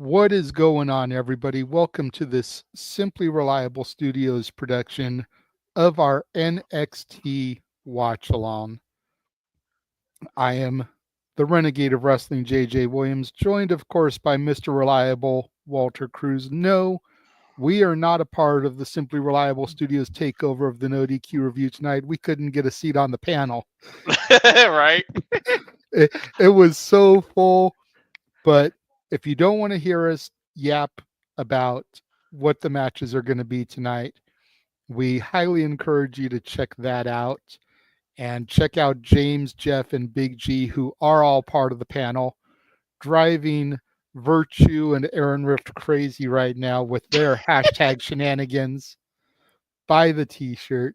What is going on, everybody? Welcome to this Simply Reliable Studios production of our NXT Watch Along. I am the Renegade of Wrestling, JJ Williams, joined, of course, by Mr. Reliable, Walter Cruz. No, we are not a part of the Simply Reliable Studios takeover of the No DQ review tonight. We couldn't get a seat on the panel. Right? It was so full, but if you don't want to hear us yap about what the matches are going to be tonight, we highly encourage you to check that out and check out James, Jeff, and Big G, who are all part of the panel, driving Virtue and Aaron Rift crazy right now with their hashtag shenanigans. Buy the t-shirt.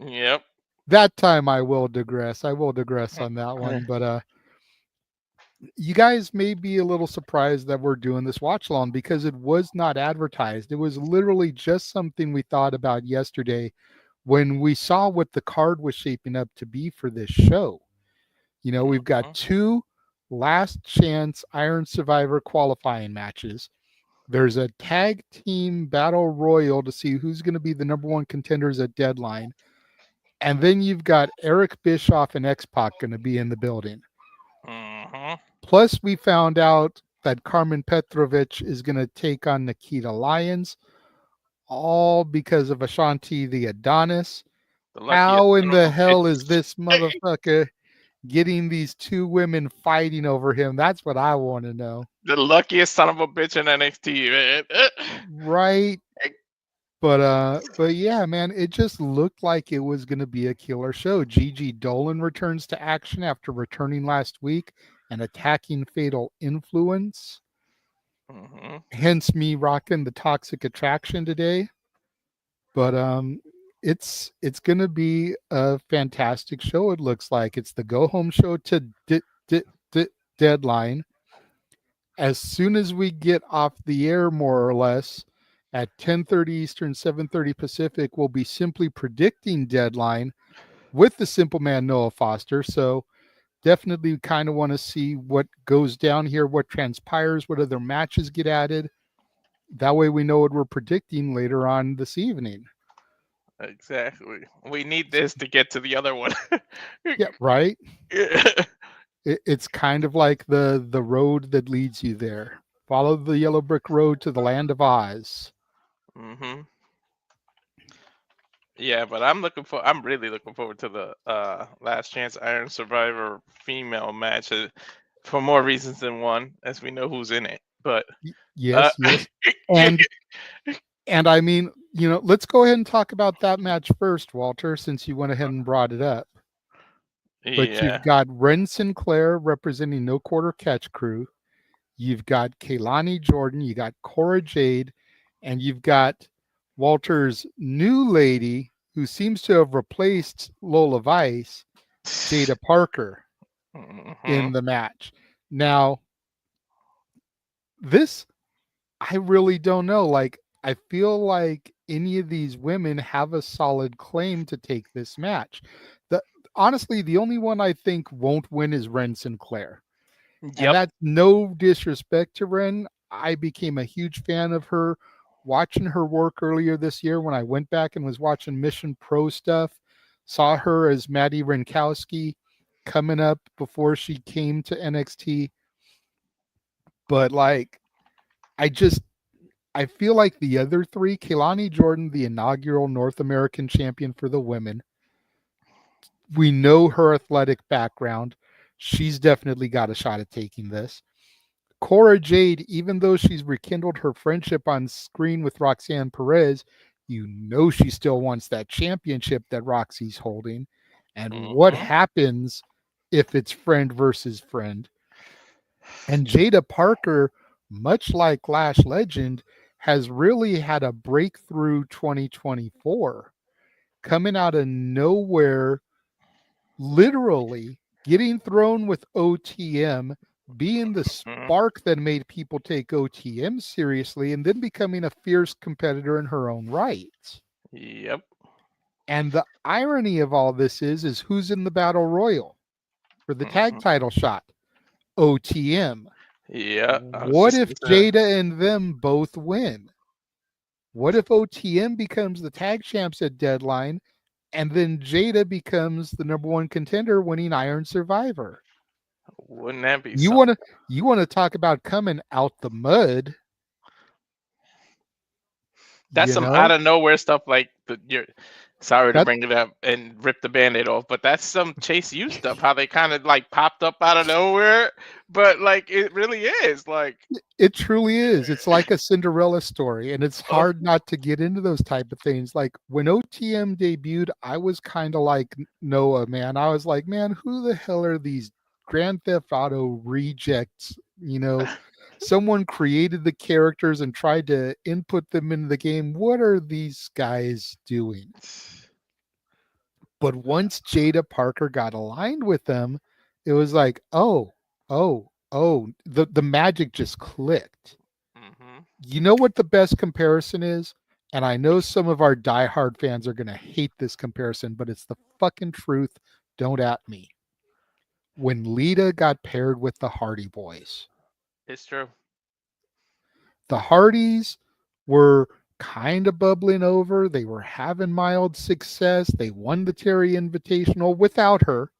Yep. That time I will digress. I will digress on that one, but you guys may be a little surprised that we're doing this watch along because it was not advertised. It was literally just something we thought about yesterday when we saw what the card was shaping up to be for this show. You know, we've got two last chance Iron Survivor qualifying matches. There's a tag team battle royal to see who's going to be the number one contenders at Deadline. And then you've got Eric Bischoff and X-Pac going to be in the building. Plus, we found out that Carmen Petrovich is going to take on Nikita Lyons, all because of Ashanti the Adonis. How in the hell is this motherfucker getting these two women fighting over him? That's what I want to know. The luckiest son of a bitch in NXT, man. Right. But yeah, man, it just looked like it was going to be a killer show. Gigi Dolan returns to action after returning last week and attacking Fatal Influence. Hence me rocking the Toxic Attraction today. But it's going to be a fantastic show. It looks like it's the go home show to Deadline. As soon as we get off the air, more or less, at 10:30 Eastern, 7:30 Pacific, we'll be simply predicting Deadline with the Simple Man Noah Foster. So definitely kind of want to see what goes down here, what transpires, what other matches get added. That way we know what we're predicting later on this evening. Exactly. We need this to get to the other one. Yeah, right? It's kind of like the road that leads you there. Follow the yellow brick road to the land of Oz. Yeah, but I'm really looking forward to the Last Chance Iron Survivor female match for more reasons than one, as we know who's in it. But yes. And I mean, you know, let's go ahead and talk about that match first, Walter, since you went ahead and brought it up. But you've got Wren Sinclair representing No Quarter Catch Crew. You've got Kelani Jordan, you got Cora Jade, and you've got Walter's new lady who seems to have replaced Lola Vice, Jaida Parker, in the match. Now, this, I really don't know. Like, I feel like any of these women have a solid claim to take this match. Honestly, the only one I think won't win is Wren Sinclair. Yep. And that's no disrespect to Wren. I became a huge fan of her watching her work earlier this year when I went back and was watching Mission Pro stuff. Saw her as Maddie Renkowski coming up before she came to NXT. But like, I feel like the other three, Kelani Jordan, the inaugural North American champion for the women, we know her athletic background. She's definitely got a shot at taking this. Cora Jade, even though she's rekindled her friendship on screen with Roxanne Perez, you know she still wants that championship that Roxy's holding. And what happens if it's friend versus friend? And Jaida Parker, much like Lash Legend, has really had a breakthrough 2024. Coming out of nowhere, literally getting thrown with OTM, being the spark that made people take OTM seriously, and then becoming a fierce competitor in her own right. Yep. And the irony of all this is who's in the battle royal for the tag title shot? OTM. Yeah, I was What just if gonna say, Jaida and them both win? What if OTM becomes the tag champs at Deadline, and then Jaida becomes the #1 contender, winning Iron Survivor? wouldn't that be You something? want to talk about coming out the mud? That's You some out know of nowhere stuff like you're sorry to that bring it up and rip the band-aid off, but that's some Chase U stuff, how they kind of like popped up out of nowhere, but like it really is like it truly is. It's like a Cinderella story, and it's oh, hard not to get into those type of things. Like when OTM debuted, I was kind of like Noah, man. I was like, man, who the hell are these Grand Theft Auto rejects? Someone created the characters and tried to input them into the game. What are these guys doing? But once Jaida Parker got aligned with them, it was like, the magic just clicked. hmm You know what the best comparison is? And I know some of our diehard fans are going to hate this comparison, but it's the fucking truth. Don't at me. When Lita got paired with the Hardy Boys, it's true. the Hardys were kind of bubbling over. They were having mild success. They won the Terry Invitational without her.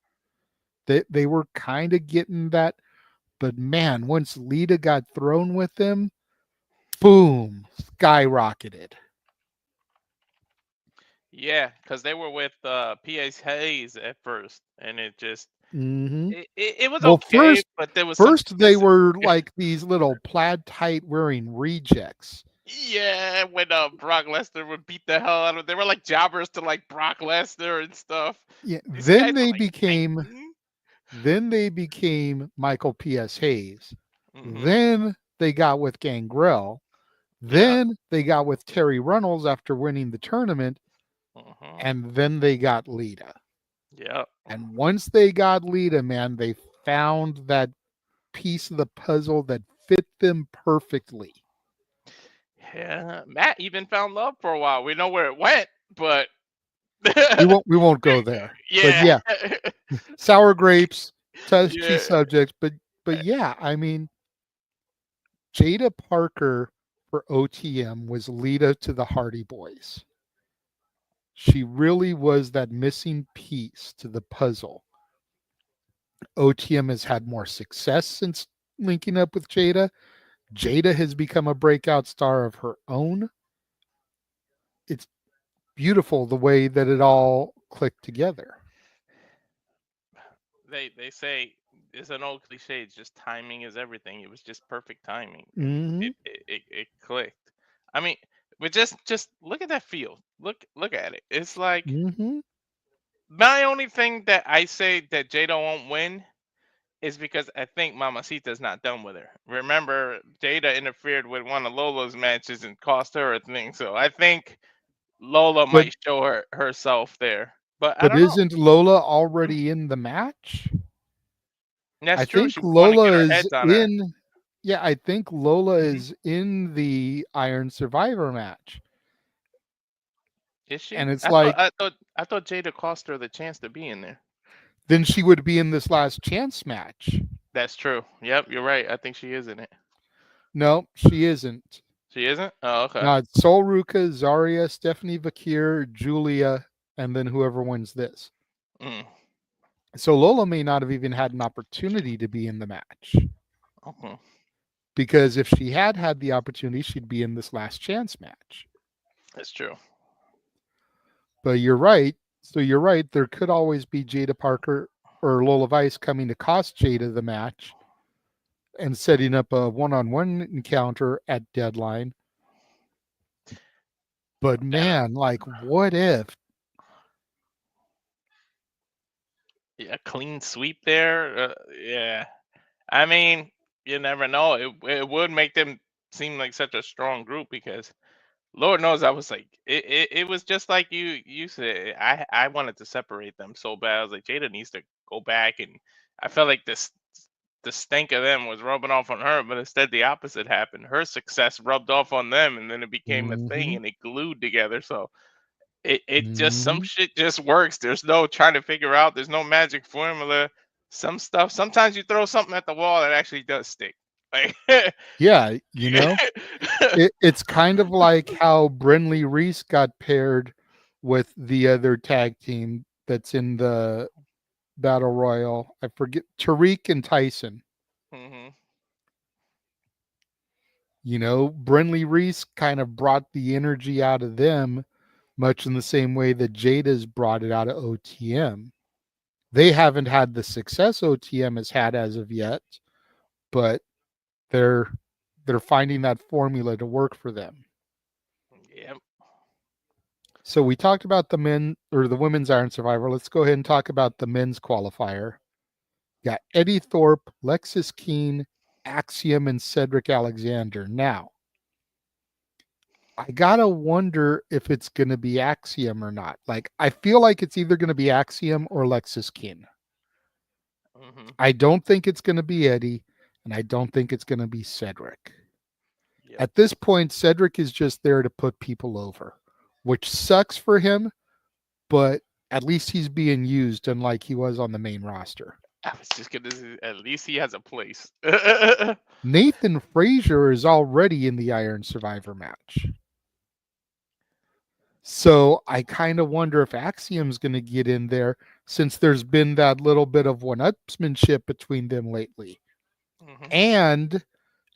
They were kind of getting that. But man, once Lita got thrown with them, boom, skyrocketed. Yeah, because they were with P.A. Hayes at first, and it just Mm-hmm. it was Well, okay, but there was some first they missing. were like these little plaid tight wearing rejects. Yeah, when Brock Lesnar would beat the hell out of they were like jobbers to like Brock Lesnar and stuff. Yeah. These guys were like 19. Then they became Michael P.S. Hayes. Mm-hmm. Then they got with Gangrel. Yeah. Then they got with Terry Runnels after winning the tournament. Mm-hmm. And then they got Lita. Yeah. And once they got Lita, man, they found that piece of the puzzle that fit them perfectly. Yeah. Matt even found love for a while. We know where it went, but We won't go there. But yeah. yeah, sour grapes, touchy Yeah. subjects. But yeah, I mean, Jaida Parker for OTM was Lita to the Hardy Boys. She really was that missing piece to the puzzle. OTM has had more success since linking up with Jaida. Jaida has become a breakout star of her own. It's beautiful the way that it all clicked together. They say it's an old cliche. It's just timing is everything. It was just perfect timing, and Mm-hmm. it clicked. I mean, but just look at that field. Look at it. It's like Mm-hmm. my only thing that I say that Jada won't win is because I think Mamacita's not done with her. Remember, Jada interfered with one of Lola's matches and cost her a thing. So I think Lola But might show herself there. But I but don't know. isn't Lola already in the match? That's I true. think She want to Lola get our is heads on her. in. Yeah, I think Lola Mhm. is in the Iron Survivor match. Is she? And it's like, I thought Jada cost her the chance to be in there. then she would be in this last chance match. That's true. Yep, you're right. I think she is in it. No, she isn't. She isn't? Oh, okay. No, it's Sol Ruka, Zarya, Stephanie Vakir, Julia, and then whoever wins this. Mm. So Lola may not have even had an opportunity to be in the match. Okay. Because if she had had the opportunity, she'd be in this last chance match. That's true. But you're right. So you're right. There could always be Jaida Parker or Lola Vice coming to cost Jada the match and setting up a one-on-one encounter at Deadline. But man, like, what if? Yeah, clean sweep there. Yeah. I mean, you never know. It would make them seem like such a strong group because Lord knows I was like it was just like you said. I wanted to separate them so bad. I was like Jada needs to go back, and I felt like this the stink of them was rubbing off on her, but instead the opposite happened. Her success rubbed off on them, and then it became a thing, Mm-hmm, and it glued together. So it just some mm-hmm. shit just works. There's no trying to figure out. There's no magic formula. Some stuff. Sometimes you throw something at the wall that actually does stick. Like, Yeah, it's kind of like how Brenly Reese got paired with the other tag team that's in the Battle Royal. I forget, Tyriek and Tyson. mhm, Brenly Reese kind of brought the energy out of them, much in the same way that Jada's brought it out of OTM. They haven't had the success OTM has had as of yet, but they're finding that formula to work for them. yep. So we talked about the men or the women's Iron Survivor. Let's go ahead and talk about the men's qualifier. Got Eddy Thorpe, Lexis Keene, Axiom, and Cedric Alexander. Now, I gotta wonder if it's gonna be Axiom or not. Like, I feel like it's either gonna be Axiom or Lexis Keene. Mhm, I don't think it's gonna be Eddy, and I don't think it's gonna be Cedric. yep. At this point, Cedric is just there to put people over, which sucks for him, but at least he's being used unlike he was on the main roster. I was just gonna say, at least he has a place. Nathan Frazier is already in the Iron Survivor match. So I kind of wonder if Axiom's going to get in there since there's been that little bit of one-upsmanship between them lately. Mhm, And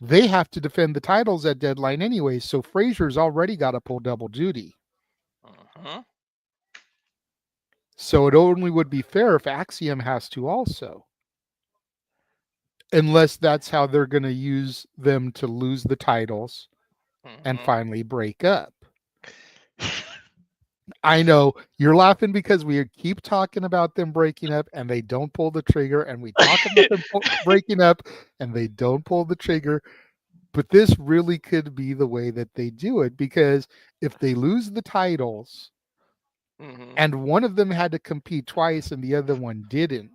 they have to defend the titles at Deadline anyway, so Frazier's already got to pull double duty. mhm. So it only would be fair if Axiom has to also. Unless that's how they're going to use them to lose the titles and Mhm. finally break up. I know you're laughing because we keep talking about them breaking up and they don't pull the trigger, and we talk about them breaking up and they don't pull the trigger. But this really could be the way that they do it, because if they lose the titles Mhm. and one of them had to compete twice and the other one didn't,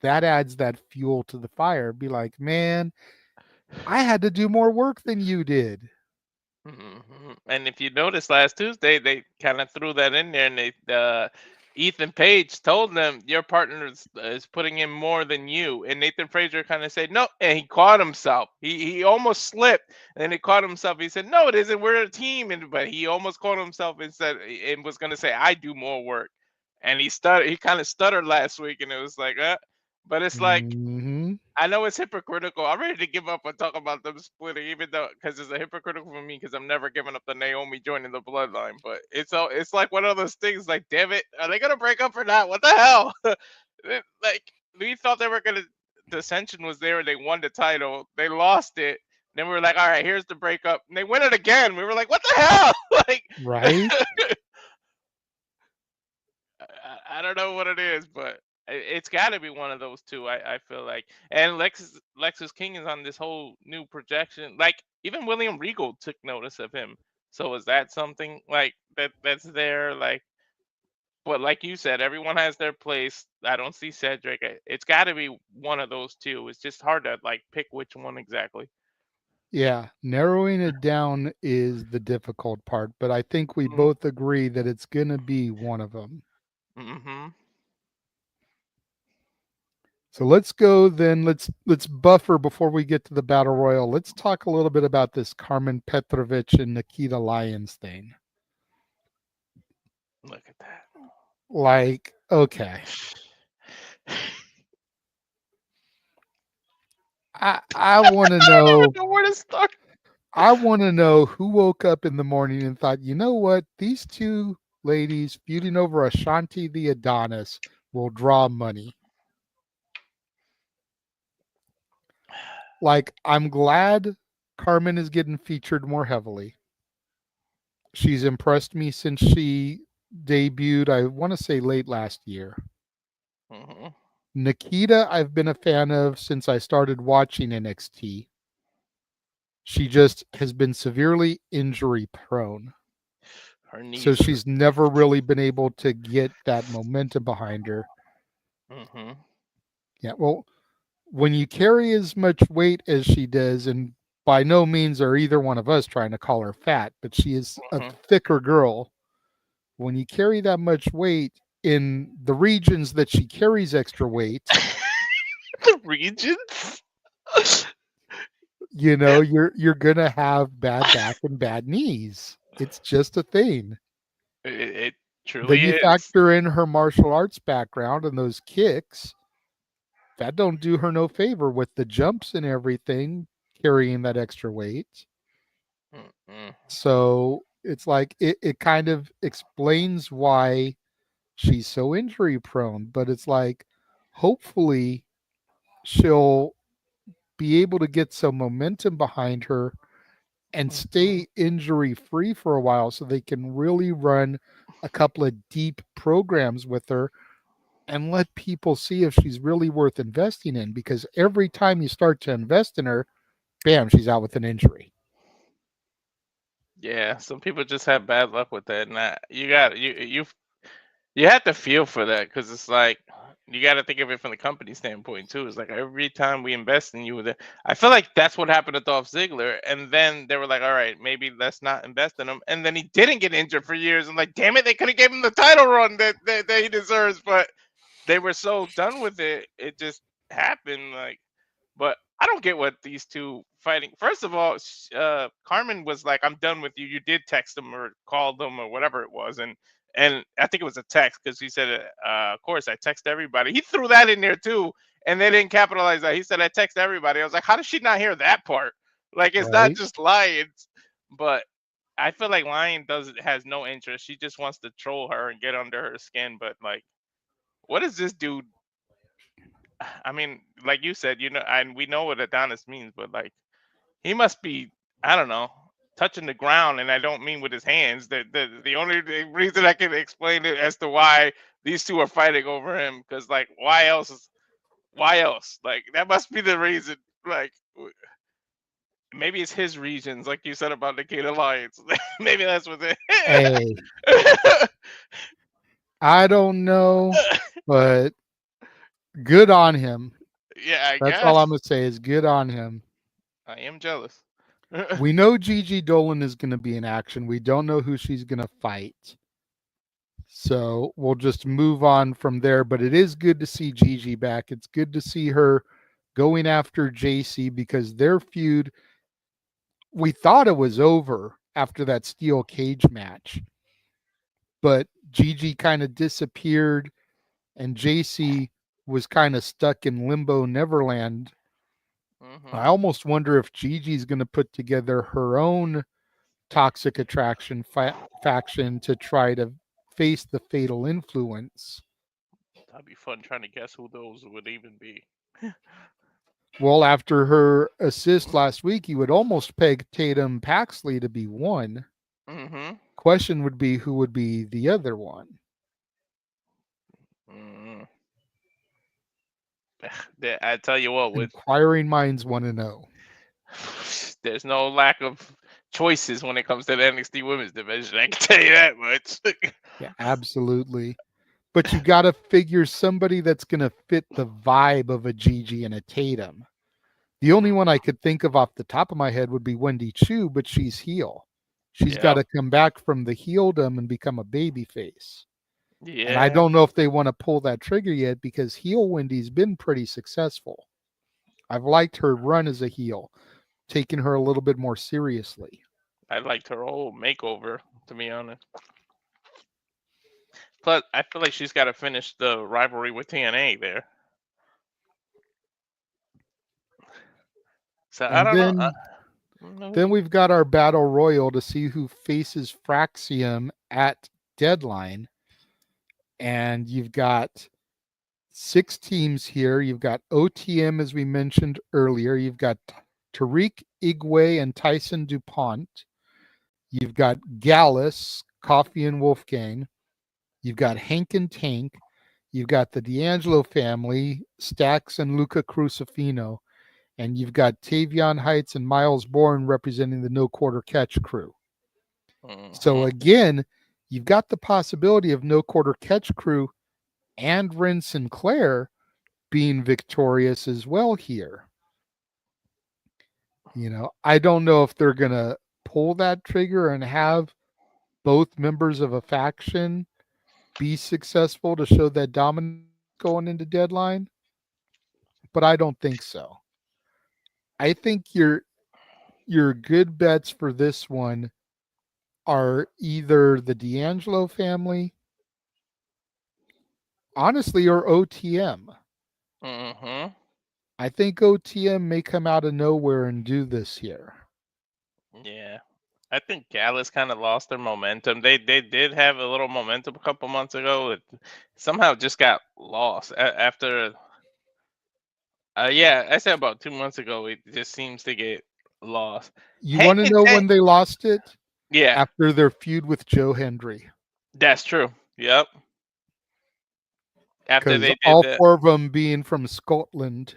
that adds that fuel to the fire. Be like, man, I had to do more work than you did. And if you noticed last Tuesday, they kind of threw that in there, and Ethan Page told them your partner is putting in more than you, and Nathan Frazier kind of said no, and he caught himself. He almost slipped, and then he caught himself. He said, "No, it isn't. We're a team," but he almost caught himself and said and was going to say, "I do more work," and he stuttered. He kind of stuttered last week, and it was like, but it's like, Mm-hmm. I know it's hypocritical. I'm ready to give up and talk about them splitting, even though because it's a hypocritical for me because I'm never giving up the Naomi joining the bloodline. But it's like one of those things. Like, damn it, are they gonna break up or not? What the hell? Like, we thought they were gonna. The ascension was there and they won the title. They lost it. Then we were like, all right, here's the breakup. And they win it again. We were like, what the hell? Like, Right? I don't know what it is, but it's got to be one of those two. I feel like, and Lexus King is on this whole new projection. Like, even William Regal took notice of him. So is that something like that's there? Like, but like you said, everyone has their place. I don't see Cedric. It's got to be one of those two. It's just hard to like pick which one exactly. Yeah, narrowing it down is the difficult part, but I think we Mm-hmm. both agree that it's going to be one of them. Mm-hmm. So let's go then. Let's buffer before we get to the battle royal. Let's talk a little bit about this Carmen Petrovich and Nikita Lyons thing. Look at that. Like, okay, I want to I don't even know. know where to start. I want to know who woke up in the morning and thought, you know what, these two ladies feuding over Ashanti the Adonis will draw money. Like, I'm glad Carmen is getting featured more heavily. She's impressed me since she debuted, I want to say late last year. Mm-hmm. Nikita, I've been a fan of since I started watching NXT. She just has been severely injury prone. Her So knees are. she's never really been able to get that momentum behind her. Mm-hmm. Yeah, well, when you carry as much weight as she does, and by no means are either one of us trying to call her fat, but she is a Mm-hmm. thicker girl. When you carry that much weight in the regions that she carries extra weight, The regions. you're gonna have bad back and bad knees. It's just a thing. It Then truly you is. factor in her martial arts background and those kicks. That don't do her no favor with the jumps and everything, carrying that extra weight. Mm-mm. So it's like it kind of explains why she's so injury prone. But it's like hopefully she'll be able to get some momentum behind her and Mhm. stay injury free for a while so they can really run a couple of deep programs with her and let people see if she's really worth investing in, because every time you start to invest in her, bam, she's out with an injury. Yeah, some people just have bad luck with that, and you got you have to feel for that because it's like you got to think of it from the company standpoint too. It's like every time we invest in you, I feel like that's what happened to Dolph Ziggler, and then they were like, "All right, maybe let's not invest in him," and then he didn't get injured for years. And like, damn it, they could have gave him the title run that he deserves, but they were so done with it, it just happened. Like, but I don't get what these two fighting. First of all, Carmen was like, "I'm done with you." You did text him or call them or whatever it was, and I think it was a text because he said, "Of course, I text everybody." He threw that in there too, and they didn't capitalize that. He said, "I text everybody." I was like, "How does she not hear that part?" Like, it's not Right. just Lions, but I feel like Lion has no interest. She just wants to troll her and get under her skin. But like, what does this dude? I mean, like you said, and we know what Adonis means, but like he must be, I don't know, touching the ground, and I don't mean with his hands. The only reason I can explain it as to why these two are fighting over him, because like why else? Why else? Like that must be the reason. Like maybe it's his regions, like you said about the King Alliance. Maybe that's what it. Hey, I don't know, but good on him. Yeah, I That's all I'm guess gonna say is good on him. I am jealous. We know Gigi Dolan is gonna be in action. We don't know who she's gonna fight. So we'll just move on from there. But it is good to see Gigi back. It's good to see her going after JC because their feud, we thought it was over after that steel cage match. But Gigi kind of disappeared and JC was kind of stuck in limbo Neverland. I Hmm. almost wonder if Gigi's going to put together her own toxic attraction faction to try to face the fatal influence. That'd be fun trying to guess who those would even be. Well, after her assist last week, you would almost peg Tatum Paxley to be one. Hmm. Question would be who would be the other one? Mm. I tell you what, with Inquiring minds want to know. there's no lack of choices when it comes to the NXT Women's Division. I can tell you that much. Yeah, absolutely. But you got to figure somebody that's going to fit the vibe of a Gigi and a Tatum. The only one I could think of off the top of my head would be Wendy Chu, but she's heel. She's got Yep. to come back from the heeldom and become a baby face. And I Yeah. don't know if they want to pull that trigger yet because heel Wendy's been pretty successful. I've liked her run as a heel, taking her a little bit more seriously. I liked her whole makeover, to be honest. Plus, I feel like she's got to finish the rivalry with TNA there. So I And don't know. I then don't know. then we've got our battle royal to see who faces Fraxiom at Deadline. And you've got 6 teams here. You've got OTM, as we mentioned earlier. You've got Tyriek, Igwe, and Tyson DuPont. You've got Gallus, Coffey, and Wolfgang. You've got Hank and Tank. You've got the D'Angelo family, Stax and Luca Crusifino. And you've got Tayvion Heights and Myles Borne representing the No Quarter Catch crew. So Mhm. again, you've got the possibility of No Quarter Catch crew and Wren Sinclair being victorious as well here. I don't know if they're going to pull that trigger and have both members of a faction be successful to show that dominance going into Deadline, but I don't think so. I think your good bets for this one are either the D'Angelo family, honestly, or OTM. Mm-hmm. I think OTM may come out of nowhere and do this here. Yeah. I think Gallus kind of lost their momentum. They did have a little momentum a couple months ago. It somehow just got lost after. Yeah, I said about 2 months ago. It just seems to get lost. You Hank want to and know Tank. when they lost it? Yeah, After their feud with Joe Hendry. that's true. Yep. After Because they did all that. 4 of them being from Scotland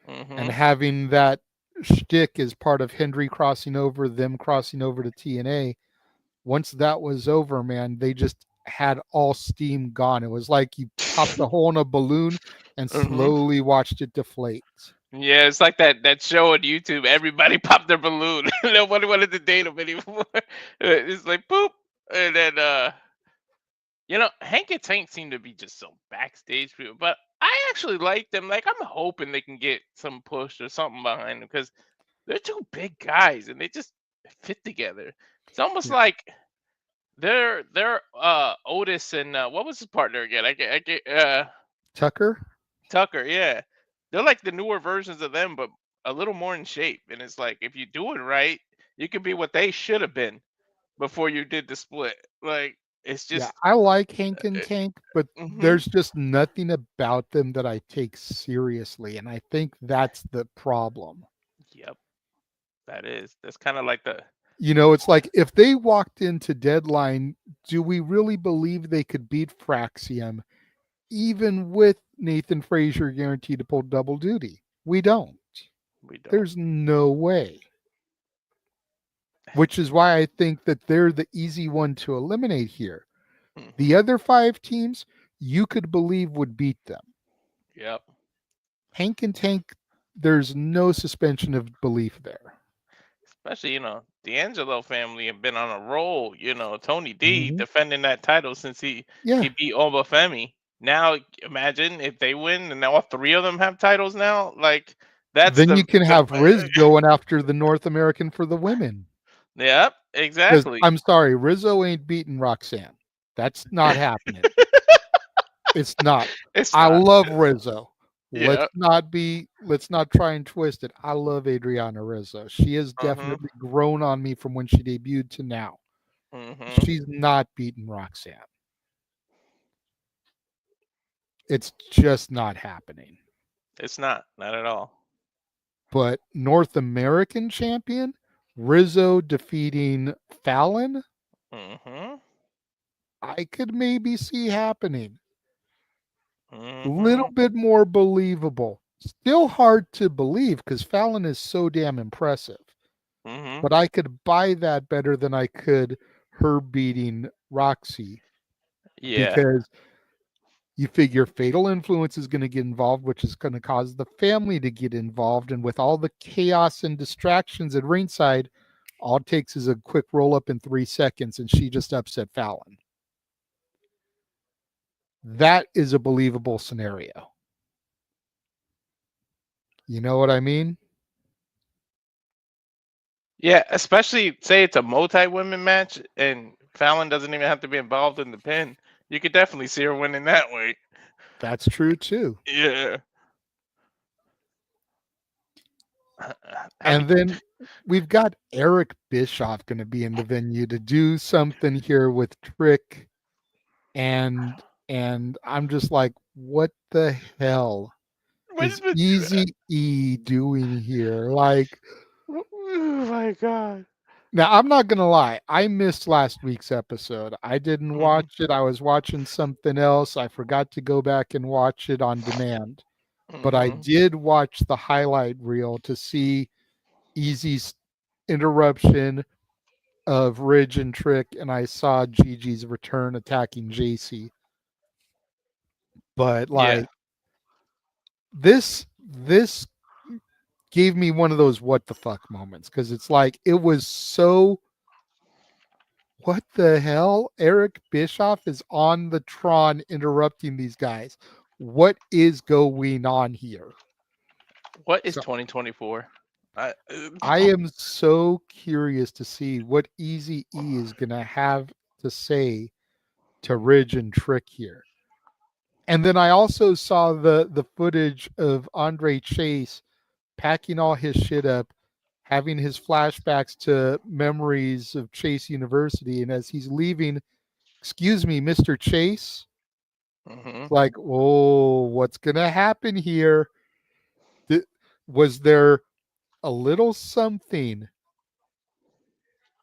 and Mm-hmm. having that shtick as part of Hendry crossing over, them crossing over to TNA. Once that was over, man, they just had all steam gone. It was like you popped a hole in a balloon and Mm-hmm. slowly watched it deflate. Yeah, it's like that show on YouTube. Everybody popped their balloon. Nobody wanted to date them anymore. It's like poop, and then Hank and Tank seem to be just some backstage people, but I actually like them. Like I'm hoping they can get some push or something behind them because they're two big guys and they just fit together. It's almost Yeah. like they're Otis and what was his partner again? I get Tucker? Tucker. Yeah, they're like the newer versions of them, but a little more in shape. And it's like if you do it right, you can be what they should have been before you did the split. Like it's Yeah, just. I like Hank and Tank, but Mm-hmm. there's just nothing about them that I take seriously. And I think that's the problem. Yep, that's kind of like the. It's like if they walked into Deadline, do we really believe they could beat Fraxiom even with Nathan Frazier guaranteed to pull double duty? We don't. We don't. There's no way. Which is why I think that they're the easy one to eliminate here. The Mm-hmm. other 5 teams, you could believe would beat them. Yep. Hank and Tank, there's no suspension of belief there. Especially, D'Angelo family have been on a roll. Tony D Mhm. defending that title since he Yeah. beat Obafemi. Now imagine if they win and now all 3 of them have titles now. Like that's Then you can the have Riz going after the North American for the women. Yep, Because exactly. I'm sorry, Rizzo ain't beating Roxanne. That's not happening. It's not. It's I not. love Rizzo. Let's Yeah. not try and twist it. I love Adriana Rizzo. She has Mhm. definitely grown on me from when she debuted to now. Mhm. She's not beating Roxanne. It's just not happening. It's not at all. But North American champion, Rizzo defeating Fallon, Mhm. I could maybe see happening. Little Mhm. bit more believable. Still hard to believe because Fallon is so damn impressive. Mhm. But I could buy that better than I could her beating Roxy Yeah. because you figure Fatal Influence is going to get involved, which is going to cause the family to get involved. And with all the chaos and distractions at ringside, all it takes is a quick roll up in 3 seconds and she just upset Fallon. That is a believable scenario. You know what I mean? Yeah, especially say it's a multi-women match and Fallon doesn't even have to be involved in the pin. You could definitely see her winning that way. That's true too. Yeah. I mean, And then we've got Eric Bischoff going to be in the venue to do something here with Trick and I'm just like, what the hell what is is it? Easy E doing here? Like, Oh my god. now I'm not gonna lie, I missed last week's episode. I didn't Mhm. watch it. I was watching something else. I forgot to go back and watch it on demand. But I Mhm. did watch the highlight reel to see Easy's interruption of Ridge and Trick, and I saw Gigi's return attacking JC. But Yeah. like this gave me one of those what the fuck moments because it's like it was so what the hell? Eric Bischoff is on the Tron interrupting these guys. What is going on here? What is So 2024? I am so curious to see what Eazy-E is going to have to say to Ridge and Trick here. And then I also saw the footage of Andre Chase packing all his shit up, having his flashbacks to memories of Chase University. And as he's leaving, excuse me, Mr. Chase, Mm-hmm. like, oh, what's going to happen here? Was there a little something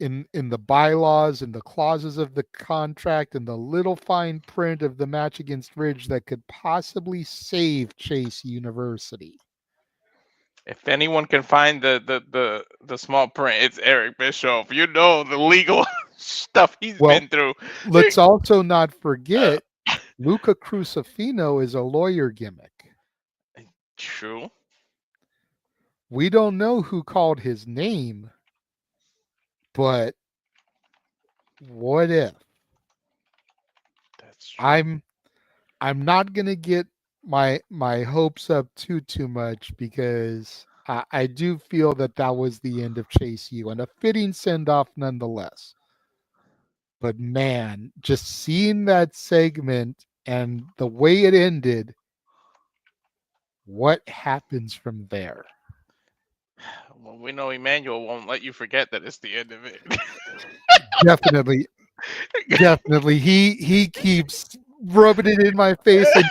in the bylaws and the clauses of the contract and the little fine print of the match against Ridge that could possibly save Chase University? If anyone can find the small print, it's Eric Bischoff. You know the legal stuff he's been through. Let's also not forget Luca Crusifino is a lawyer gimmick. True. We don't know who called his name, but what if? That's true. I'm not gonna get my hopes up too much because I do feel that was the end of Chase U and a fitting send off nonetheless. But man, just seeing that segment and the way it ended, what happens from there? Well, we know Emmanuel won't let you forget that it's the end of it. Definitely. He keeps rubbing it in my face, and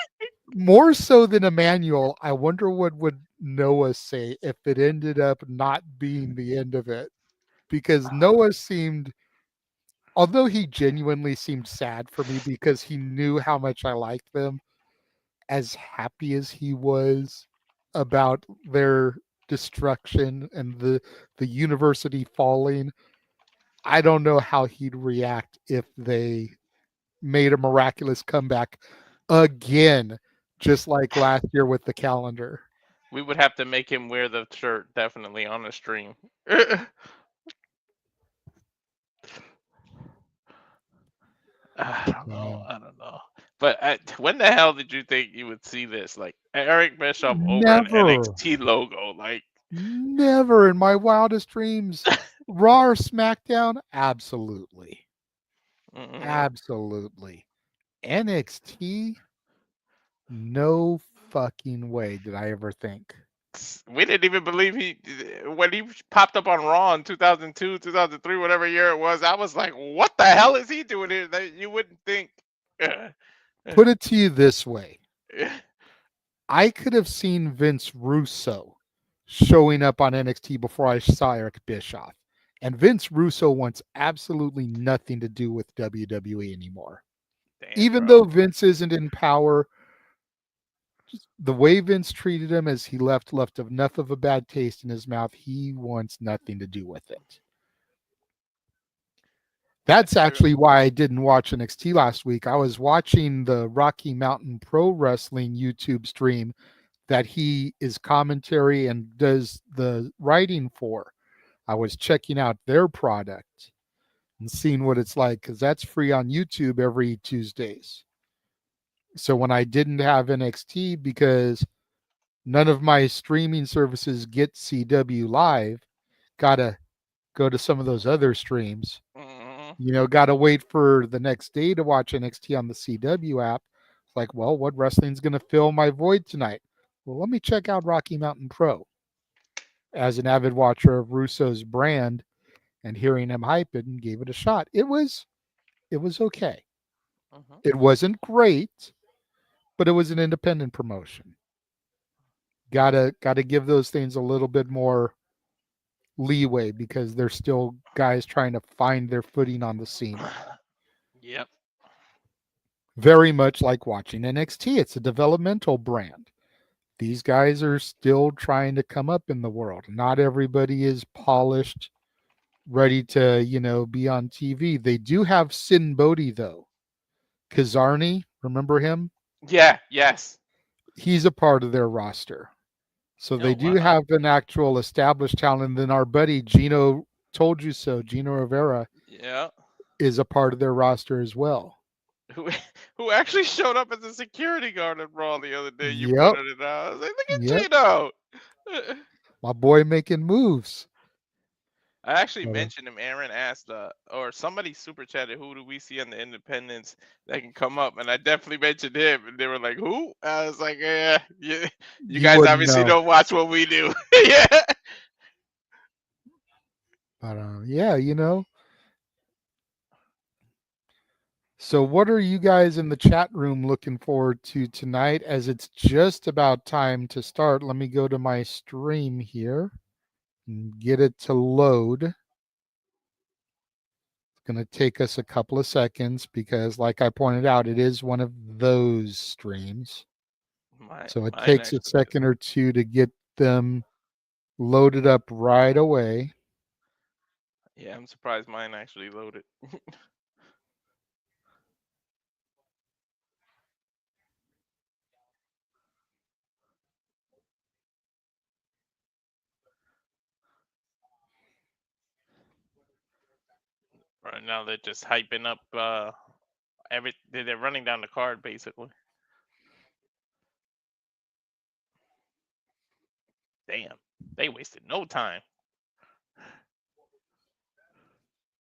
more so than Emmanuel, I wonder what would Noah say if it ended up not being the end of it, because Noah seemed, although he genuinely seemed sad for me because he knew how much I liked them, as happy as he was about their destruction and the university falling, I don't know how he'd react if they made a miraculous comeback again, just like last year with the calendar. We would have to make him wear the shirt definitely on the stream. I don't know. But when the hell did you think you would see this? Like Eric Bischoff over an NXT logo? Like never in my wildest dreams. Raw or SmackDown? Absolutely. mm-mm. Absolutely. NXT? No fucking way did I ever think. We didn't even believe when he popped up on Raw in 2002, 2003, whatever year it was. I was like, what the hell is he doing here? That you wouldn't think. Put it to you this way. I could have seen Vince Russo showing up on NXT before I saw Eric Bischoff. And Vince Russo wants absolutely nothing to do with WWE anymore. Damn, even though Vince isn't in power, the way Vince treated him as he left enough of a bad taste in his mouth. He wants nothing to do with it. That's actually why I didn't watch NXT last week. I was watching the Rocky Mountain Pro Wrestling YouTube stream that he is commentary and does the writing for. I was checking out their product and seeing what it's like, because that's free on YouTube every Tuesdays. So when I didn't have NXT, because none of my streaming services get CW live, gotta go to some of those other streams. Gotta wait for the next day to watch NXT on the CW app. It's like, well, what wrestling's gonna fill my void tonight? Well, let me check out Rocky Mountain Pro. As an avid watcher of Russo's brand and hearing him hype it, and gave it a shot. It was okay. It wasn't great, but it was an independent promotion. Gotta give those things a little bit more leeway, because they're still guys trying to find their footing on the scene. Yep. Very much like watching NXT. It's a developmental brand. These guys are still trying to come up in the world. Not everybody is polished, ready to, be on TV. They do have Sin Bodhi, though. Kazarni, remember him? Yeah, yes. He's a part of their roster. So they do have an actual established talent. And then our buddy Gino Told You So, Gino Rivera, is a part of their roster as well. Who actually showed up as a security guard at Raw the other day. You pointed it out. I was like, look at Gino. My boy making moves. I actually But, mentioned him. Aaron asked, or somebody super chatted, who do we see on the independents that can come up? And I definitely mentioned him, and they were like, "Who?" I was like, "Yeah, you you guys wouldn't obviously know. don't watch what we do." Yeah. But yeah, you know. So what are you guys in the chat room looking forward to tonight, as it's just about time to start? Let me go to my stream here and get it to load. It's going to take us a couple of seconds because, like I pointed out, it is one of those streams. So it takes a second or two to get them loaded up right away. Yeah, I'm surprised mine actually loaded. Right now they're just hyping up they're running down the card basically. Damn, they wasted no time.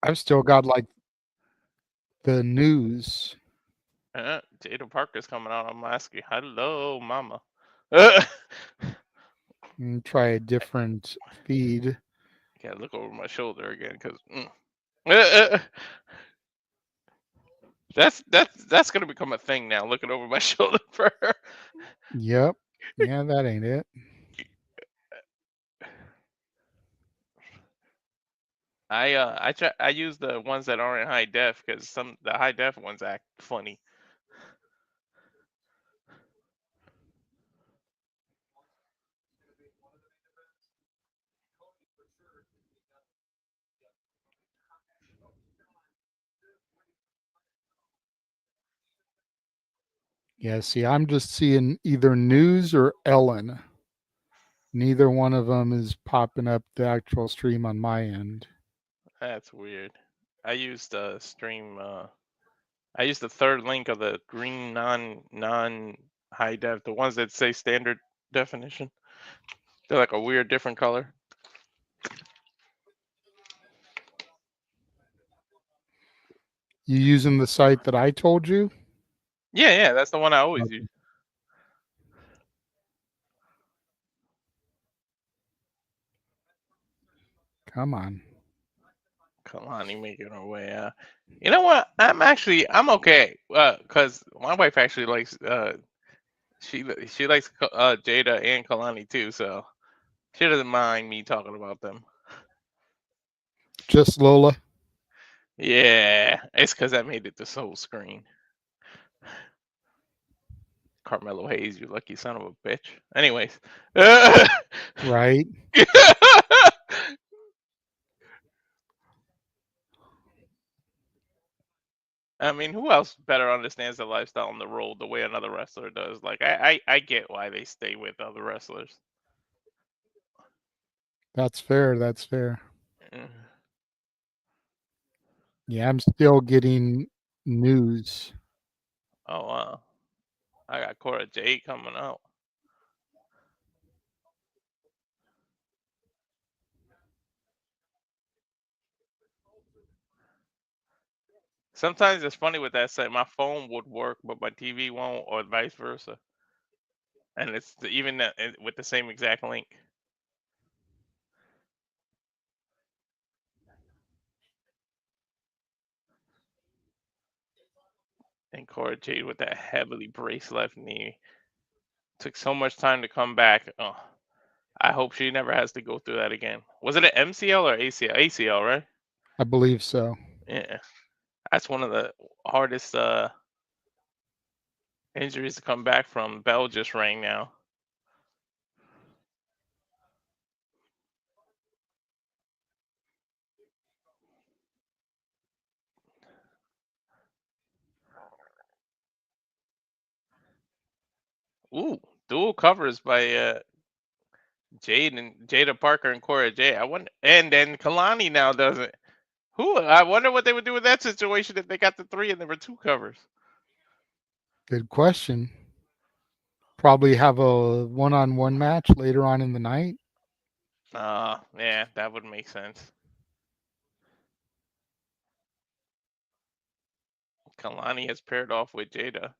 I've still got like the news. Jada Parker's coming out. I'm asking, hello, mama. Try a different feed. Can't look over my shoulder again because that's gonna become a thing now. Looking over my shoulder for her. Yep. Yeah, that ain't it. I use the ones that aren't high def because the high def ones act funny. Yeah, see, I'm just seeing either news or Ellen. Neither one of them is popping up the actual stream on my end. That's weird. I used the stream. I used the third link of the green non high def, the ones that say standard definition. They're like a weird different color. You using the site that I told you? Yeah, that's the one I always use. Come on. Kelani making her way out. You know what? I'm okay. Cause my wife actually likes she likes Jaida and Kelani too, so she doesn't mind me talking about them. Just Lola. Yeah, it's cause I made it to Soul Screen. Carmelo Hayes, you lucky son of a bitch. Anyways. Right. I mean, who else better understands the lifestyle and the role the way another wrestler does? Like, I get why they stay with other wrestlers. That's fair. That's fair. Mm. Yeah, I'm still getting news. Oh, wow. I got Cora Jade coming out. Sometimes it's funny with that set. My phone would work, but my TV won't, or vice versa. And it's even with the same exact link. And Cora Jade with that heavily braced left knee. Took so much time to come back. Oh, I hope she never has to go through that again. Was it an MCL or ACL? ACL, right? I believe so. Yeah. That's one of the hardest injuries to come back from. Bell just rang now. Ooh, dual covers by Jade and Jada Parker and Cora Jade. I wonder, and then Kelani now does it. I wonder what they would do with that situation if they got the 3 and there were 2 covers. Good question. Probably have a one-on-one match later on in the night. Yeah, that would make sense. Kelani has paired off with Jaida.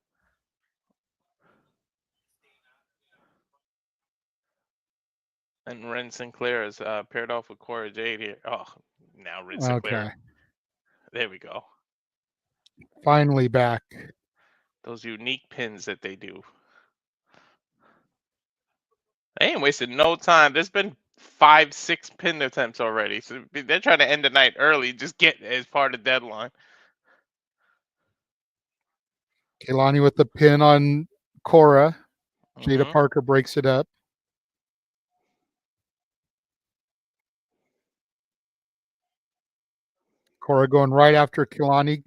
And Wren Sinclair is paired off with Cora Jade here. Oh, now Wren Sinclair. Okay. There we go. Finally back. Those unique pins that they do. They ain't wasted no time. There's been 5-6 pin attempts already. So they're trying to end the night early. Just get as part of the deadline. Kelani with the pin on Cora. Jaida Mhm. Parker breaks it up. Cora going right after Kelani,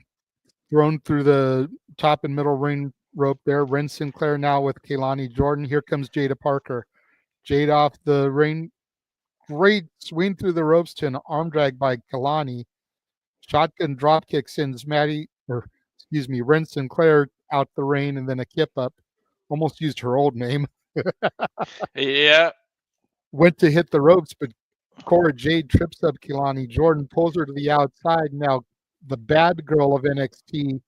thrown through the top and middle ring rope there. Wren Sinclair now with Kelani Jordan. Here comes Jaida Parker. Jade off the ring. Great swing through the ropes to an arm drag by Kelani. Shotgun drop kick sends Wren Sinclair out the ring, and then a kip up. Almost used her old name. Yeah. Went to hit the ropes, but Cora Jade trips up Kelani Jordan, pulls her to the outside. Now the bad girl of NXT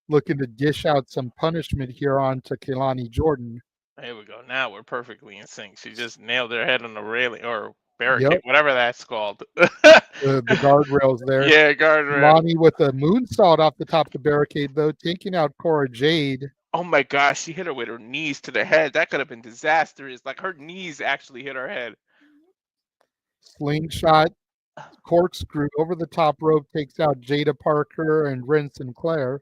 looking to dish out some punishment here onto Kelani Jordan. There we go. Now we're perfectly in sync. She just nailed her head on the railing or barricade, Yep. whatever that's called. The guardrails there. Yeah, guardrail. Kelani with a moonsault off the top of the barricade, though, taking out Cora Jade. Oh my gosh, she hit her with her knees to the head. That could have been disastrous. Like her knees actually hit her head. Slingshot, corkscrew over the top rope, takes out Jaida Parker and Wren Sinclair.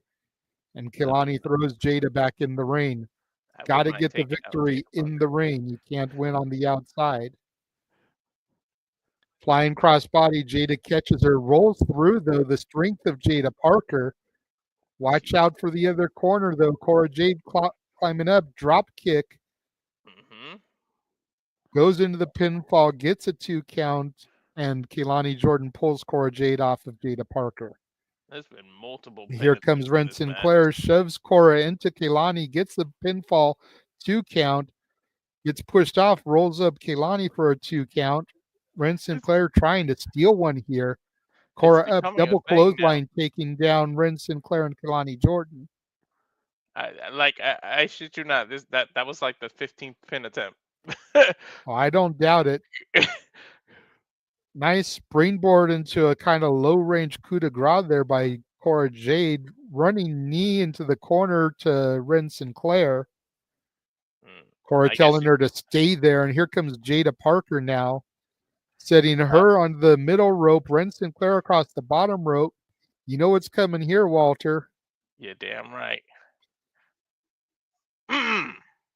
And Kelani throws Jaida back in the ring. Got to get the victory in the ring. You can't win on the outside. Flying crossbody, Jaida catches her, rolls through, though, the strength of Jaida Parker. Watch out for the other corner, though. Cora Jade climbing up, drop kick. Mm-hmm. Goes into the pinfall, gets a 2 count, and Kelani Jordan pulls Cora Jade off of Jaida Parker. There's been multiple. Here comes Wren Sinclair, shoves Cora into Kelani, gets the pinfall, 2 count, gets pushed off, rolls up Kelani for a 2 count. Wren Sinclair trying to steal one here. Cora up, double clothesline, taking down Wren Sinclair and Kelani Jordan. I shit you not. That was like the 15th pin attempt. Oh, I don't doubt it. Nice springboard into a kind of low range coup de grace there by Cora Jade, running knee into the corner to Wren Sinclair. Cora telling her to stay there, and here comes Jaida Parker now, setting her on the middle rope, Wren Sinclair across the bottom rope. You know what's coming here, Walter. You're damn right.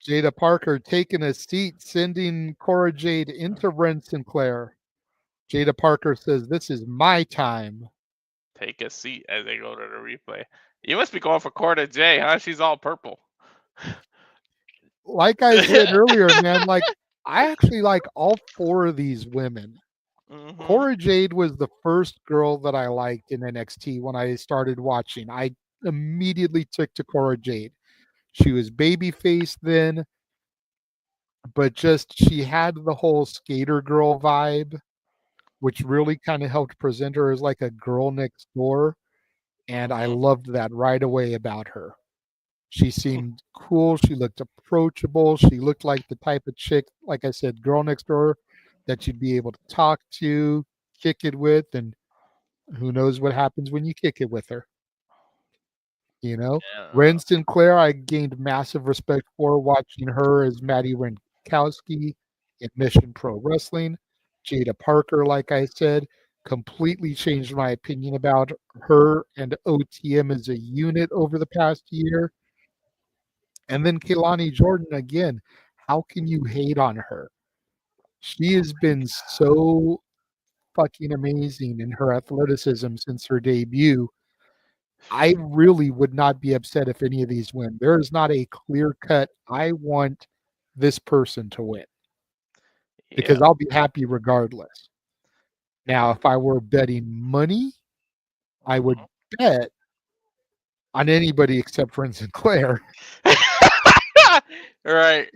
Jaida Parker taking a seat, sending Cora Jade into Wren Sinclair. Jaida Parker says, "This is my time." Take a seat as they go to the replay. You must be going for Cora J, huh? She's all purple. Like I said earlier, man, like I actually like all 4 of these women. Mm-hmm. Cora Jade was the first girl that I liked in NXT when I started watching. I immediately took to Cora Jade. She was babyface then, but just she had the whole skater girl vibe, which really kind of helped present her as like a girl next door. And I loved that right away about her. She seemed cool. She looked approachable. She looked like the type of chick, like I said, girl next door that you'd be able to talk to, kick it with, and who knows what happens when you kick it with her. You know, Wren Sinclair, I gained massive respect for watching her as Maddie Renkowski in Mission Pro Wrestling. Jaida Parker, like I said, completely changed my opinion about her and OTM as a unit over the past year. And then Kelani Jordan, again, how can you hate on her? She has been so fucking amazing in her athleticism since her debut. I really would not be upset if any of these win. There is not a clear cut, I want this person to win. Because I'll be happy regardless. Now, if I were betting money, I would bet on anybody except Wren Sinclair. Right.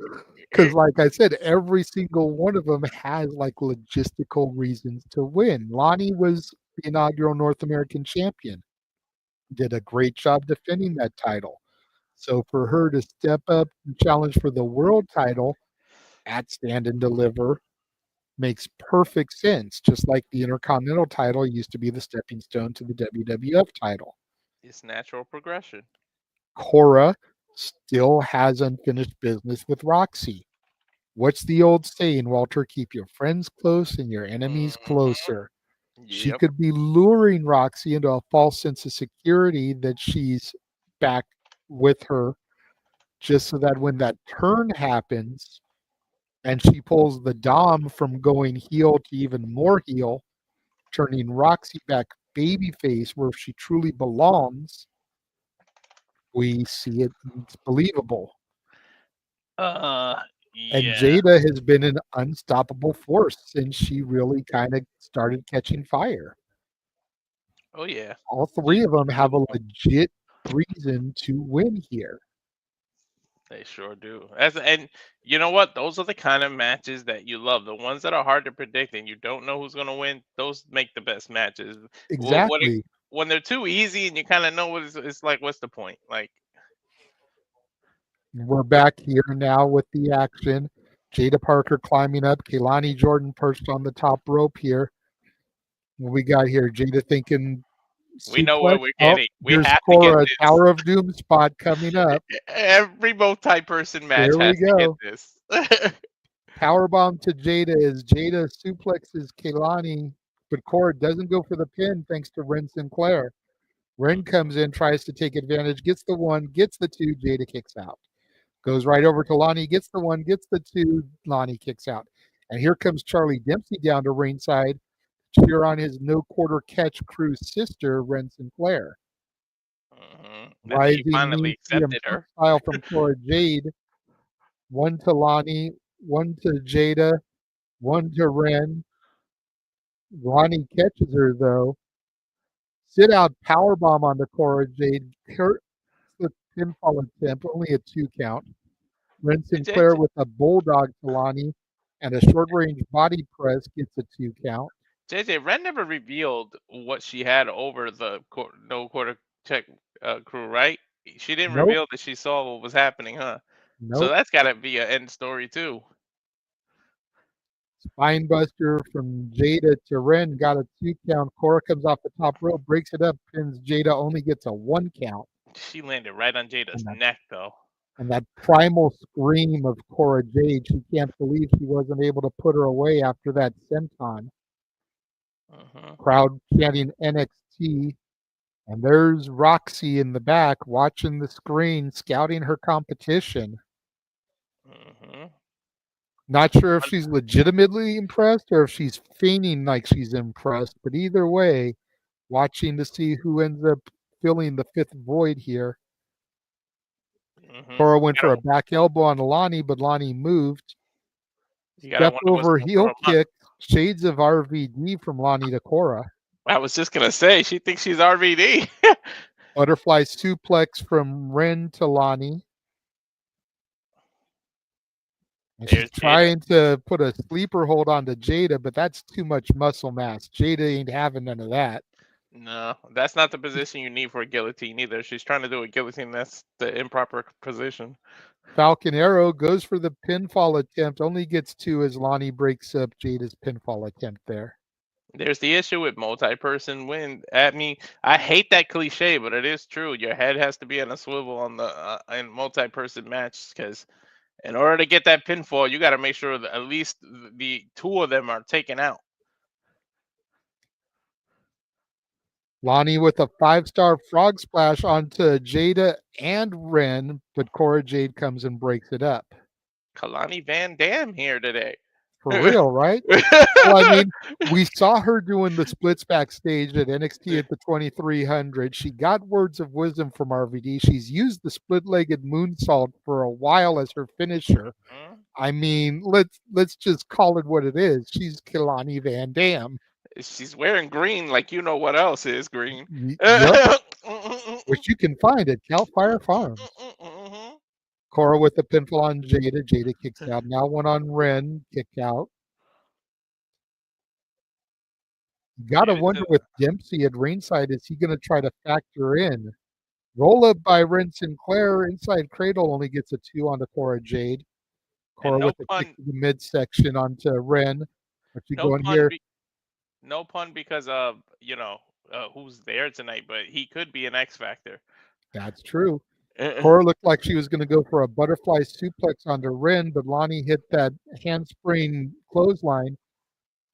Because, like I said, every single one of them has like logistical reasons to win. Lonnie was the inaugural North American champion, did a great job defending that title. So for her to step up and challenge for the world title at Stand and Deliver makes perfect sense, just like the Intercontinental title used to be the stepping stone to the WWF title. It's natural progression. Cora still has unfinished business with Roxy. What's the old saying, Walter? Keep your friends close and your enemies closer. She Yep. could be luring Roxy into a false sense of security that she's back with her, just so that when that turn happens and she pulls the Dom from going heel to even more heel, turning Roxy back babyface where she truly belongs, we see it's believable. And Yeah. Jaida has been an unstoppable force since she really kind of started catching fire. Oh yeah. All three of them have a legit reason to win here. They sure do. And you know what? Those are the kind of matches that you love. The ones that are hard to predict and you don't know who's gonna win. Those make the best matches. Exactly. When they're too easy and you kind of know what it's like, what's the point? Like, We're back here now with the action. Jaida Parker climbing up. Kelani Jordan perched on the top rope here. What we got here? Jaida thinking we know suplex. what we're getting. We Here's have Cora, to get Tower of Doom spot coming up. this. Every multi-person match There we has to get go. this. Powerbomb to Jaida as Jaida suplexes Kelani, but Cora doesn't go for the pin thanks to Wren Sinclair. Wren comes in, tries to take advantage, gets the one, gets the two, Jaida kicks out. Goes right over to Lonnie, gets the one, gets the two, Lonnie kicks out. And here comes Charlie Dempsey down to ringside, cheer on his no quarter catch crew's sister, Wren Sinclair. I think he finally Rising accepted her. style from Cora Jade. One to Lonnie, one to Jaida, one to Wren. Lonnie catches her though. Sit out powerbomb on the Cora Jade. Kurt slips pinfall attempt, only a 2 count. Wren Sinclair with a bulldog to Lonnie and a short range body press gets a 2 count. JJ, Wren never revealed what she had over the no quarter check crew, right? She didn't Nope. reveal that she saw what was happening, huh? So Nope. that's got to be an end story too. Spinebuster from Jaida to Wren got a 2 count. Cora comes off the top rope, breaks it up, pins Jaida, only gets a 1 count. She landed right on Jada's neck, though. And that primal scream of Cora Jade, she can't believe she wasn't able to put her away after that senton. Crowd chanting NXT. And there's Roxy in the back watching the screen, scouting her competition. Not sure if she's legitimately impressed or if she's feigning like she's impressed, but either way, watching to see who ends up filling the fifth void here. Cora went for a back elbow on Lonnie, but Lonnie moved. Step over heel kick, shades of RVD from Lonnie to Cora. I was just going to say, she thinks she's RVD. Butterfly suplex from Wren to Lonnie. And she's trying to put a sleeper hold on to Jaida, but that's too much muscle mass. Jaida ain't having none of that. No, that's not the position you need for a guillotine either. She's trying to do a guillotine. That's the improper position. Falcon Arrow goes for the pinfall attempt, only gets 2 as Lonnie breaks up Jada's pinfall attempt there. There's the issue with multi-person win. I mean, I hate that cliche, but it is true. Your head has to be on a swivel on the in multi-person match, because in order to get that pinfall, you got to make sure that at least the 2 of them are taken out. Lonnie with a 5-star frog splash onto Jaida and Wren, but Cora Jade comes and breaks it up. Kelani Van Dam here today. For real, right? Well, I mean, we saw her doing the splits backstage at NXT at the 2300. She got words of wisdom from RVD. She's used the split-legged moonsault for a while as her finisher. I mean, let's just call it what it is. She's Kelani Van Dam. She's wearing green, like you know what else is green. Yep. Which you can find at Cal Fire Farms. Cora with the pinfall on Jaida. Jaida kicks out. Now one on Wren. Kick out. You got to wonder with Dempsey at ringside, is he going to try to factor in? Roll up by Wren Sinclair. Inside cradle only gets a 2 onto Cora Jade. Cora with a kick to the midsection onto Wren. What you going here? No pun because of, who's there tonight, but he could be an X Factor. That's true. Cora looked like she was going to go for a butterfly suplex onto Wren, but Lonnie hit that handspring clothesline.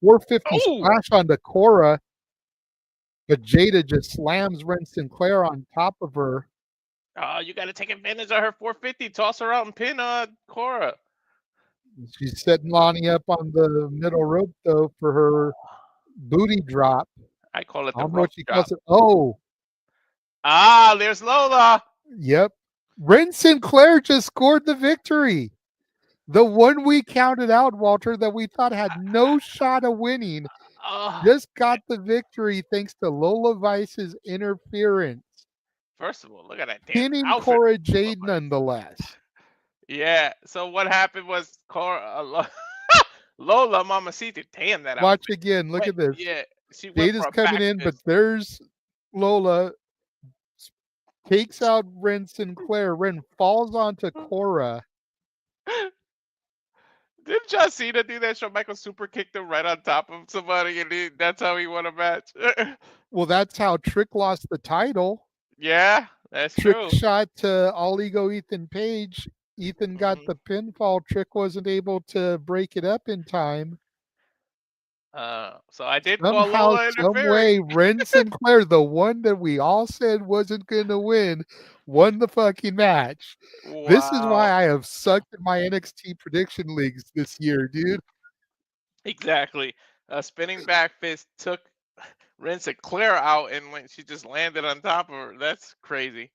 450 splash onto Cora, but Jaida just slams Wren Sinclair on top of her. Oh, you got to take advantage of her 450. Toss her out and pin Cora. She's setting Lonnie up on the middle rope, though, for her booty drop. I call it the I don't know what she drop. calls it. Oh. There's Lola. Yep. Wren Sinclair just scored the victory. The one we counted out, Walter, that we thought had no shot of winning, just got the victory thanks to Lola Vice's interference. First of all, look at that damn pinning Cora Jade nonetheless. Yeah. So what happened was Cora Lola Mamacita. Damn that. Watch again. Look at this. Yeah. Jade is coming in, but there's Lola. Takes out Wren Sinclair. Wren falls onto Cora. Didn't John Cena do that? Shawn Michaels super kicked him right on top of somebody, and that's how he won a match. Well, that's how Trick lost the title. Yeah, that's Trick true. Shot to All Ego Ethan Page. Ethan got the pinfall. Trick wasn't able to break it up in time. So I did call Lola some way, Wren Sinclair, the one that we all said wasn't going to win, won the fucking match. Wow. This is why I have sucked in my NXT prediction leagues this year, dude. Exactly. A spinning back fist took Wren Sinclair out, and when she just landed on top of her, that's crazy.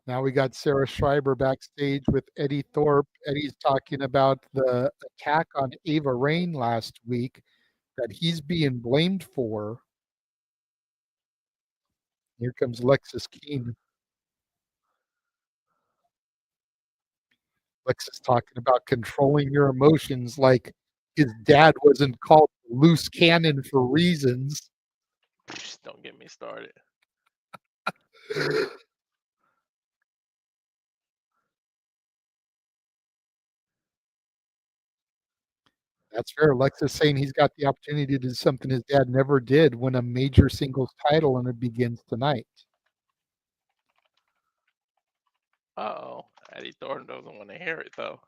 Now we got Sarah Schreiber backstage with Eddy Thorpe. Eddy's talking about the attack on Ava Raine last week that he's being blamed for. Here comes Lexis Keene. Lexis talking about controlling your emotions like his dad wasn't called loose cannon for reasons. Don't get me started. That's fair. Lexis saying he's got the opportunity to do something his dad never did, win a major singles title, and it begins tonight. Uh-oh. Eddy Thorpe doesn't want to hear it, though.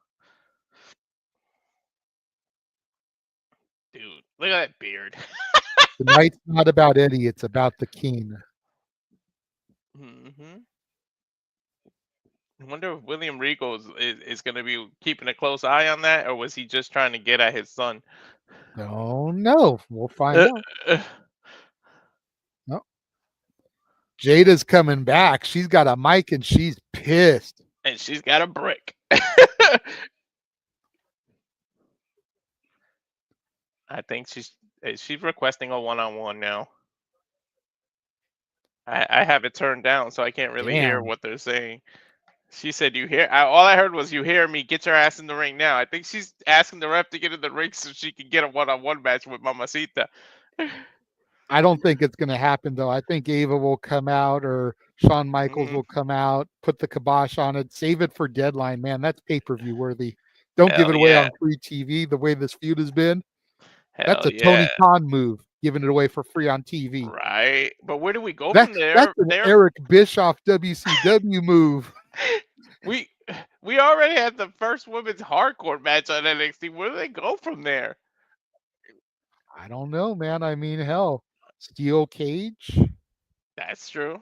Dude, look at that beard. Tonight's not about Eddy. It's about the King. Mm-hmm. I wonder if William Regal is going to be keeping a close eye on that, or was he just trying to get at his son? Oh, no. We'll find out. No. Jada's coming back. She's got a mic, and she's pissed. And she's got a brick. I think she's requesting a one-on-one now. I have it turned down, so I can't really hear what they're saying. She said, "You hear?" All I heard was, "You hear me? Get your ass in the ring now." I think she's asking the ref to get in the ring so she can get a one-on-one match with Mamacita. I don't think it's going to happen, though. I think Ava will come out or Shawn Michaels will come out, put the kibosh on it, save it for Deadline. Man, that's pay-per-view worthy. Don't give it away on free TV the way this feud has been. That's a Tony Khan move, giving it away for free on TV. Right. But where do we go from there? That's an Eric Bischoff WCW move. We already had the first women's hardcore match on NXT. Where do they go from there? I don't know, man. I mean, hell, steel cage. That's true.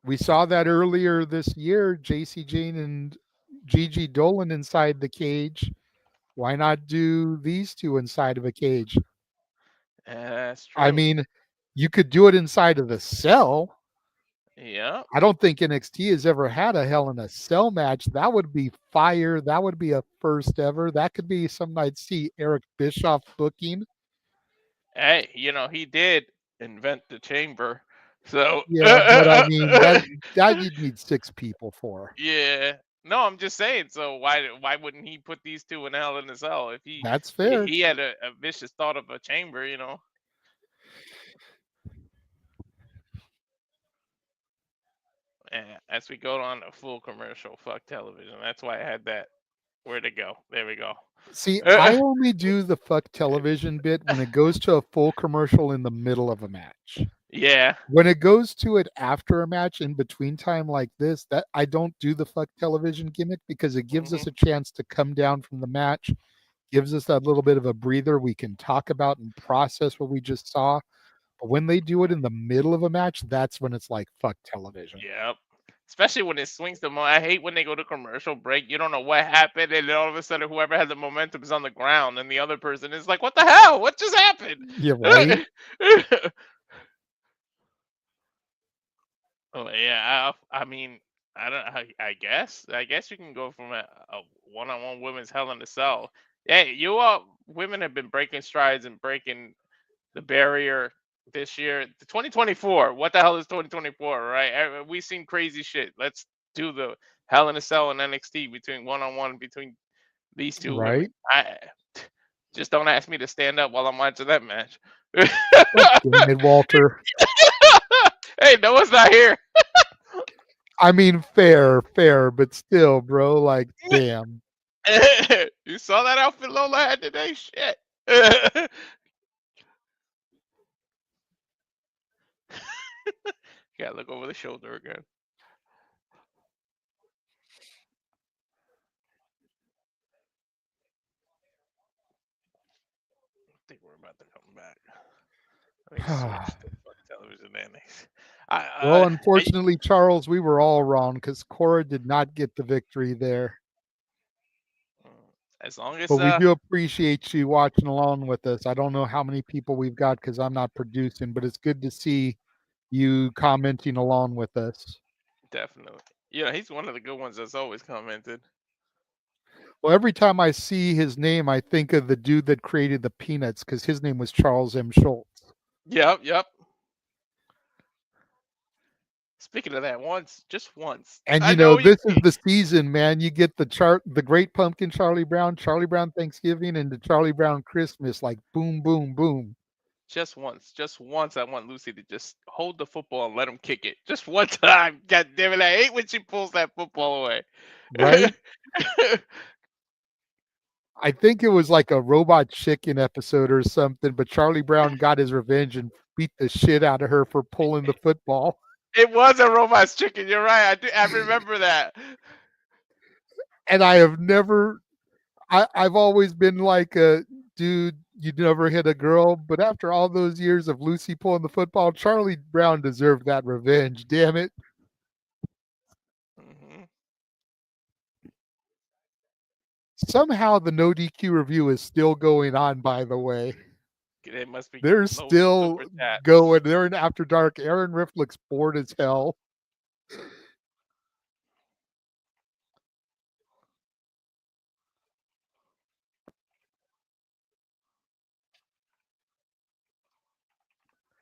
We saw that earlier this year. JC Jane and Gigi Dolan inside the cage. Why not do these two inside of a cage? That's true. I mean, you could do it inside of the cell. Yeah. I don't think NXT has ever had a Hell in a Cell match. That would be fire. That would be a first ever. That could be something I'd see Eric Bischoff booking. Hey, he did invent the chamber. So yeah, but I mean that you'd need 6 people for. Yeah. No, I'm just saying. So why wouldn't he put these two in Hell in a Cell if That's he, fair. he had a vicious thought of a chamber, you know? And as we go on a full commercial, fuck television. That's why I had that. Where'd it go? There we go. See, I only do the fuck television bit when it goes to a full commercial in the middle of a match. Yeah. When it goes to it after a match in between time like this, that I don't do the fuck television gimmick because it gives us a chance to come down from the match, gives us that little bit of a breather we can talk about and process what we just saw. But when they do it in the middle of a match, that's when it's like fuck television. Yep. Especially when it swings the I hate when they go to commercial break. You don't know what happened, and then all of a sudden, whoever has the momentum is on the ground, and the other person is like, "What the hell? What just happened?" Yeah, right. Oh yeah, I mean, I don't. I guess you can go from a one-on-one women's Hell in a Cell. Hey, you all women have been breaking strides and breaking the barrier this year. 2024. What the hell is 2024? Right? We've seen crazy shit. Let's do the Hell in a Cell and NXT between one-on-one between these two women. Right. I just don't ask me to stand up while I'm watching that match. God damn it, Walter. Hey, no one's not here. I mean, fair, but still, bro, like, damn. You saw that outfit Lola had today? Shit. Gotta look over the shoulder again. I think we're about to come back. Let me switch to fuck television annex. Well, unfortunately, Charles, we were all wrong because Cora did not get the victory there. As long as But we do appreciate you watching along with us. I don't know how many people we've got because I'm not producing, but it's good to see you commenting along with us. definitely. Yeah, he's one of the good ones that's always commented. Well, every time I see his name, I think of the dude that created the Peanuts because his name was Charles M. Schultz. Yep. Speaking of that, just once. And you know, this is the season, man. You get the Great Pumpkin Charlie Brown Thanksgiving, and the Charlie Brown Christmas, like boom, boom, boom. Just once, I want Lucy to just hold the football and let him kick it. Just one time. God damn it, I hate when she pulls that football away. Right? I think it was like a Robot Chicken episode or something, but Charlie Brown got his revenge and beat the shit out of her for pulling the football. It was a Robot Chicken. You're right. I remember that. And I have never, I've always been like a dude, you never hit a girl. But after all those years of Lucy pulling the football, Charlie Brown deserved that revenge. Damn it. Somehow the no DQ review is still going on, by the way. It must be. They're still going. They're in After Dark. Aaron Riff looks bored as hell.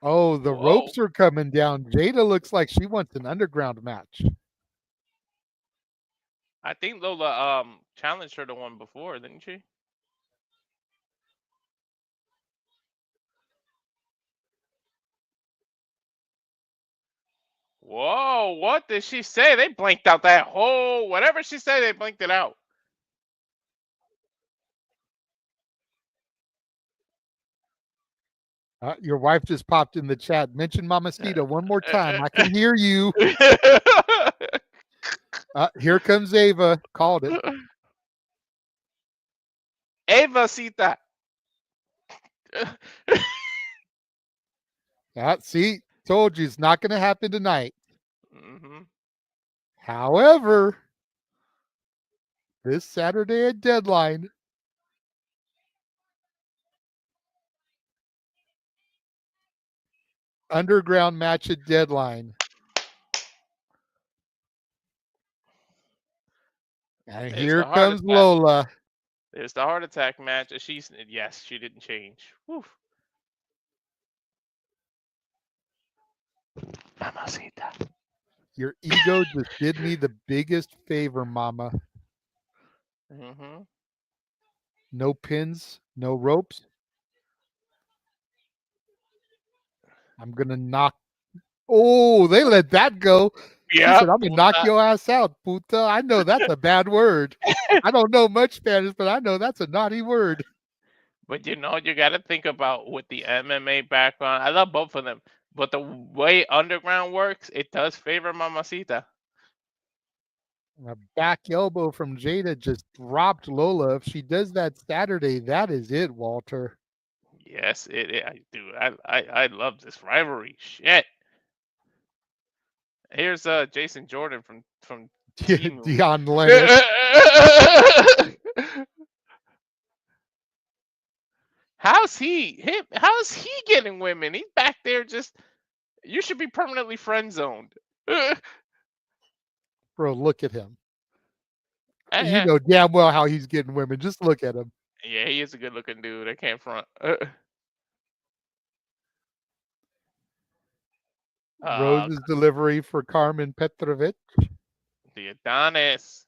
Oh, the ropes are coming down. Jaida looks like she wants an underground match. I think Lola challenged her to one before, didn't she? Whoa, what did she say? They blanked out that whole whatever she said, they blanked it out. Your wife just popped in the chat. Mention Mamacita one more time. I can hear you. Here comes Ava. Called it. Ava Sita. See, told you it's not going to happen tonight. However, this Saturday at Deadline, underground match at Deadline. And here comes Lola. There's the heart attack match. She didn't change. Whew. Mamacita. Your ego just did me the biggest favor, mama. Mm-hmm. No pins, no ropes. I'm going to knock. Oh, they let that go. Yeah. She said, I'm going to knock your ass out, puta. I know that's a bad word. I don't know much Spanish, but I know that's a naughty word. But you got to think about with the MMA background. I love both of them. But the way Underground works, it does favor Mamacita. A back elbow from Jaida just dropped Lola. If she does that Saturday, that is it, Walter. Yes, I do. I love this rivalry. Shit. Here's Jason Jordan from Dion Leonard. How's he getting women? He's back there just. You should be permanently friend zoned. Bro, look at him. You know damn well how he's getting women. Just look at him. Yeah, he is a good looking dude. I can't front. Rose's delivery for Carmen Petrovic. The Adonis.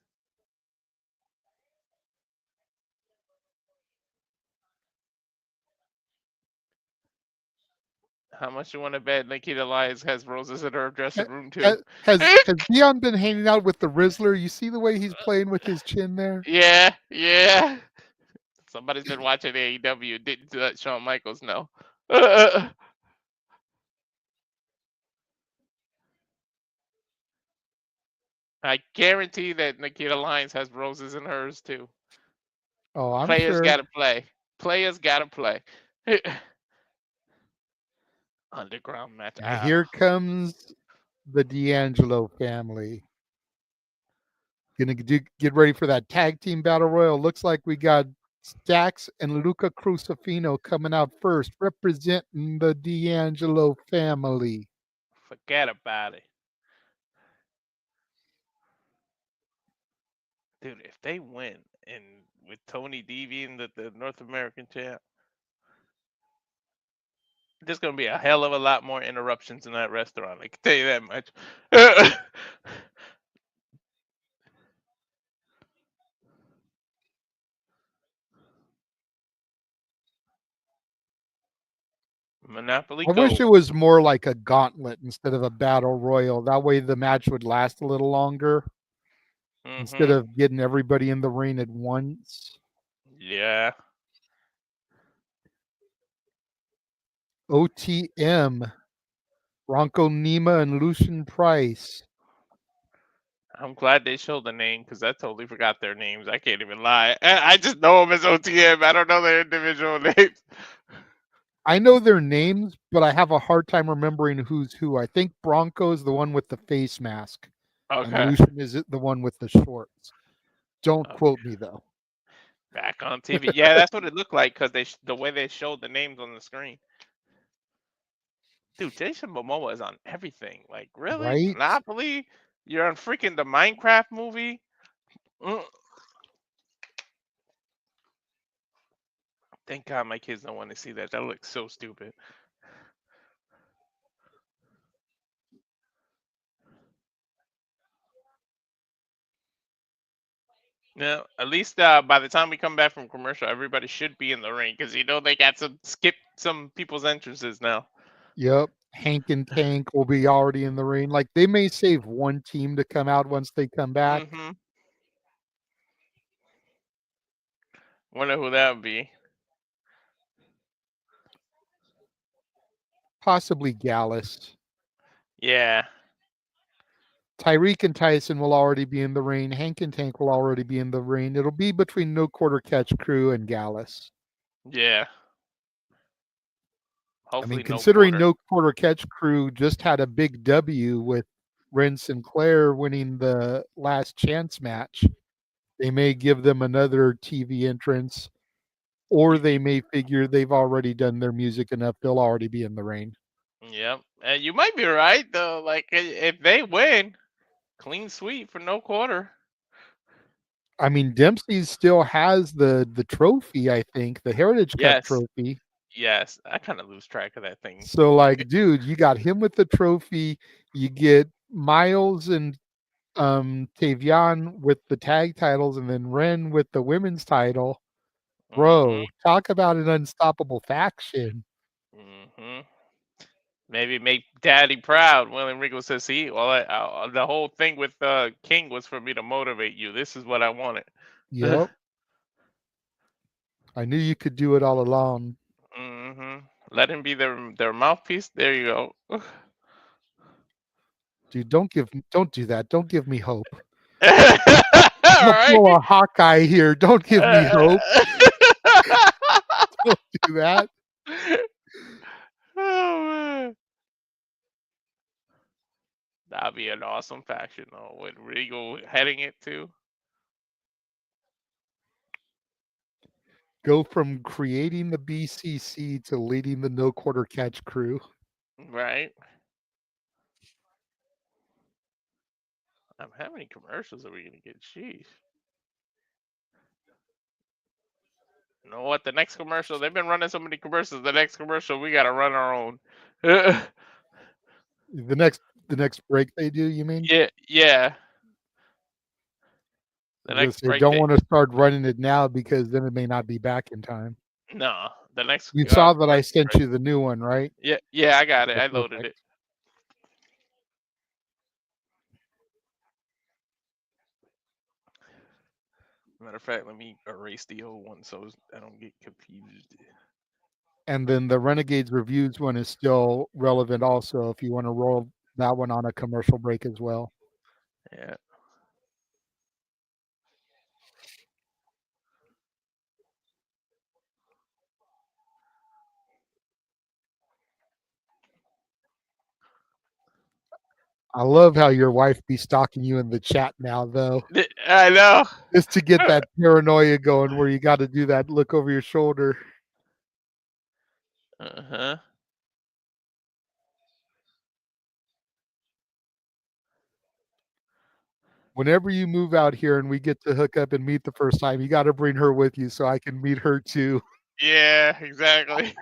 How much you want to bet Nikita Lyons has roses in her dressing room too? Has Dion been hanging out with the Rizzler? You see the way he's playing with his chin there? Yeah. Somebody's been watching AEW. Didn't let Shawn Michaels know. I guarantee that Nikita Lyons has roses in hers too. Oh, I'm Players sure. gotta play. Players gotta play. Underground match. Here comes the D'Angelo family. Gonna get ready for that tag team battle royal. Looks like we got Stax and Luca Crusifino coming out first, representing the D'Angelo family. Forget about it. Dude, if they win and with Tony D being the North American champ, there's gonna be a hell of a lot more interruptions in that restaurant. I can tell you that much. Monopoly I Go. wish it was more like a gauntlet instead of a battle royal. That way the match would last a little longer instead of getting everybody in the ring at once. Yeah. OTM, Bronco Nima and Lucien Price. I'm glad they showed the name because I totally forgot their names. I can't even lie. I just know them as OTM. I don't know their individual names. I know their names, but I have a hard time remembering who's who. I think Bronco is the one with the face mask. Okay. And Lucien is the one with the shorts. Don't quote me, though. Back on TV. Yeah, that's what it looked like because the way they showed the names on the screen. Dude, Jason Momoa is on everything. Like, really? Right? Monopoly? You're on freaking the Minecraft movie? Thank God my kids don't want to see that. That looks so stupid. Yeah, at least by the time we come back from commercial, everybody should be in the ring because they got skip some people's entrances now. Yep. Hank and Tank will be already in the ring. Like, they may save one team to come out once they come back. Wonder who that would be. Possibly Gallus. Yeah. Tyriek and Tyson will already be in the ring. Hank and Tank will already be in the ring. It'll be between No Quarter Catch Crew and Gallus. Yeah. Hopefully considering No Quarter Catch Crew just had a big W with Wren Sinclair winning the last chance match, they may give them another TV entrance, or they may figure they've already done their music enough, they'll already be in the ring. Yep. You might be right, though. Like, if they win, clean sweep for No Quarter. I mean, Dempsey still has the trophy, I think, the Heritage Cup trophy. Yes, I kind of lose track of that thing. So, like, dude, you got him with the trophy. You get Myles and Tayvion with the tag titles, and then Wren with the women's title. Bro, talk about an unstoppable faction. Maybe make Daddy proud. William Regal says, "See, the whole thing with King was for me to motivate you. This is what I wanted." Yep. I knew you could do it all along. Let him be their mouthpiece. There you go. Dude, don't do that. Don't give me hope. All right. Pull a Hawkeye here. Don't give me hope. Don't do that. Oh man, that'd be an awesome faction though. With Regal heading it too. Go from creating the BCC to leading the no quarter catch crew. Right. How many commercials are we gonna get? Jeez. You know what? The next commercial, they've been running so many commercials. The next commercial, we gotta run our own. The next break they do, you mean? Yeah. The next break. Don't want to start running it now because then it may not be back in time. No, the next. You saw that I sent you the new one, right? Yeah, I got it. I loaded it. Matter of fact, let me erase the old one so I don't get confused. And then the Renegades Reviews one is still relevant also if you want to roll that one on a commercial break as well. Yeah. I love how your wife be stalking you in the chat now, though. I know. Just to get that paranoia going where you got to do that look over your shoulder. Whenever you move out here and we get to hook up and meet the first time, you got to bring her with you so I can meet her too. Yeah, exactly.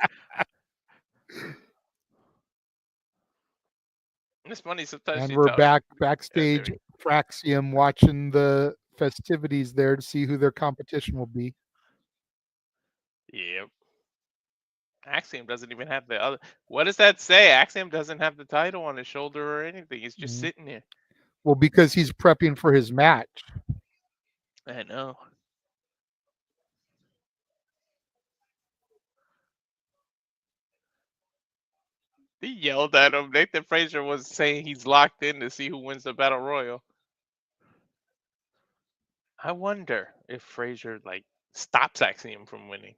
It's funny sometimes. And we're backstage, Fraxiom, watching the festivities there to see who their competition will be. Yep. Axiom doesn't even have the other. What does that say? Axiom doesn't have the title on his shoulder or anything. He's just sitting there. Well, because he's prepping for his match. I know. He yelled at him. Nathan Frazier was saying he's locked in to see who wins the Battle Royal. I wonder if Frazier stops Axiom from winning.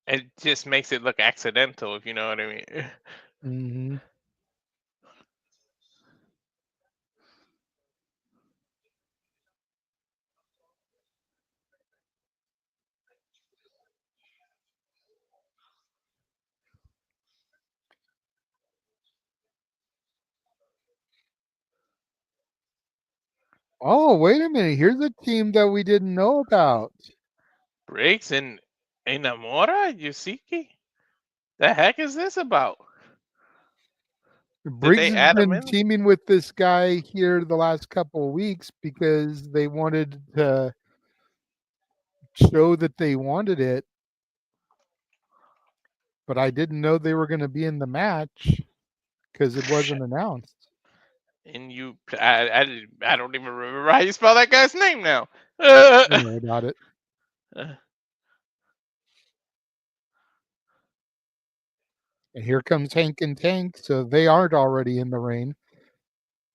It just makes it look accidental, if you know what I mean. Mm-hmm. Oh, wait a minute. Here's a team that we didn't know about. Briggs and Enamora Yusiki? The heck is this about? Briggs has been teaming with this guy here the last couple of weeks because they wanted to show that they wanted it. But I didn't know they were going to be in the match because it wasn't announced. And I don't even remember how you spell that guy's name now. I know about it. And here comes Hank and Tank, so they aren't already in the ring.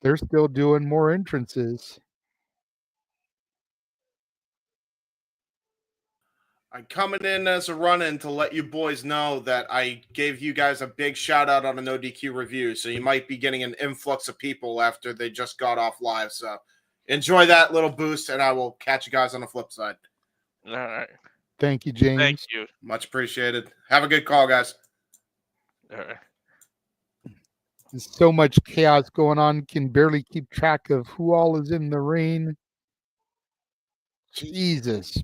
They're still doing more entrances. I'm coming in as a run-in to let you boys know that I gave you guys a big shout-out on an ODQ review, so you might be getting an influx of people after they just got off live. So enjoy that little boost, and I will catch you guys on the flip side. All right. Thank you, James. Thank you. Much appreciated. Have a good call, guys. All right. There's so much chaos going on, can barely keep track of who all is in the ring. Jesus.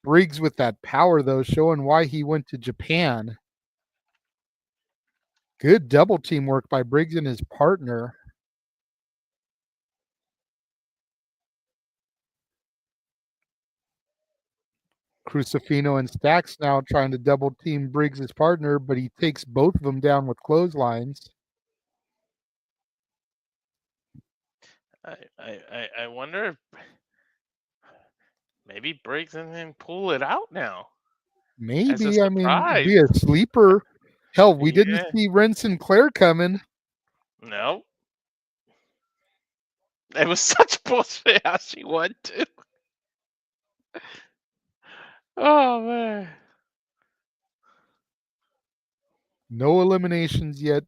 Briggs with that power, though, showing why he went to Japan. Good double team work by Briggs and his partner. Crusifino and Stacks now trying to double team Briggs' partner, but he takes both of them down with clotheslines. I wonder if maybe Briggs and then pull it out now. Maybe. I mean, it'd be a sleeper. Hell, we didn't see Wren Sinclair coming. No. It was such bullshit how she won, too. Oh, man. No eliminations yet.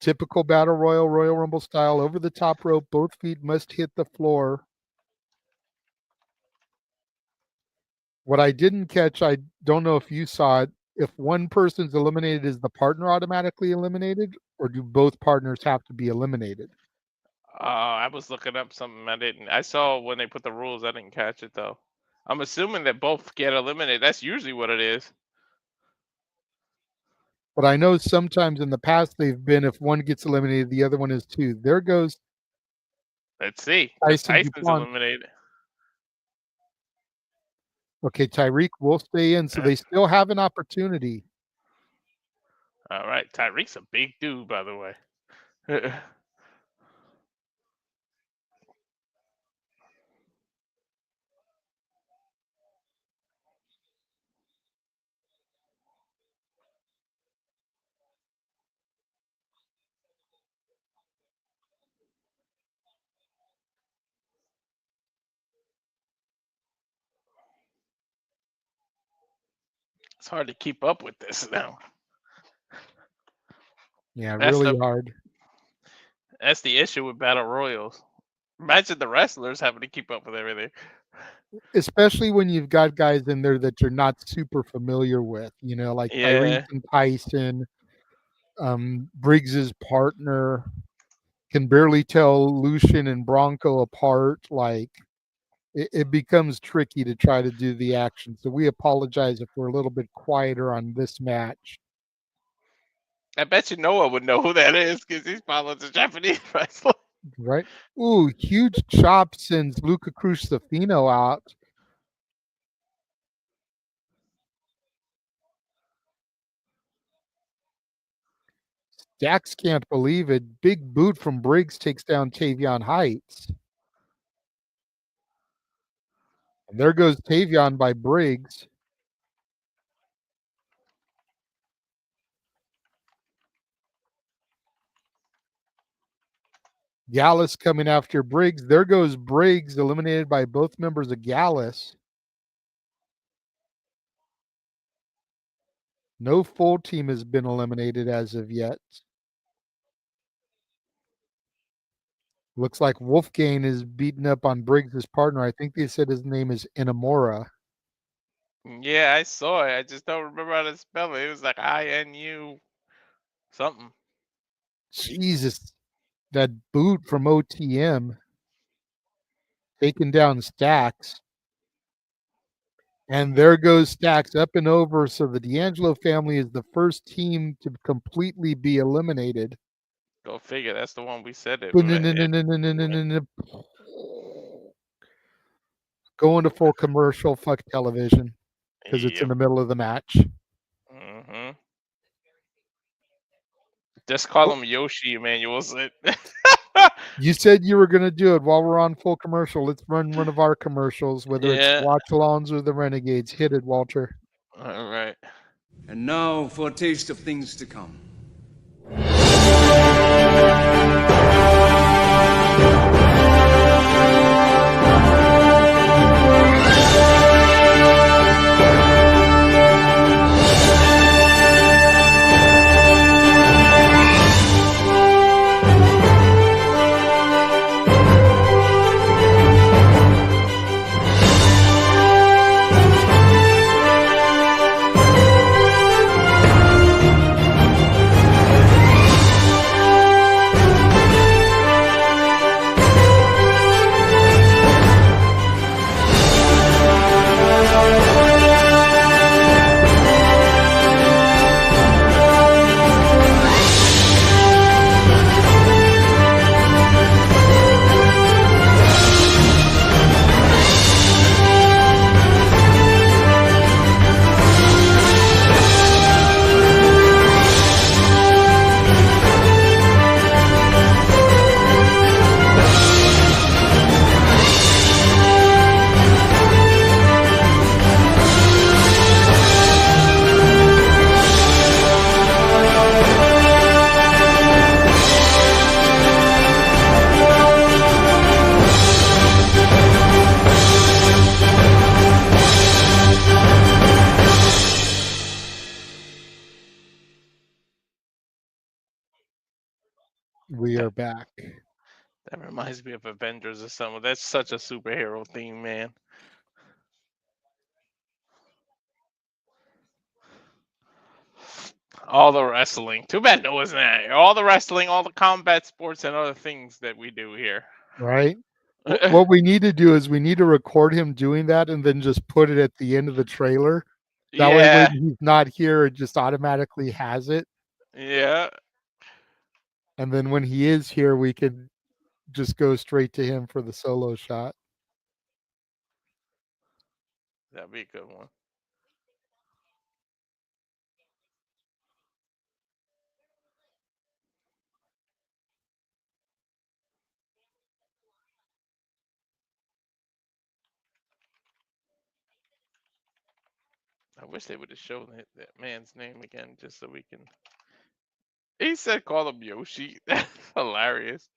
Typical Battle Royal, Royal Rumble style. Over the top rope. Both feet must hit the floor. What I didn't catch, I don't know if you saw it. If one person's eliminated, is the partner automatically eliminated? Or do both partners have to be eliminated? I was looking up something I didn't. I saw when they put the rules. I didn't catch it, though. I'm assuming that both get eliminated. That's usually what it is. But I know sometimes in the past they've been, if one gets eliminated, the other one is too. There goes. Let's see. Tyson's eliminated. Okay, Tyriek will stay in, so they still have an opportunity. All right. Tyriek's a big dude, by the way. It's hard to keep up with this now. Yeah, really hard. That's the issue with Battle Royals. Imagine the wrestlers having to keep up with everything. Especially when you've got guys in there that you're not super familiar with, you know, like Tyriek and Tyson, Briggs's partner, can barely tell Lucien and Bronco apart. Like, it becomes tricky to try to do the action. So we apologize if we're a little bit quieter on this match. I bet you Noah would know who that is because he's following the Japanese wrestler. Right. Ooh, huge chop sends Luca Crusifino out. Dax can't believe it. Big boot from Briggs takes down Tayvion Heights. And there goes Tayvion by Briggs. Gallus coming after Briggs. There goes Briggs, eliminated by both members of Gallus. No full team has been eliminated as of yet. Looks like Wolfgang is beating up on Briggs' partner. I think they said his name is Inamura. Yeah, I saw it. I just don't remember how to spell it. It was like INU something. Jesus. That boot from OTM. Taking down Stacks. And there goes Stacks up and over. So the D'Angelo family is the first team to completely be eliminated. Go figure. That's the one we said it. Going to full commercial. Fuck television. Because it's in the middle of the match. Mm-hmm. Just call him Yoshi, Emmanuel said. You said you were going to do it while we're on full commercial. Let's run one of our commercials, whether it's Watch-Alongs or the Renegades. Hit it, Walter. All right. And now for a taste of things to come. We are back. That reminds me of Avengers or something. That's such a superhero theme, man. All the wrestling. Too bad Noah's not here. All the wrestling, all the combat sports, and other things that we do here. Right? What we need to do is we need to record him doing that and then just put it at the end of the trailer. That way, Yeah. when he's not here, it just automatically has it. Yeah. And then when he is here, we can just go straight to him for the solo shot. That'd be a good one. I wish they would have shown that man's name again just so we can. He said call him Yoshi. That's hilarious.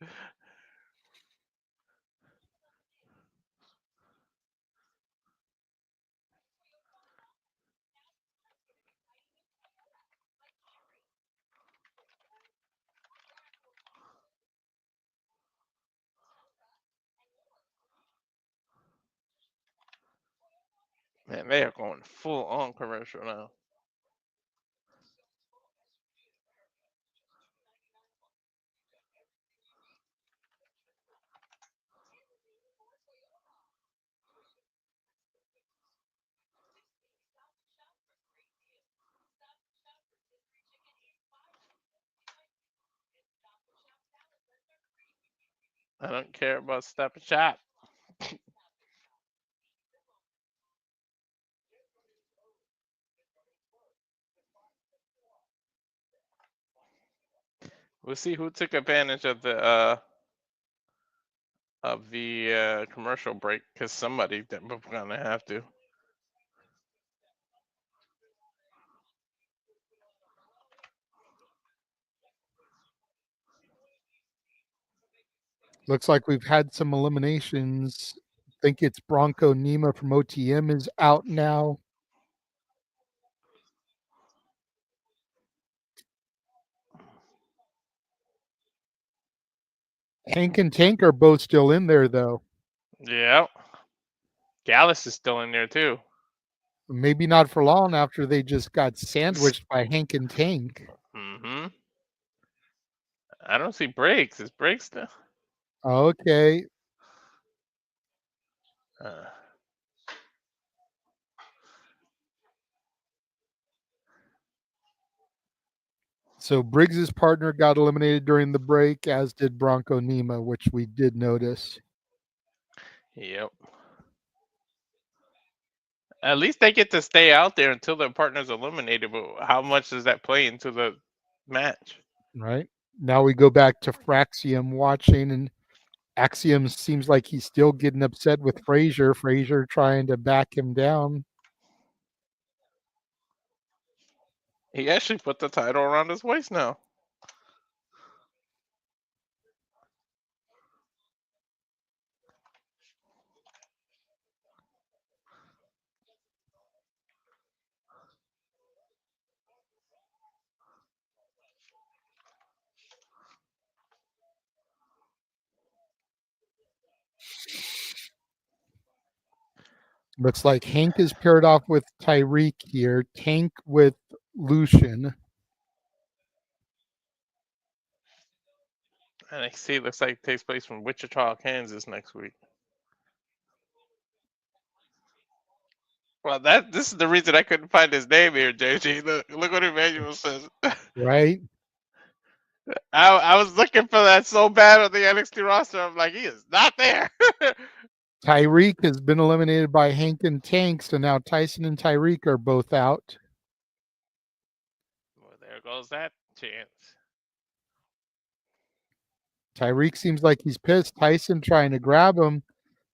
Man, they are going full on commercial now. I don't care about Stop and Shop. We'll see who took advantage of the commercial break, because somebody we're gonna have to. Looks like we've had some eliminations. I think it's Bronco Nima from OTM is out now. Hank and Tank are both still in there, though. Yeah. Gallus is still in there, too. Maybe not for long after they just got sandwiched by Hank and Tank. Mm-hmm. I don't see Breaks. Is Breaks still? Okay. So Briggs's partner got eliminated during the break, as did Bronco Nima, which we did notice. Yep. At least they get to stay out there until their partner's eliminated, but how much does that play into the match? Right. Now we go back to Fraxiom watching, and Axiom seems like he's still getting upset with Frazier. Frazier trying to back him down. He actually put the title around his waist now. Looks like Hank is paired off with Tyriek here. Tank with Lucien. NXT looks like it takes place from Wichita, Kansas next week. Well, this is the reason I couldn't find his name here, JG. Look what Emmanuel says. Right. I was looking for that so bad on the NXT roster. I'm like, he is not there. Tyriek has been eliminated by Hank and Tank, so now Tyson and Tyriek are both out. Well, there goes that chance. Tyriek seems like he's pissed. Tyson trying to grab him.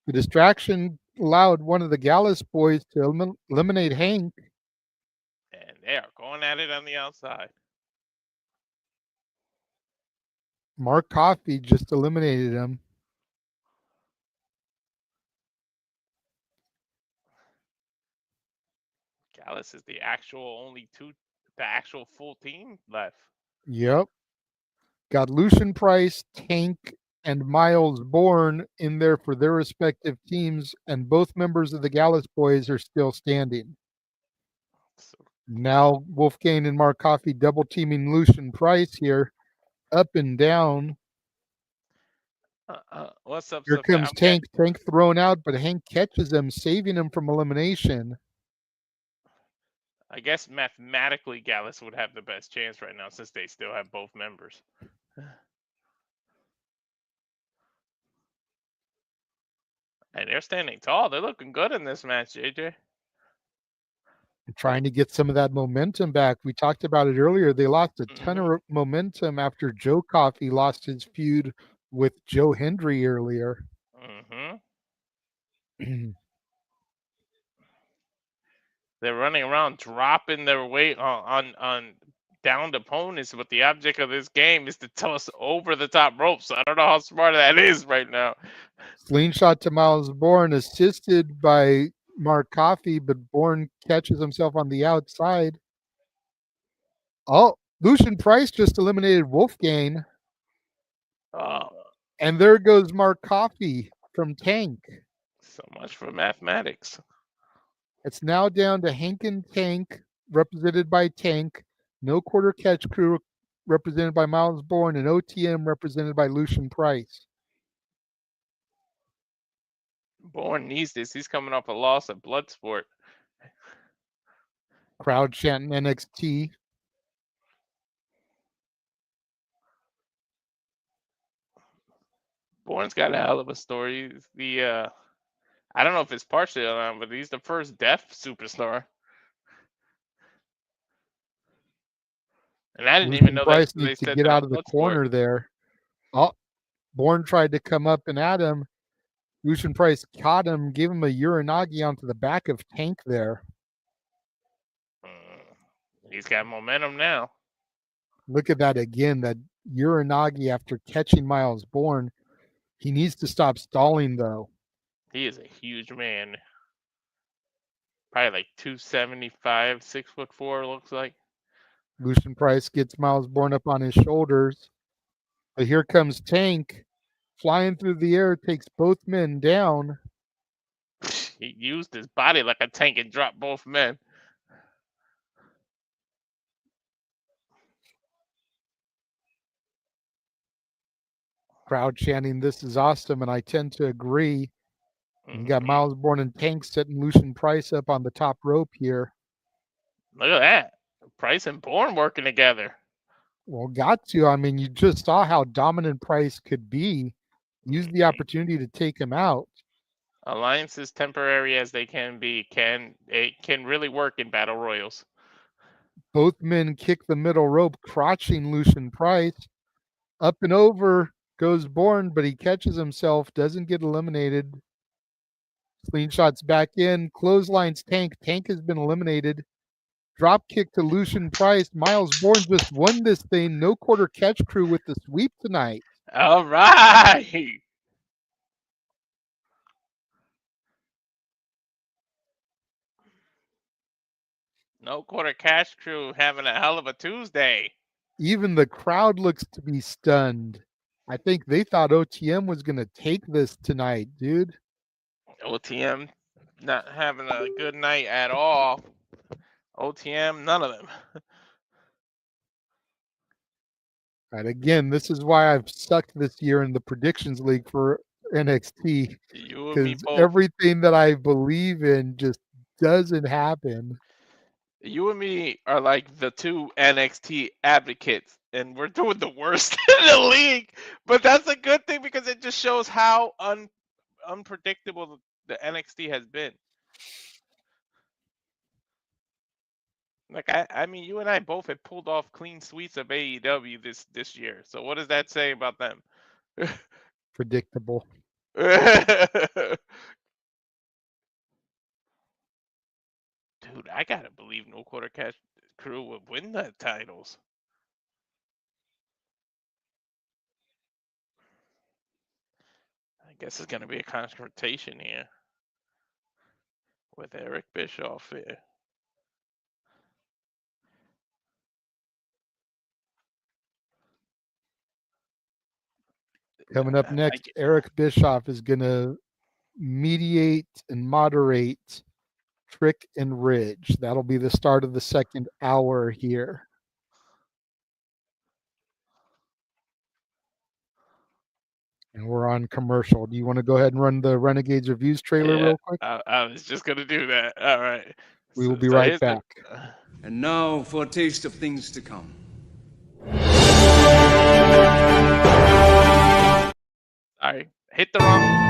The distraction allowed one of the Gallus boys to eliminate Hank. And they are going at it on the outside. Mark Coffey just eliminated him. Gallus is the actual full team left. Yep. Got Lucien Price, Tank, and Myles Borne in there for their respective teams, and both members of the Gallus boys are still standing. Now Wolfgang and Mark Coffey double teaming Lucien Price here, up and down. What's up? Here comes Tank. Tank thrown out, but Hank catches him, saving him from elimination. I guess mathematically Gallus would have the best chance right now since they still have both members. And they're standing tall. They're looking good in this match, JJ. Trying to get some of that momentum back. We talked about it earlier. They lost a ton of momentum after Joe Coffey lost his feud with Joe Hendry earlier. They're running around dropping their weight on downed opponents, but the object of this game is to toss over the top rope. So I don't know how smart that is right now. Slingshot to Myles Borne, assisted by Mark Coffey, but Borne catches himself on the outside. Oh, Lucien Price just eliminated Wolfgang. Oh. And there goes Mark Coffey from Tank. So much for mathematics. It's now down to Hank and Tank, represented by Tank. No Quarter Catch Crew, represented by Myles Borne, and OTM, represented by Lucien Price. Borne needs this. He's coming off a loss at Bloodsport. Crowd chanting NXT. Borne's got a hell of a story. I don't know if it's partially on, but he's the first deaf superstar. And I didn't even know Price that they needs to said get that out on of the Bloodsport. corner there. Oh, Borne tried to come up and at him. Lucien Price caught him, gave him a Uranagi onto the back of Tank there. He's got momentum now. Look at that again, that Uranagi after catching Myles Borne. He needs to stop stalling, though. He is a huge man. Probably like 275, 6'4", looks like. Lucien Price gets Myles Borne up on his shoulders. But here comes Tank. Flying through the air, takes both men down. He used his body like a tank and dropped both men. Crowd chanting, "This is awesome," and I tend to agree. You got Myles Borne and Tank setting Lucien Price up on the top rope here. Look at that. Price and Borne working together. Well, got to. I mean, you just saw how dominant Price could be. Use the opportunity to take him out. Alliances, temporary as they can be, can really work in battle royals. Both men kick the middle rope, crotching Lucien Price. Up and over goes Borne, but he catches himself, doesn't get eliminated. Slingshots back in, clotheslines Tank. Tank has been eliminated. Drop kick to Lucien Price. Myles Borne just won this thing. No Quarter Catch Crew with the sweep tonight. All right. No Quarter Catch Crew having a hell of a Tuesday. Even the crowd looks to be stunned. I think they thought OTM was going to take this tonight, dude. OTM not having a good night at all. OTM, none of them. Right, again, this is why I've sucked this year in the predictions league for NXT. Because everything that I believe in just doesn't happen. You and me are like the two NXT advocates, and we're doing the worst in the league. But that's a good thing because it just shows how unpredictable the NXT has been. Like I mean, you and I both have pulled off clean sweeps of AEW this year. So what does that say about them? Predictable. Dude, I gotta believe No Quarter Catch Crew would win the titles. I guess it's gonna be a confrontation here with Eric Bischoff here. Coming up I next, get- Eric Bischoff is going to mediate and moderate Trick and Ridge. That'll be the start of the second hour here. And we're on commercial. Do you want to go ahead and run the Renegades Reviews trailer real quick? I was just gonna do that. All right. We will be right here's the- back. And now for a taste of things to come. Sorry, hit the wrong.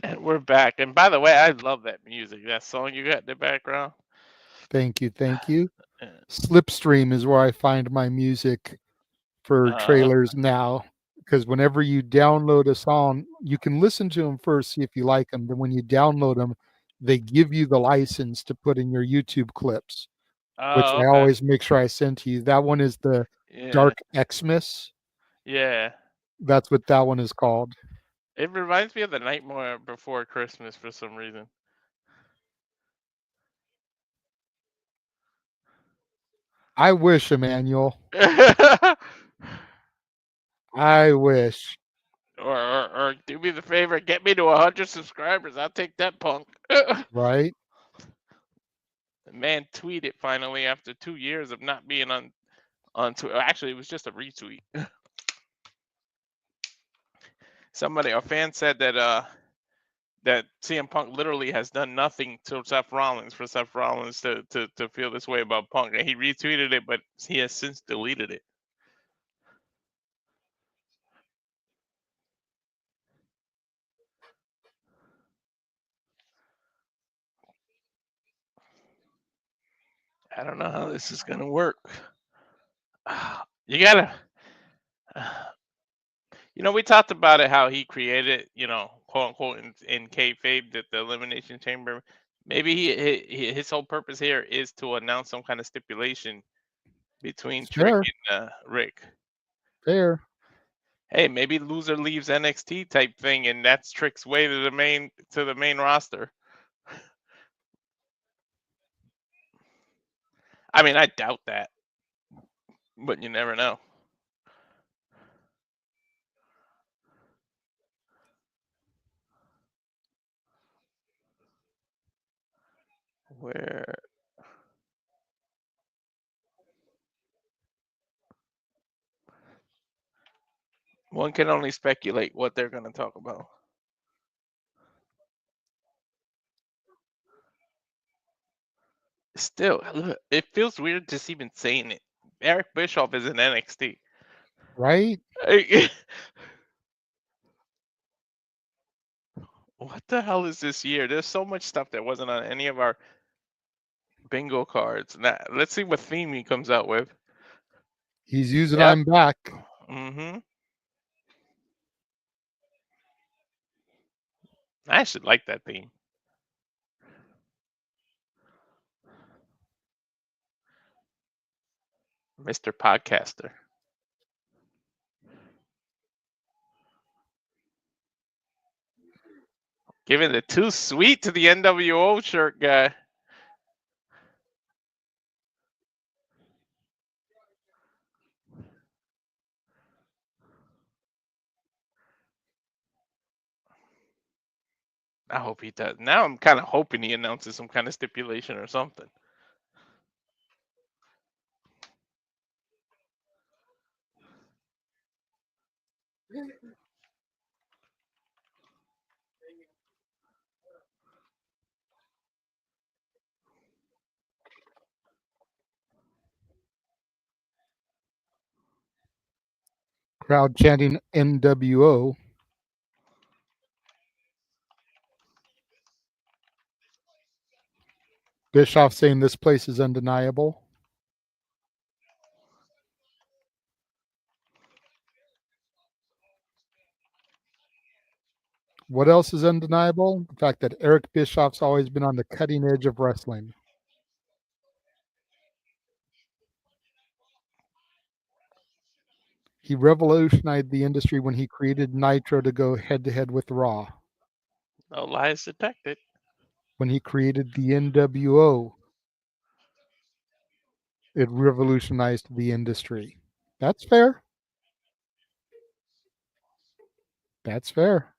And we're back. And by the way, I love that music. That song you got in the background. Thank you. Thank you. Yeah. Slipstream is where I find my music for trailers now. Because whenever you download a song, you can listen to them first, see if you like them. Then when you download them, they give you the license to put in your YouTube clips, which Oh, I okay. always make sure I send to you. That one is the Yeah. Dark Xmas. Yeah. That's what that one is called. It reminds me of The Nightmare Before Christmas for some reason. I wish, Emmanuel. or I wish. do me the favor, get me to 100 subscribers. I'll take that, punk. Right? The man tweeted finally after 2 years of not being on Twitter. Actually, it was just a retweet. A fan said that CM Punk literally has done nothing to Seth Rollins for Seth Rollins to feel this way about Punk. And he retweeted it, but he has since deleted it. I don't know how this is going to work. You got to... we talked about it, how he created, quote unquote, in kayfabe, that the Elimination Chamber. Maybe his whole purpose here is to announce some kind of stipulation between Trick Sure. and Rick. Fair. Hey, maybe loser leaves NXT type thing, and that's Trick's way to the main roster. I mean, I doubt that, but you never know. Where one can only speculate what they're going to talk about. Still, look, it feels weird just even saying it. Eric Bischoff is in NXT. Right? What the hell is this year? There's so much stuff that wasn't on any of our bingo cards. Now, let's see what theme he comes out with. He's using Yep. I'm back. Mm-hmm. I actually like that theme. Mr. Podcaster. Giving the too sweet to the NWO shirt guy. I hope he does. Now I'm kind of hoping he announces some kind of stipulation or something. Crowd chanting NWO. Bischoff saying this place is undeniable. What else is undeniable? The fact that Eric Bischoff's always been on the cutting edge of wrestling. He revolutionized the industry when he created Nitro to go head-to-head with Raw. No lies detected. When he created the NWO, it revolutionized the industry. That's fair. That's fair.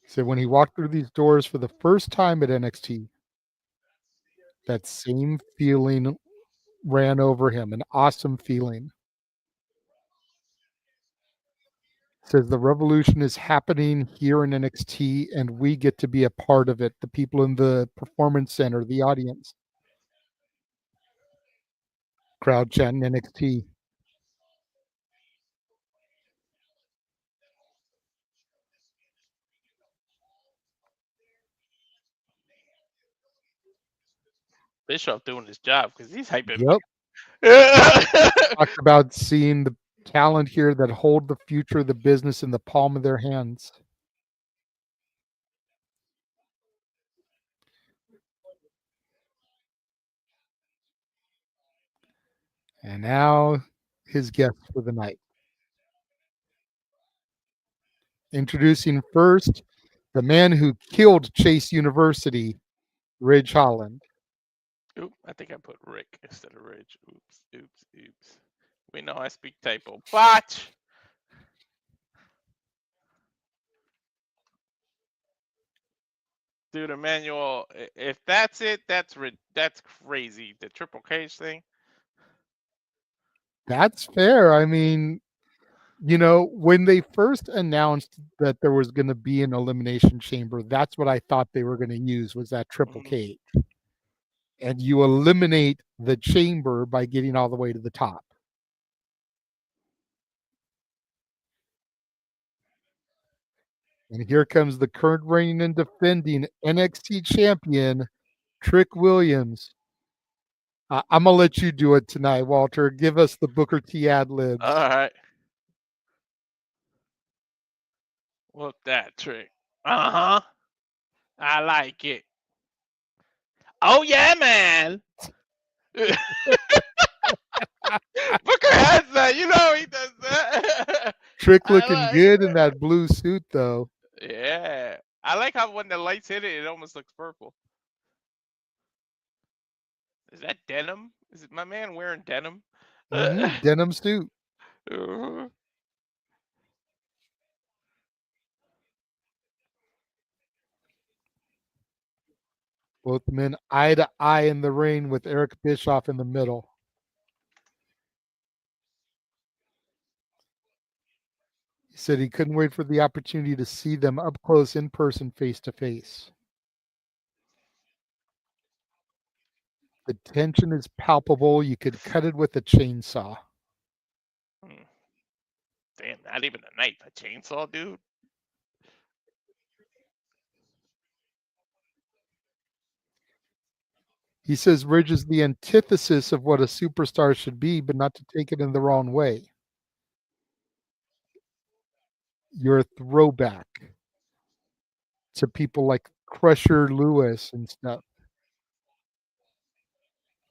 So when he walked through these doors for the first time at NXT, that same feeling ran over him, an awesome feeling. Says the revolution is happening here in NXT and we get to be a part of it. The people in the Performance Center, the audience. Crowd chanting NXT. Bischoff doing his job because he's hyping. Yep. Talked about seeing the talent here that hold the future of the business in the palm of their hands. And now his guest for the night. Introducing first the man who killed Chase University, Ridge Holland. Oop, I think I put Rick instead of Ridge. Oops. We know I speak typo. Botch! Dude, Emmanuel, if that's it, that's crazy. The Triple Cage thing. That's fair. I mean, you know, when they first announced that there was going to be an elimination chamber, that's what I thought they were going to use was that triple cage. And you eliminate the chamber by getting all the way to the top. And here comes the current reigning and defending NXT champion, Trick Williams. I'm going to let you do it tonight, Walter. Give us the Booker T ad-libs. All right. Whoop that Trick. Uh-huh. I like it. Oh, yeah, man. Booker has that. You know he does that. Trick looking good in that blue suit, though. Yeah. I like how when the lights hit it, it almost looks purple. Is that denim? Is it my man wearing denim? Denim suit. Both men eye to eye in the ring with Eric Bischoff in the middle. He said he couldn't wait for the opportunity to see them up close in person, face to face. The tension is palpable. You could cut it with a chainsaw. Damn, not even a knife, a chainsaw, dude. He says Ridge is the antithesis of what a superstar should be, but not to take it in the wrong way. You're a throwback to people like Crusher Lewis and stuff.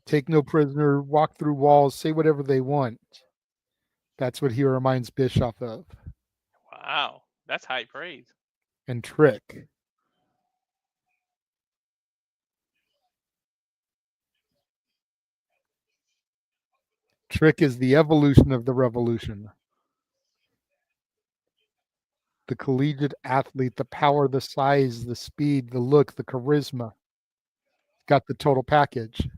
Take no prisoner, walk through walls, say whatever they want. That's what he reminds Bischoff of. Wow, that's high praise. And Trick. Trick is the evolution of the revolution. The collegiate athlete, the power, the size, the speed, the look, the charisma. Got the total package.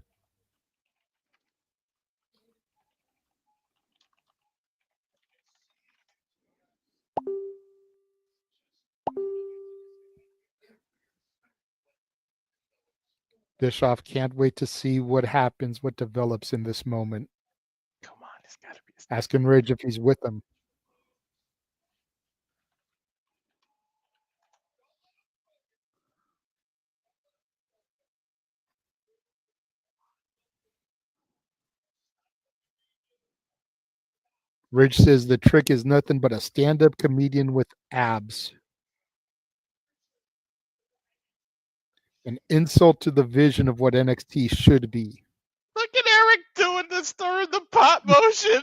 Bischoff can't wait to see what happens, what develops in this moment. Come on, it's gotta be. Asking Ridge if he's with him. Ridge says the trick is nothing but a stand-up comedian with abs. An insult to the vision of what NXT should be. Look at Eric doing the stir in the pot motion.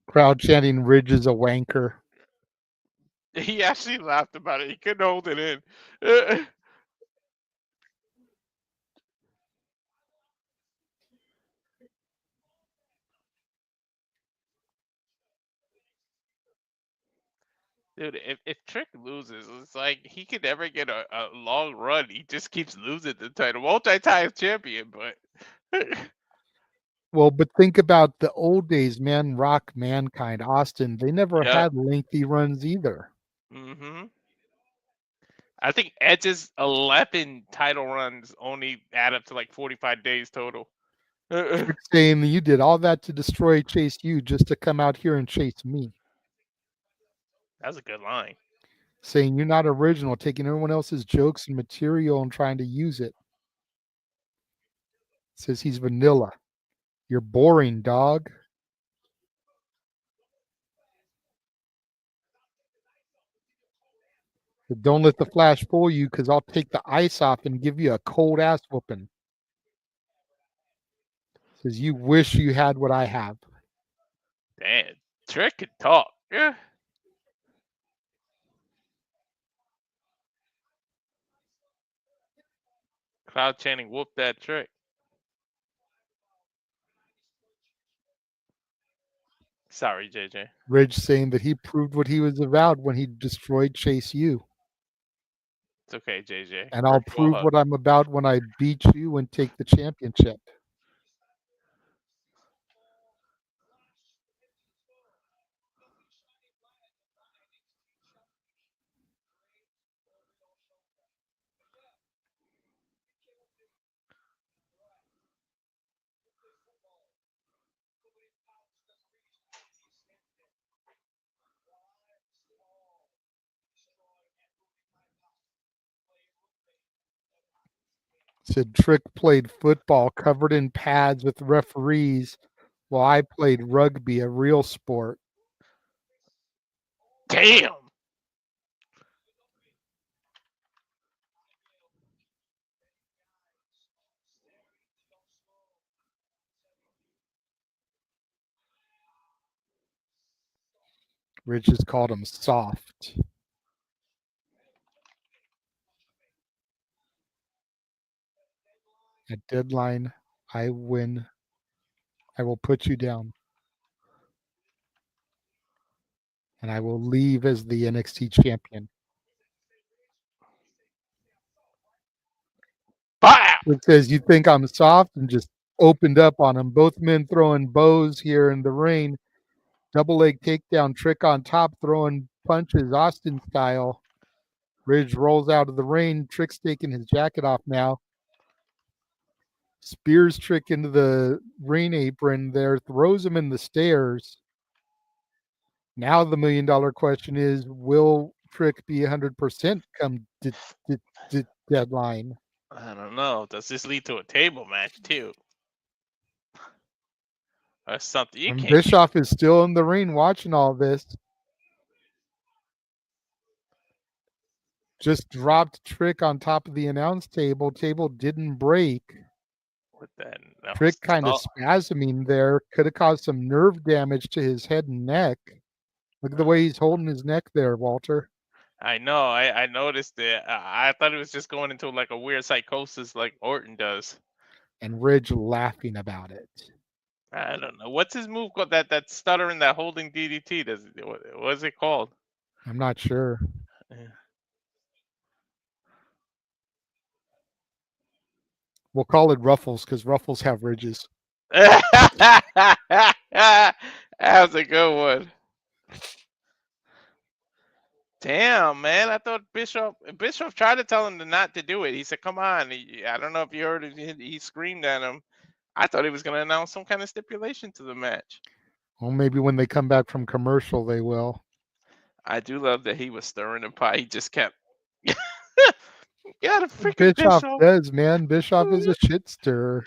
Crowd chanting Ridge is a wanker. He actually laughed about it. He couldn't hold it in. Dude, if Trick loses, it's like he could never get a long run. He just keeps losing the title. Multi-time champion, but Well, but think about the old days, man. Rock, Mankind, Austin. They never Yeah. had lengthy runs either. Mm-hmm. I think Edge's 11 title runs only add up to like 45 days total. Trick saying that you did all that to destroy Chase U just to come out here and chase me. That's a good line. Saying you're not original, taking everyone else's jokes and material and trying to use it. Says he's vanilla. You're boring, dog. But don't let the flash fool you, because I'll take the ice off and give you a cold ass whooping. Says you wish you had what I have. Damn, Trick can talk. Yeah. Crowd chanting, whoop that Trick. Sorry, JJ. Ridge saying that he proved what he was about when he destroyed Chase U. It's okay, JJ. And I'll Virtual prove hug. what I'm about when I beat you and take the championship. Said Trick played football covered in pads with referees while I played rugby, a real sport. Damn. Ridge has called him soft. At deadline, I win. I will put you down. And I will leave as the NXT champion. Bah! It says you think I'm soft and just opened up on him. Both men throwing bows here in the rain. Double leg takedown, Trick on top, throwing punches, Austin style. Ridge rolls out of the rain. Trick's taking his jacket off now. Spears Trick into the rain apron there, throws him in the stairs. Now the $1 million question is, will Trick be 100% come deadline? I don't know. Does this lead to a table match too? Or something? You And can't. Bischoff is still in the ring watching all this. Just dropped Trick on top of the announce table. Table didn't break. But then Trick kind of spasming there. Could have caused some nerve damage to his head and neck. Look at the way he's holding his neck there, Walter. I know. I noticed it. I thought it was just going into like a weird psychosis like Orton does. And Ridge laughing about it. I don't know. What's his move called? That stuttering, that holding DDT. What is it called? I'm not sure. Yeah. We'll call it Ruffles because Ruffles have ridges. That was a good one. Damn, man. I thought Bischoff tried to tell him not to do it. He said, come on. I don't know if you heard it. He screamed at him. I thought he was going to announce some kind of stipulation to the match. Well, maybe when they come back from commercial, they will. I do love that he was stirring the pot. He just kept... Yeah, the freaking Bischoff Bischoff does, man. Bischoff is a shit stirrer.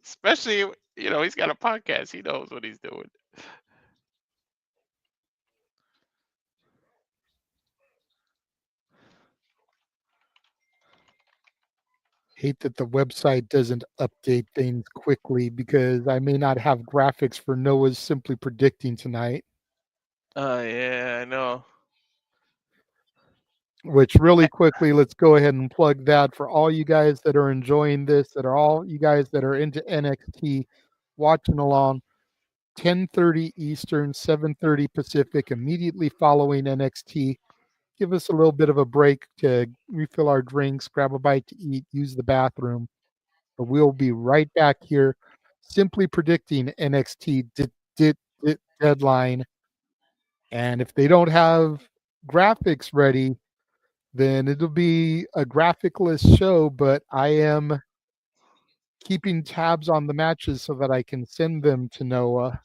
Especially, he's got a podcast. He knows what he's doing. Hate that the website doesn't update things quickly because I may not have graphics for Noah's Simply Predicting tonight. Oh, yeah, I know. Which really quickly, let's go ahead and plug that for all you guys that are enjoying this, all you guys that are into NXT, watching along, 10:30 Eastern, 7:30 Pacific, immediately following NXT. Give us a little bit of a break to refill our drinks, grab a bite to eat, use the bathroom. But we'll be right back here, simply predicting NXT deadline. And if they don't have graphics ready, then it'll be a graphic-less show, but I am keeping tabs on the matches so that I can send them to Noah.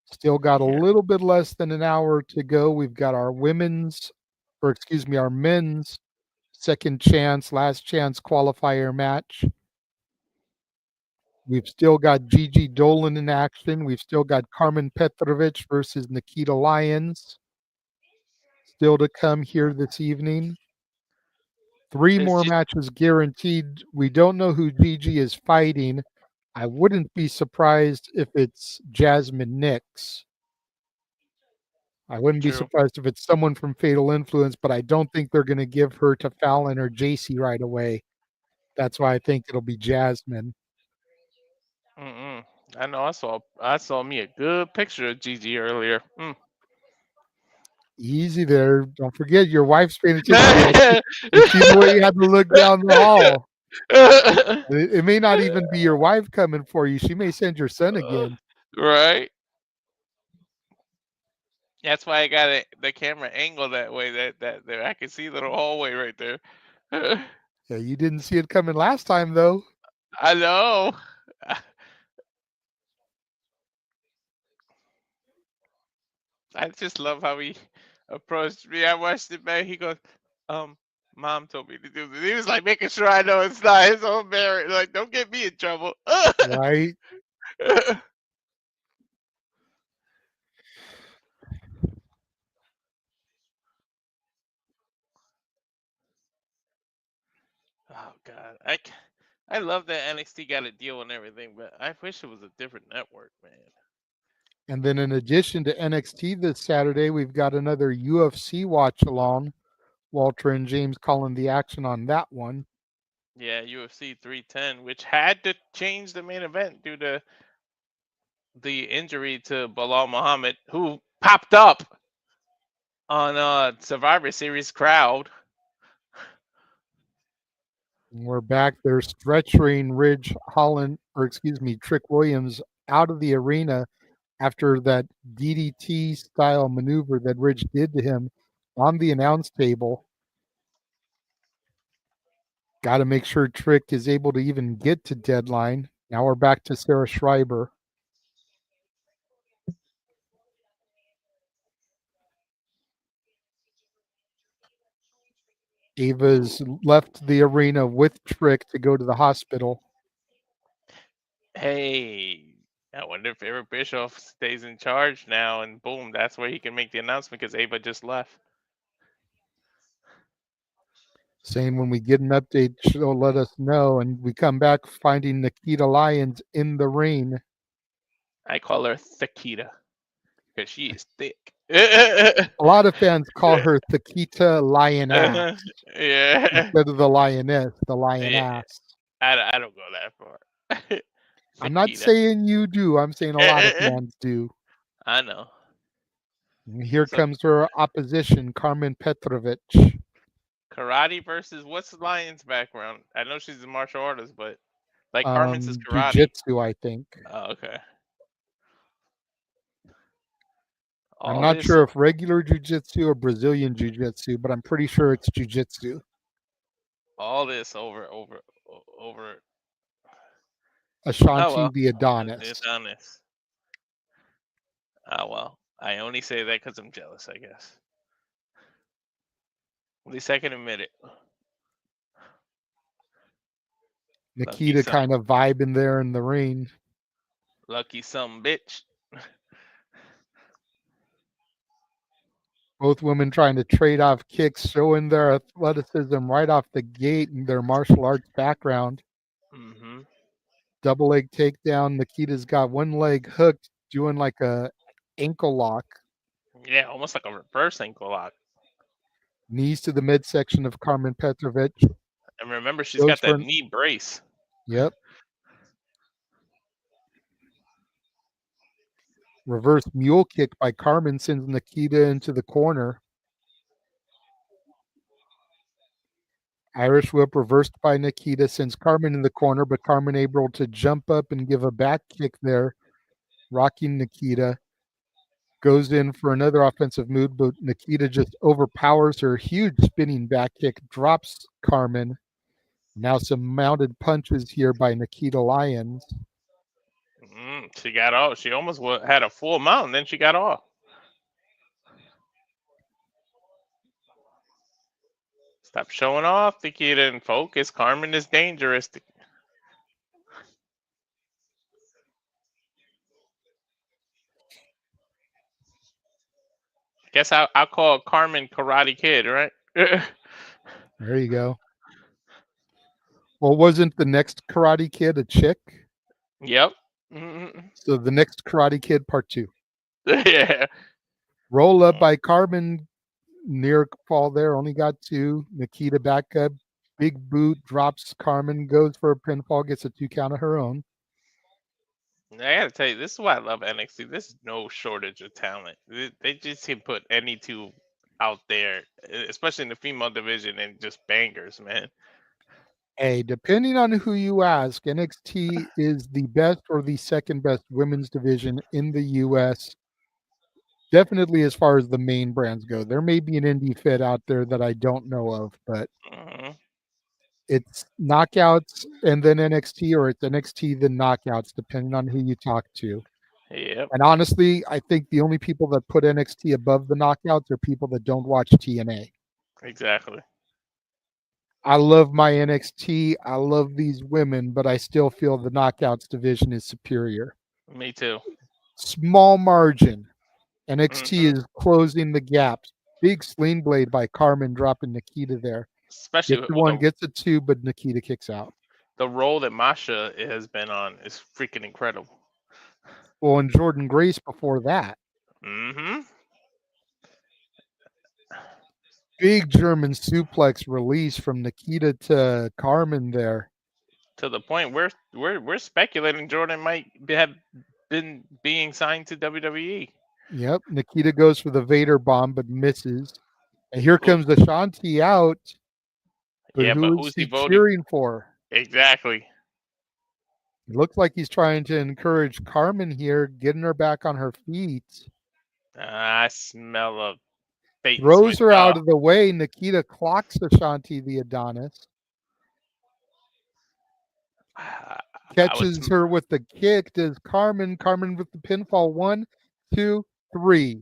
Still got a little bit less than an hour to go. We've got our men's second chance, last chance qualifier match. We've still got Gigi Dolan in action. We've still got Carmen Petrovich versus Nikita Lyons still to come here this evening. 3 more matches guaranteed. We don't know who Gigi is fighting. I wouldn't be surprised if it's Jasmine Nix. I wouldn't be surprised if it's someone from Fatal Influence, but I don't think they're going to give her to Fallon or JC right away. That's why I think it'll be Jasmine. I know. I saw me a good picture of Gigi earlier. Easy there. Don't forget your wife's paying attention. She's the way you have to look down the hall. It may not even be your wife coming for you. She may send your son again. Right. That's why I got the camera angle that way. That there, I can see the little hallway right there. Yeah, you didn't see it coming last time, though. I know. I just love how he approached me. I watched it back. He goes, Mom told me to do this. He was like making sure I know it's not his own marriage. Like, don't get me in trouble. Right. Oh God, I love that NXT got a deal and everything, but I wish it was a different network, man. And then in addition to NXT this Saturday, we've got another UFC watch along. Walter and James calling the action on that one. Yeah, UFC 310, which had to change the main event due to the injury to Bilal Muhammad, who popped up on Survivor Series crowd. We're back. They're stretching Trick Williams out of the arena after that DDT style maneuver that Ridge did to him on the announce table. Got to make sure Trick is able to even get to deadline. Now we're back to Sarah Schreiber. Ava's left the arena with Trick to go to the hospital. Hey, I wonder if Eric Bischoff stays in charge now, and boom, that's where he can make the announcement because Ava just left. Saying when we get an update, she'll let us know. And we come back finding Nikita Lyons in the ring. I call her Thakita because she is thick. A lot of fans call her Thakita Lioness Yeah. instead of the Lioness, the Lioness. Yeah. I don't go that far. I'm not Thakita. saying you do. I'm saying a lot of fans do. I know. And here So- comes her opposition, Carmen Petrovic. Karate versus what's Lion's background? I know she's a martial artist, but like Carmen's is karate. Jiu-jitsu, I think. Oh, okay. I'm not sure if regular jiu-jitsu or Brazilian jiu-jitsu, but I'm pretty sure it's jiu-jitsu. All this over Ashanti the Adonis. The Adonis. Oh well, I only say that because I'm jealous, I guess. At least I can admit it. Nikita kind of vibing there in the ring. Lucky some bitch. Both women trying to trade off kicks, showing their athleticism right off the gate and their martial arts background. Mm-hmm. Double leg takedown. Nikita's got one leg hooked, doing like a ankle lock. Yeah, almost like a reverse ankle lock. Knees to the midsection of Carmen Petrovic. And remember, she's got that knee brace. Yep. Reverse mule kick by Carmen sends Nikita into the corner. Irish whip reversed by Nikita sends Carmen in the corner, but Carmen able to jump up and give a back kick there, rocking Nikita. Goes in for another offensive move, but Nikita just overpowers her. Huge spinning back kick, drops Carmen. Now some mounted punches here by Nikita Lyons. She got off. She almost had a full mount, and then she got off. Stop showing off, Nikita, and focus. Carmen is dangerous. Guess I'll call Carmen Karate Kid, right? There you go. Well, wasn't the next Karate Kid a chick? Yep. So the next Karate Kid Part 2. Yeah. Roll up by Carmen. Near fall there. Only got 2. Nikita back up. Big boot. Drops Carmen. Goes for a pinfall. Gets a 2 count of her own. I gotta tell you, this is why I love NXT. There's no shortage of talent. They just can put any two out there, especially in the female division, and just bangers, man. Hey, depending on who you ask, NXT is the best or the second best women's division in the U.S. Definitely as far as the main brands go. There may be an indie fit out there that I don't know of, but it's knockouts and then NXT, or it's NXT then knockouts, depending on who you talk to. Yep. And honestly, I think the only people that put NXT above the knockouts are people that don't watch TNA. Exactly. I love my NXT. I love these women, but I still feel the knockouts division is superior. Me too. Small margin. NXT is closing the gaps. Big sling blade by Carmen dropping Nikita there. Especially gets one, gets a 2, but Nikita kicks out. The role that Masha has been on is freaking incredible. Well, and Jordan Grace before that. Mm-hmm. Big German suplex release from Nikita to Carmen there. To the point where we're speculating Jordan might have been being signed to WWE. Yep. Nikita goes for the Vader bomb, but misses. And here comes Ashanti out. But yeah, but who's he cheering for? Exactly. It looks like he's trying to encourage Carmen here, getting her back on her feet. I smell a bait. Throws her out of the way. Nikita clocks Ashanti the Adonis. Catches her with the kick. Does Carmen with the pinfall. 1, 2, 3.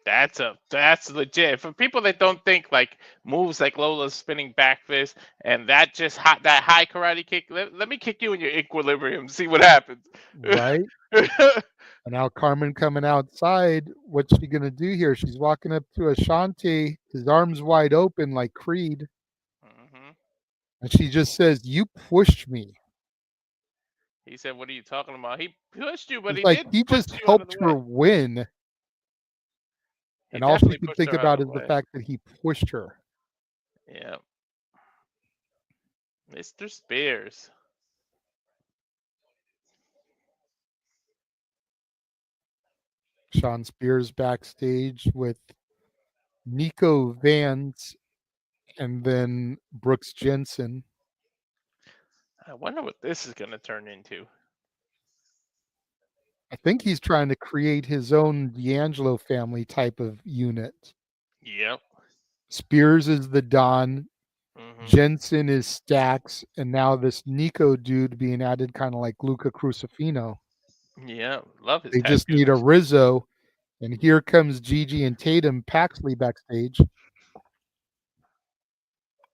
That's legit. For people that don't think like moves like Lola's spinning back fist and that just that high karate kick, let me kick you in your equilibrium, see what happens. Right? And now Carmen coming outside. What's she gonna do here? She's walking up to Ashanti, his arms wide open like Creed. And she just says, "You pushed me." He said, "What are you talking about? He pushed you, but It's he like did he push just you out of helped the her way. win. He And all she definitely could pushed think her out about of is the the way. fact that he pushed her. Yeah. Mr. Spears. Sean Spears backstage with Nico Vance and then Brooks Jensen. I wonder what this is going to turn into. I think he's trying to create his own D'Angelo family type of unit. Yep. Spears is the Don. Mm-hmm. Jensen is Stax, and now this Nico dude being added, kind of like Luca Crusifino. Yeah, love his They tattoos. just need a Rizzo, and here comes Gigi and Tatum Paxley backstage.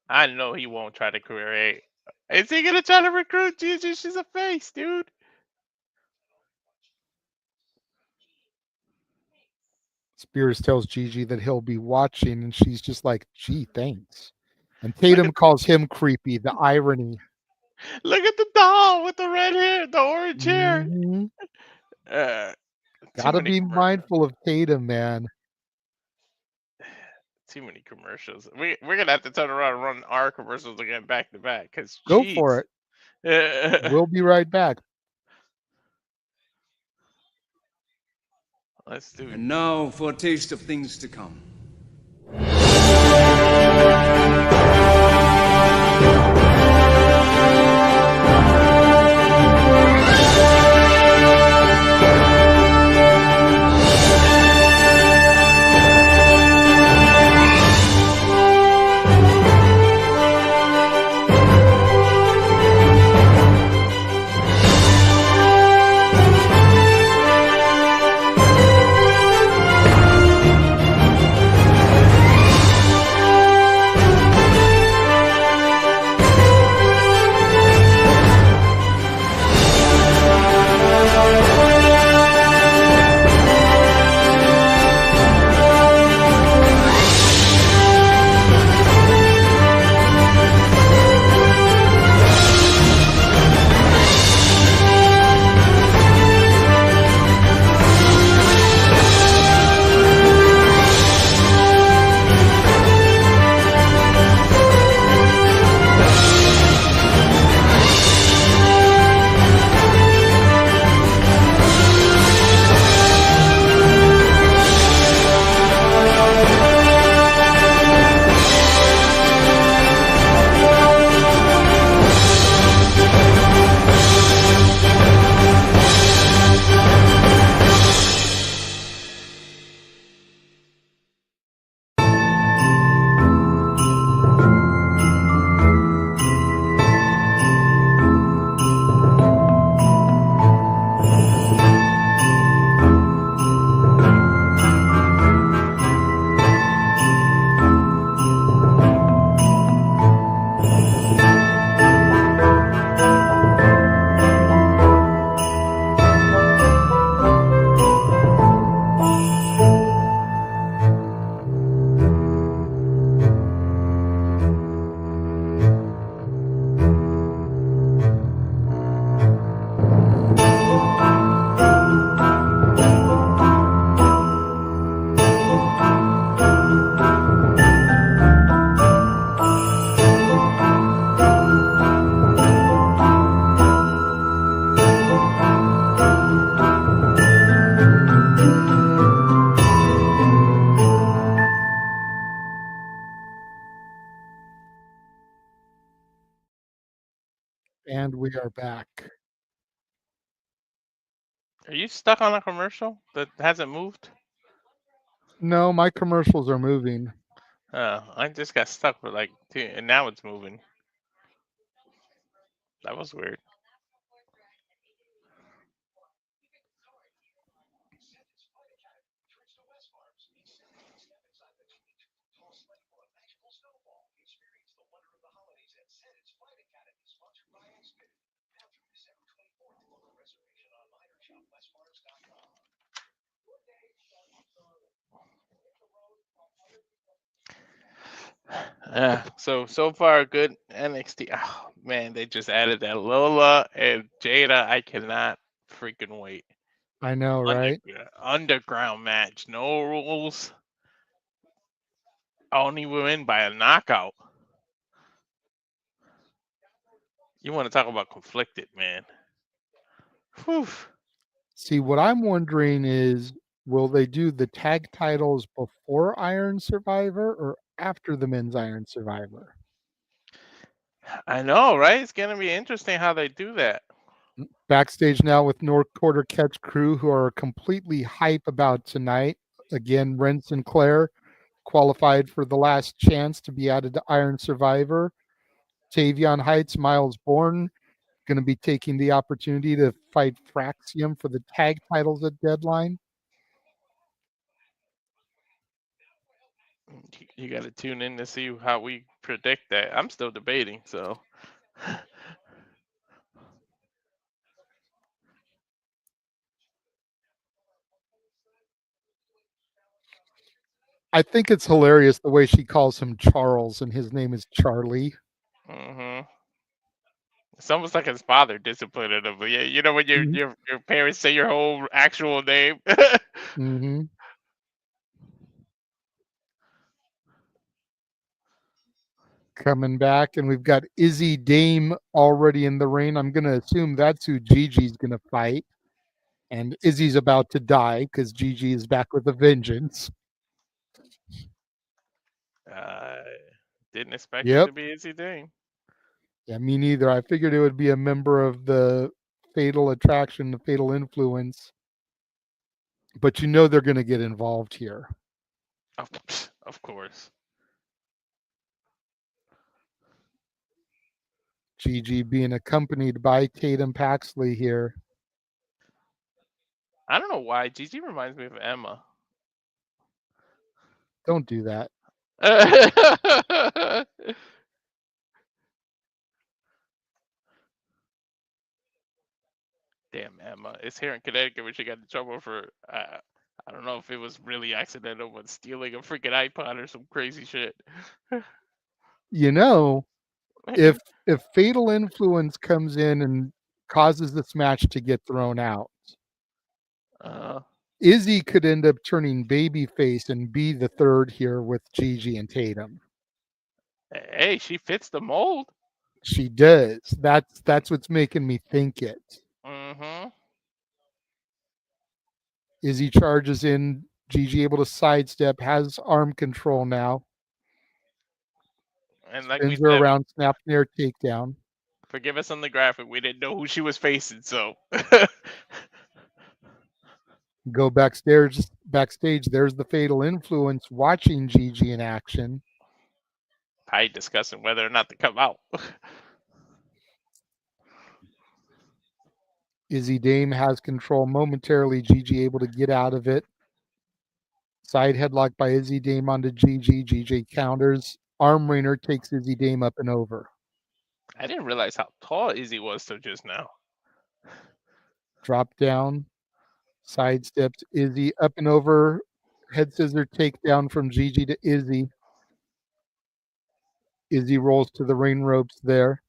I know he won't try to create. Is he gonna try to recruit Gigi? She's a face, dude. Spears tells Gigi that he'll be watching, and she's just like, "Gee, thanks." And Tatum calls him creepy. The irony. Look at the doll with the red hair, the orange hair. Mhm. Too Gotta many be commercials. mindful of Tatum, man. Too many commercials. We're gonna have to turn around and run our commercials again back to back. Cause Go for it. We'll be right back. Let's do it. And now for a taste of things to come. And we are back. Are you stuck on a commercial that hasn't moved? No, my commercials are moving. I just got stuck for like 2, and now it's moving. That was weird. So far good NXT. Oh man, they just added that Lola and Jaida. I cannot freaking wait. I know, right? Underground match, no rules. Only win by a knockout. You want to talk about conflicted, man? Whew. See, what I'm wondering is, will they do the tag titles before Iron Survivor or after the men's Iron Survivor? I know, right? It's gonna be interesting how they do that. Backstage now with North Quarter Catch crew who are completely hype about tonight. Again, Wren Sinclair qualified for the last chance to be added to Iron Survivor. Tayvion Heights, Myles Borne going to be taking the opportunity to fight Fraxiom for the tag titles at Deadline. You got to tune in to see how we predict that. I'm still debating, so. I think it's hilarious the way she calls him Charles and his name is Charlie. Mm-hmm. It's almost like his father disciplining him. Yeah, you know when your parents say your whole actual name. Mm-hmm. Coming back, and we've got Izzy Dame already in the ring. I'm going to assume that's who Gigi's going to fight. And Izzy's about to die because Gigi is back with a vengeance. Didn't expect it to be Izzy Dame. Yeah, me neither. I figured it would be a member of the Fatal Attraction, the Fatal Influence. But you know they're going to get involved here. Of course. Gigi being accompanied by Tatum Paxley here. I don't know why. Gigi reminds me of Emma. Don't do that. Damn, Emma. It's here in Connecticut where she got in trouble for, I don't know if it was really accidental, but stealing a freaking iPod or some crazy shit. You know, if Fatal Influence comes in and causes this match to get thrown out, Izzy could end up turning babyface and be the third here with Gigi and Tatum. Hey, she fits the mold. She does. That's what's making me think it. Mm-hmm. Izzy charges in. Gigi able to sidestep, has arm control now. And like spins we her said, around, snap near takedown. Forgive us on the graphic. We didn't know who she was facing, so. Go backstage. There's the Fatal Influence watching Gigi in action. Probably discussing whether or not to come out. Izzy Dame has control momentarily. Gigi able to get out of it. Side headlock by Izzy Dame onto Gigi. Gigi counters. Arm wringer takes Izzy Dame up and over. I didn't realize how tall Izzy was till just now. Drop down. Sidesteps Izzy up and over. Head scissor takedown from Gigi to Izzy. Izzy rolls to the ring ropes there.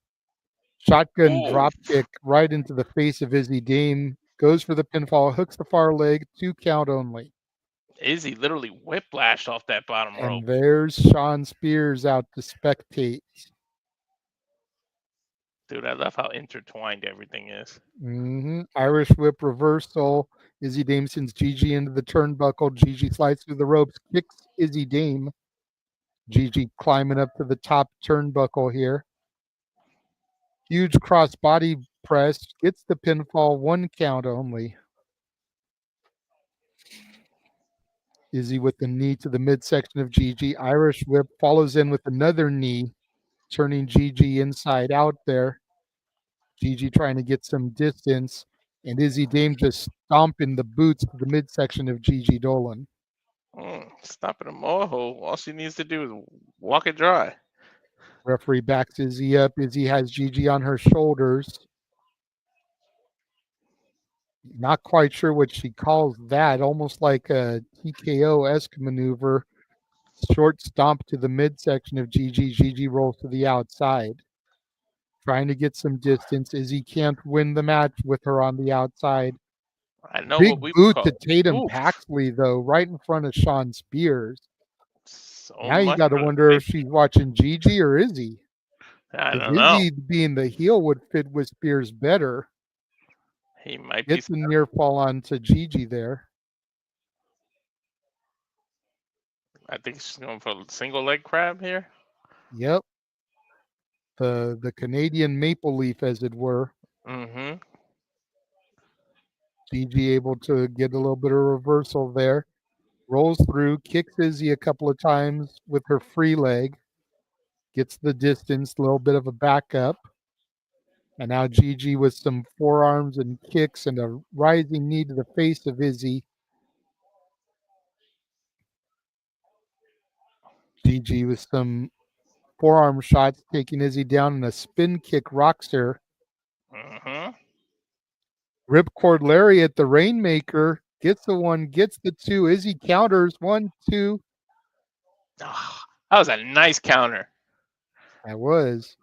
Shotgun drop kick right into the face of Izzy Dame. Goes for the pinfall, hooks the far leg, 2 count only. Izzy literally whiplashed off that bottom rope. And there's Sean Spears out to spectate. Dude, I love how intertwined everything is. Mm-hmm. Irish whip reversal. Izzy Dame sends Gigi into the turnbuckle. Gigi slides through the ropes, kicks Izzy Dame. Gigi climbing up to the top turnbuckle here. Huge cross body press. Gets the pinfall, 1 count only. Izzy with the knee to the midsection of Gigi. Irish whip follows in with another knee, turning Gigi inside out there. Gigi trying to get some distance, and Izzy Dame just stomping the boots to the midsection of Gigi Dolan. Stopping a mohole. All she needs to do is walk it dry. Referee backs Izzy up. Izzy has Gigi on her shoulders. Not quite sure what she calls that. Almost like a TKO-esque maneuver. Short stomp to the midsection of Gigi. Gigi rolls to the outside, trying to get some distance. Izzy can't win the match with her on the outside. I know Big what we boot call to Tatum oof. Paxley, though, right in front of Sean Spears. So Now you much got to for the wonder if big- she's watching Gigi or Izzy. I If don't know. Izzy being the heel would fit with Spears better. He might be. Gets a near fall onto Gigi there. I think she's going for a single leg crab here. Yep. The Canadian maple leaf, as it were. Mm-hmm. Gigi able to get a little bit of reversal there. Rolls through, kicks Izzy a couple of times with her free leg. Gets the distance, a little bit of a backup. And now Gigi with some forearms and kicks and a rising knee to the face of Izzy. Gigi with some forearm shots, taking Izzy down, and a spin kick rocks her. Mm-hmm. Ripcord lariat, the Rainmaker, gets the one, gets the two. Izzy counters, 1, 2. Oh, that was a nice counter. That was.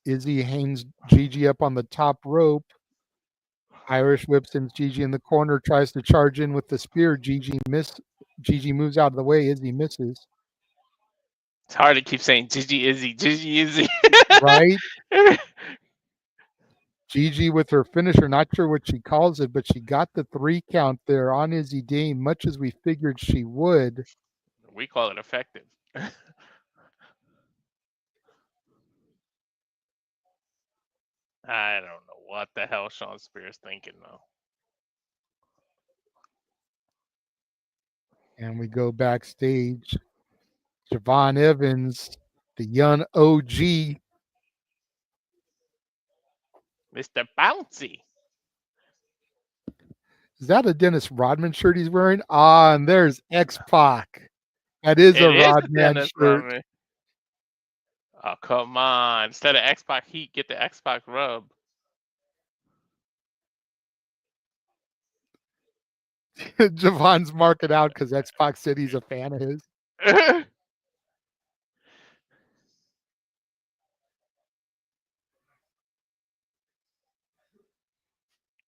Izzy hangs Gigi up on the top rope. Irish whip sends Gigi in the corner, tries to charge in with the spear. Gigi moves out of the way. Izzy misses. It's hard to keep saying Gigi Izzy, Gigi Izzy. Right? Gigi with her finisher, not sure what she calls it, but she got the 3 count there on Izzy Dame, much as we figured she would. We call it effective. I don't know what the hell Sean Spears thinking though. And we go backstage. Javon Evans, the young OG. Mr. Bouncy. Is that a Dennis Rodman shirt he's wearing? Ah, and there's X-Pac. That is a Rodman shirt. Rodman. Oh, come on. Instead of X-Pac heat, get the X-Pac rub. Javon's marking out because X-Pac said he's a fan of his.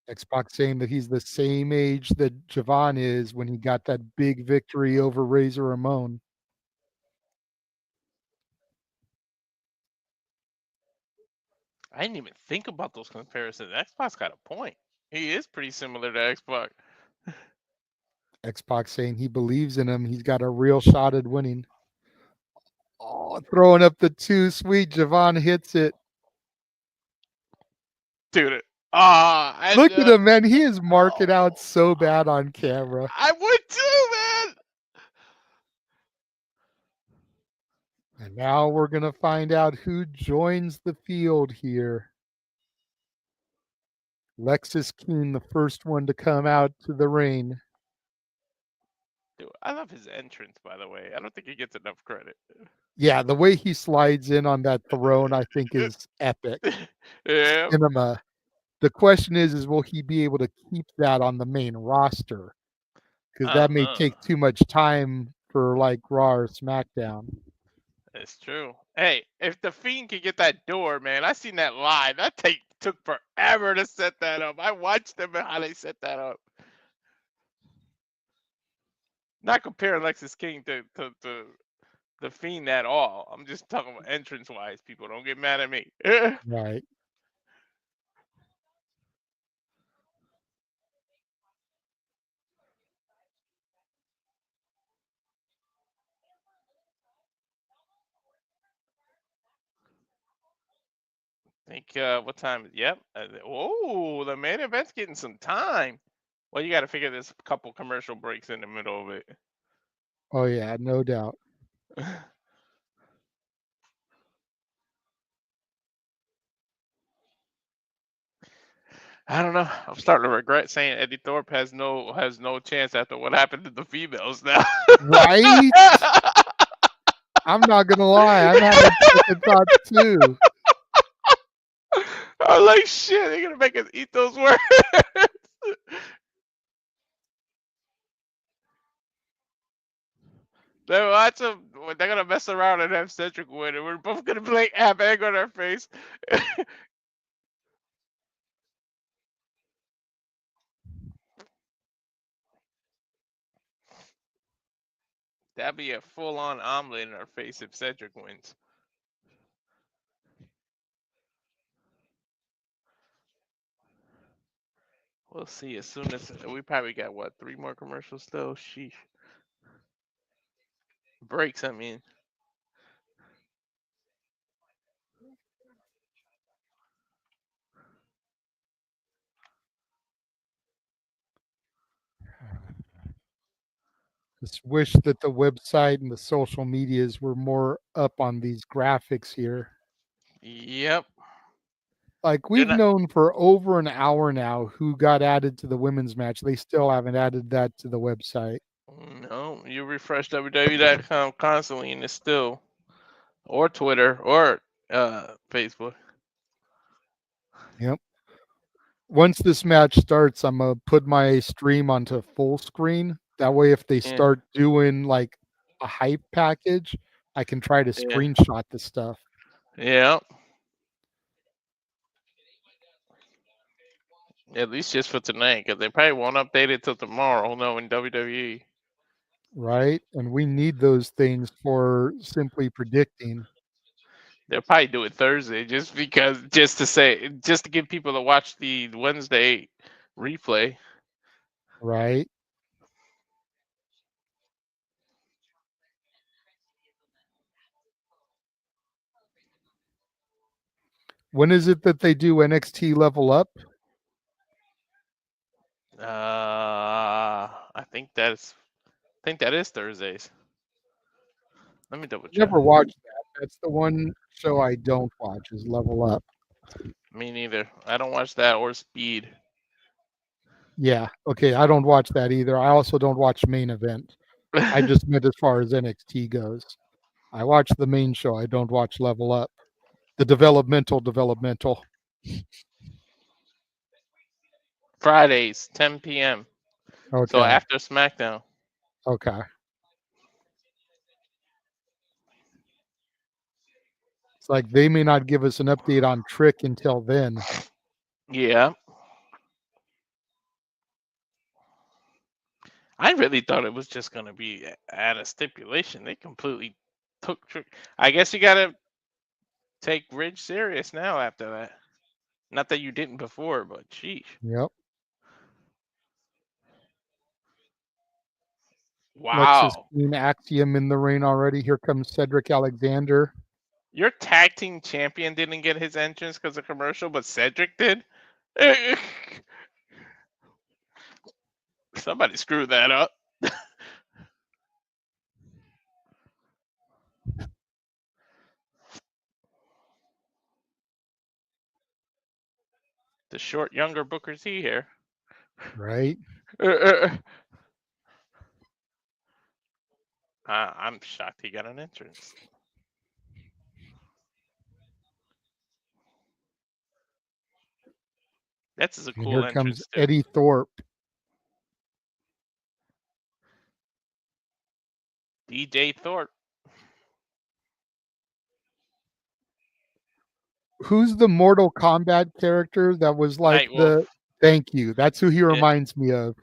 X-Pac saying that he's the same age that Javon is when he got that big victory over Razor Ramon. I didn't even think about those comparisons. X-Pac's got a point. He is pretty similar to X-Pac. X-Pac saying he believes in him. He's got a real shot at winning. Oh, throwing up the 2, sweet. Javon hits it. Dude, look at him, man. He is marking out so bad on camera. I would too, man. And now we're going to find out who joins the field here. Lexis Keene, the first one to come out to the ring. Dude, I love his entrance, by the way. I don't think he gets enough credit. Yeah, the way he slides in on that throne, I think, is epic. Yeah. Cinema. The question is will he be able to keep that on the main roster? Because that may take too much time for like Raw or SmackDown. It's true. Hey, if the Fiend could get that door, man, I seen that live. That took forever to set that up. I watched them and how they set that up. Not comparing Lexis King to the Fiend at all. I'm just talking about entrance-wise. People don't get mad at me. Right. I think what time? Yep. Oh, the main event's getting some time. Well, you got to figure there's a couple commercial breaks in the middle of it. Oh, yeah, no doubt. I don't know. I'm starting to regret saying Eddy Thorpe has no chance after what happened to the females now. Right? I'm not gonna lie, I'm having second thoughts too. I'm like, shit, they're gonna make us eat those words. They watch them. They're gonna mess around and have Cedric win, and we're both gonna be like, have egg on our face. That'd be a full-on omelet in our face if Cedric wins. We'll see as soon as we probably got what 3 more commercials still. Sheesh. Breaks, I mean. Just wish that the website and the social medias were more up on these graphics here. Yep. Like we've known for over an hour now who got added to the women's match. They still haven't added that to the website. No, you refresh WWE.com constantly and it's still, or Twitter or Facebook. Yep. Once this match starts, I'm gonna put my stream onto full screen. That way, if they start doing like a hype package, I can try to screenshot the stuff. Yeah. At least just for tonight, because they probably won't update it till tomorrow. No, in WWE. Right, and we need those things for simply predicting. They'll probably do it Thursday, just to give people to watch the Wednesday replay. Right. When is it that they do NXT Level Up? I think that is Thursdays. Let me double check. Never watched that. That's the one show I don't watch is Level Up. Me neither. I don't watch that or Speed. Yeah. Okay. I don't watch that either. I also don't watch Main Event. I just meant as far as NXT goes. I watch the main show. I don't watch Level Up. The developmental. Fridays, 10 p.m. Okay. So after SmackDown. Okay. It's like they may not give us an update on Trick until then. Yeah. I really thought it was just going to be at a stipulation. They completely took Trick. I guess you got to take Ridge serious now after that. Not that you didn't before, but sheesh. Yep. Wow. Lexis Queen Axiom in the ring already. Here comes Cedric Alexander. Your tag team champion didn't get his entrance because of commercial, but Cedric did? Somebody screwed that up. The short, younger Booker T here. Right. I'm shocked he got an entrance. That's a cool here entrance. Comes too. Eddy Thorpe. DJ Thorpe. Who's the Mortal Kombat character that was like Thank you. That's who he reminds me of.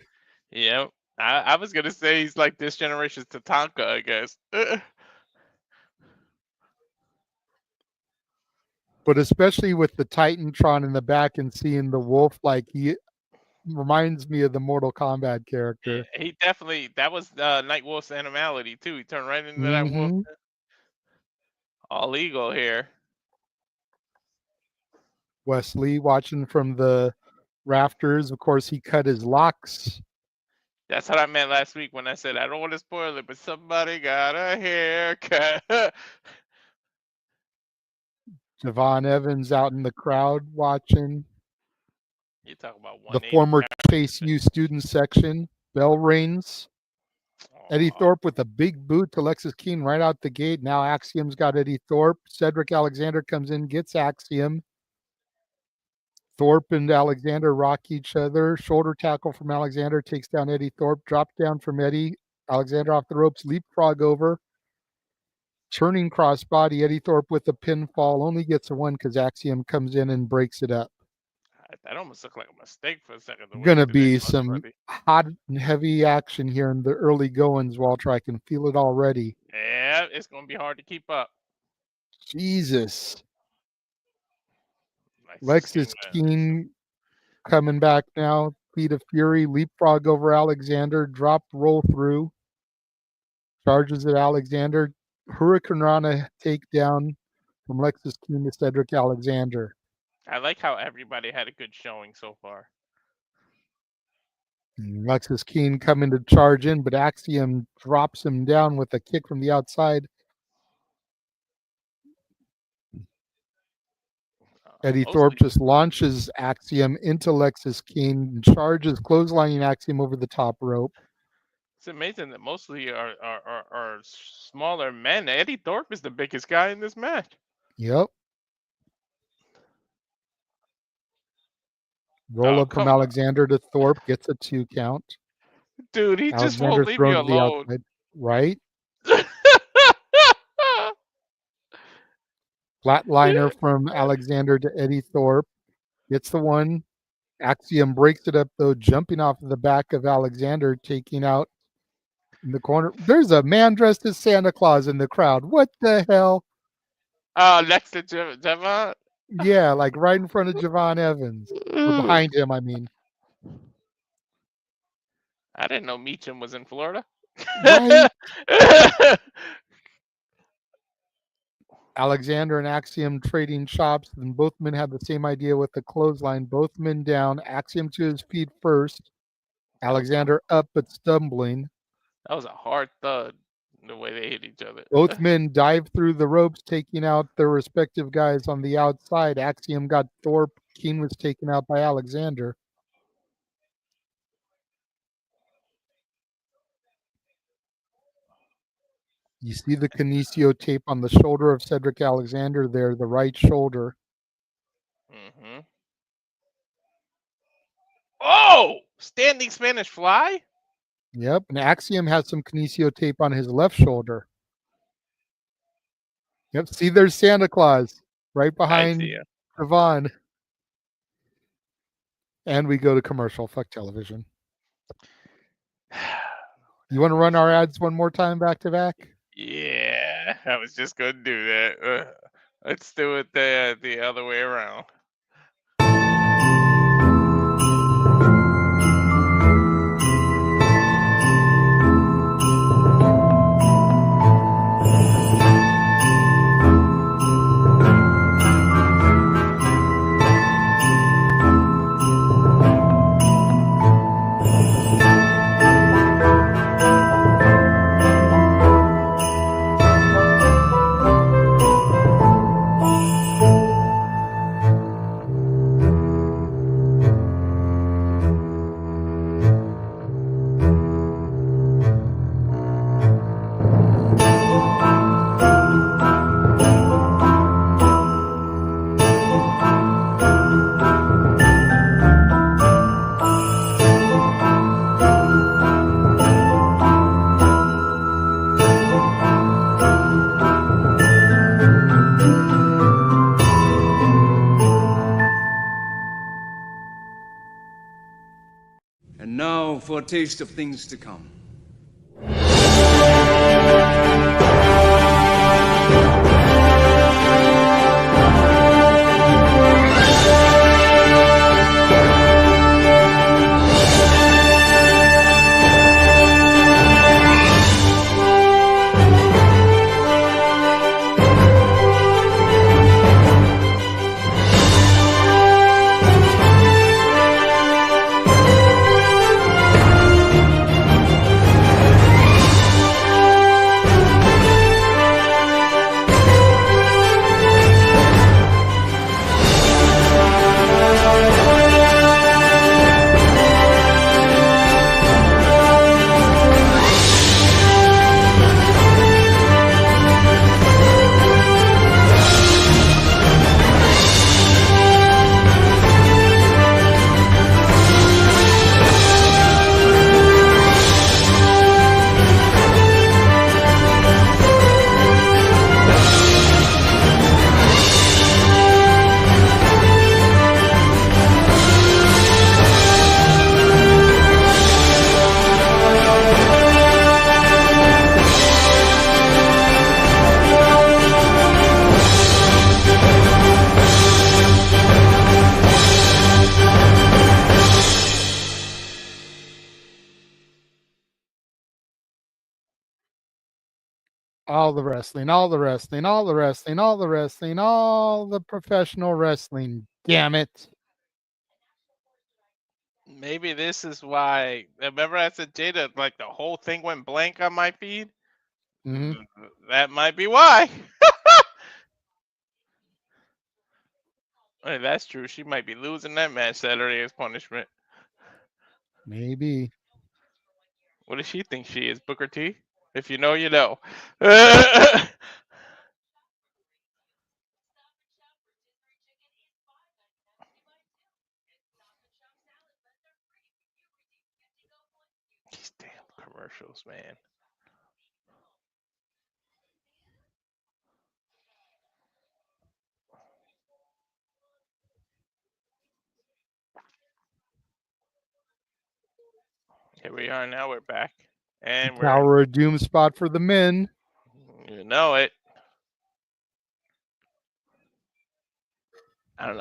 Yeah. I was going to say he's like this generation's Tatanka, I guess. But especially with the Titantron in the back and seeing the wolf, like he reminds me of the Mortal Kombat character. He definitely, that was Nightwolf's animality too. He turned right into that wolf. All legal here. Wesley watching from the rafters. Of course, he cut his locks. That's what I meant last week when I said I don't want to spoil it, but somebody got a haircut. Javon Evans out in the crowd watching. You talk about the former Chase U student section. Bell rings. Eddy Thorpe with a big boot to Lexis Keene right out the gate. Now Axiom's got Eddy Thorpe. Cedric Alexander comes in, gets Axiom. Thorpe and Alexander rock each other. Shoulder tackle from Alexander takes down Eddy Thorpe. Drop down from Eddy. Alexander off the ropes, leapfrog over. Turning crossbody, Eddy Thorpe with a pinfall. Only gets a one because Axiom comes in and breaks it up. That almost looked like a mistake for a second. Going to be some hot and heavy action here in the early goings, Walter. I can feel it already. Yeah, it's going to be hard to keep up. Jesus. Lexis Keen coming back now. Feet of Fury, leapfrog over Alexander, dropped roll through. Charges at Alexander. Hurricane Rana takedown from Lexis Keen to Cedric Alexander. I like how everybody had a good showing so far. Lexis Keen coming to charge in, but Axiom drops him down with a kick from the outside. Eddy Thorpe just launches Axiom into Lexis Keen and charges, clotheslining Axiom over the top rope. It's amazing that mostly are smaller men. Eddy Thorpe is the biggest guy in this match. Yep. Roll up from Alexander to Thorpe, gets a 2 count. Dude, he Alexander just won't leave me alone. Right? Flatliner from Alexander to Eddy Thorpe. Gets the one. Axiom breaks it up, though, jumping off the back of Alexander, taking out in the corner. There's a man dressed as Santa Claus in the crowd. What the hell? Next to Javon? Yeah, like right in front of Javon Evans. Or behind him, I mean. I didn't know Meacham was in Florida. Right? Alexander and Axiom trading chops, and both men had the same idea with the clothesline. Both men down. Axiom to his feet first. Alexander up but stumbling. That was a hard thud, the way they hit each other. Both men dive through the ropes, taking out their respective guys on the outside. Axiom got Thorpe. Keen was taken out by Alexander. You see the kinesio tape on the shoulder of Cedric Alexander there, the right shoulder. Mm-hmm. Oh! Standing Spanish fly? Yep, and Axiom has some kinesio tape on his left shoulder. Yep, see, there's Santa Claus right behind Javon. And we go to commercial. Fuck television. You want to run our ads one more time back to back? Yeah, I was just going to do that. Let's do it the other way around. For a taste of things to come. All the wrestling, all the wrestling, all the wrestling, all the wrestling, all the professional wrestling. Damn it. Maybe this is why. Remember, I said Jada, like the whole thing went blank on my feed. Mhm. That might be why. Hey, that's true. She might be losing that match Saturday as punishment. Maybe. What does she think she is, Booker T? If you know, you know. These damn commercials, man. Here we are now. We're back, and we're Tower of Doom spot for the men. you know it. I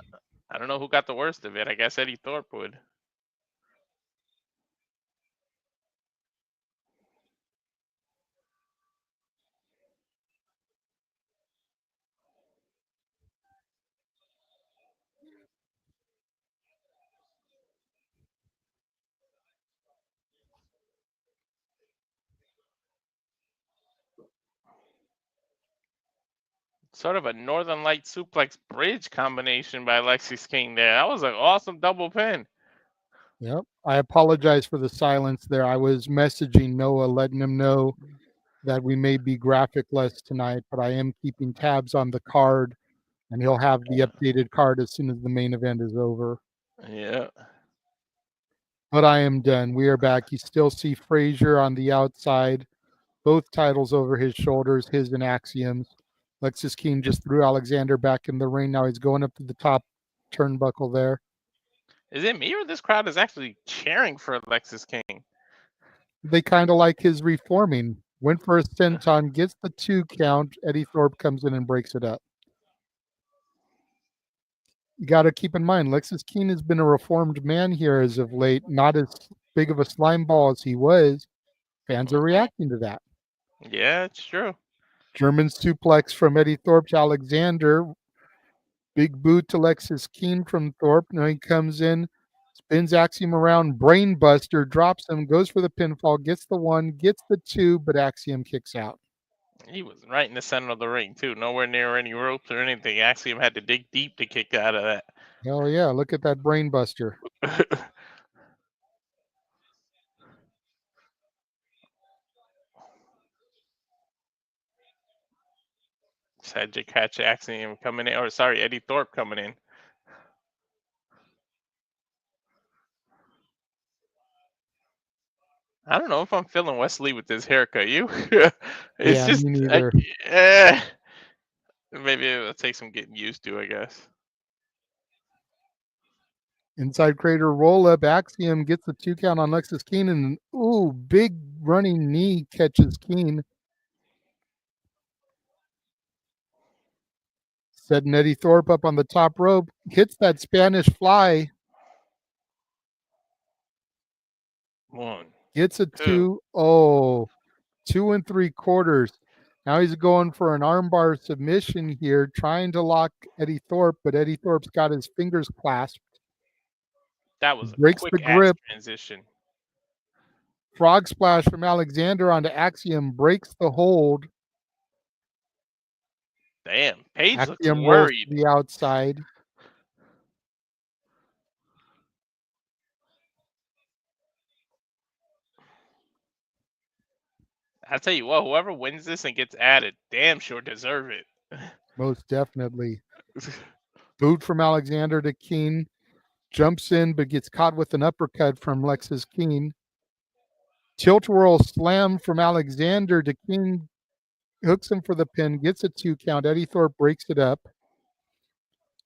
don't know who got the worst of it. I guess Eddy Thorpe would. Sort of a Northern Light suplex bridge combination by Lexis King there. That was an awesome double pin. Yep. I apologize for the silence there. I was messaging Noah, letting him know that we may be graphic less tonight, but I am keeping tabs on the card, and he'll have the updated card as soon as the main event is over. Yeah. But I am done. We are back. You still see Frazier on the outside, both titles over his shoulders, his and Axiom's. Lexis King just threw Alexander back in the ring. Now he's going up to the top turnbuckle there. Is it me or this crowd is actually cheering for Lexis King? They kind of like his reforming. Went for a senton, gets the 2 count. Eddy Thorpe comes in and breaks it up. You got to keep in mind, Lexis King has been a reformed man here as of late, not as big of a slime ball as he was. Fans are reacting to that. Yeah, it's true. German suplex from Eddy Thorpe to Alexander. Big boot to Lexis King from Thorpe. Now he comes in, spins Axiom around, brainbuster, drops him, goes for the pinfall, gets the 1, gets the 2, but Axiom kicks out. He was right in the center of the ring, too. Nowhere near any ropes or anything. Axiom had to dig deep to kick out of that. Hell yeah, look at that brainbuster. Cedric catch Axiom coming in, or sorry, Eddy Thorpe coming in. I don't know if I'm feeling Wesley with this haircut. You? It's Yeah, just, me neither. Maybe it'll take some getting used to, I guess. Inside crater roll up. Axiom gets the 2 count on Lexis King, and ooh, big running knee catches King. Setting Eddy Thorpe up on the top rope, hits that Spanish fly. 1, Gets a 2. 2. Oh, 2 3/4. Now he's going for an armbar submission here, trying to lock Eddy Thorpe, but Eddy Thorpe's got his fingers clasped. That was a Breaks quick the grip. transition. Frog splash from Alexander onto Axiom, breaks the hold. Damn, Paige looks Axiom rolls worried. to the outside. I'll tell you what, whoever wins this and gets added, damn sure deserve it. Most definitely. Boot from Alexander to King. Jumps in, but gets caught with an uppercut from Lexis King. Tilt whirl slam from Alexander to King. Hooks him for the pin, gets a 2 count. Eddy Thorpe breaks it up.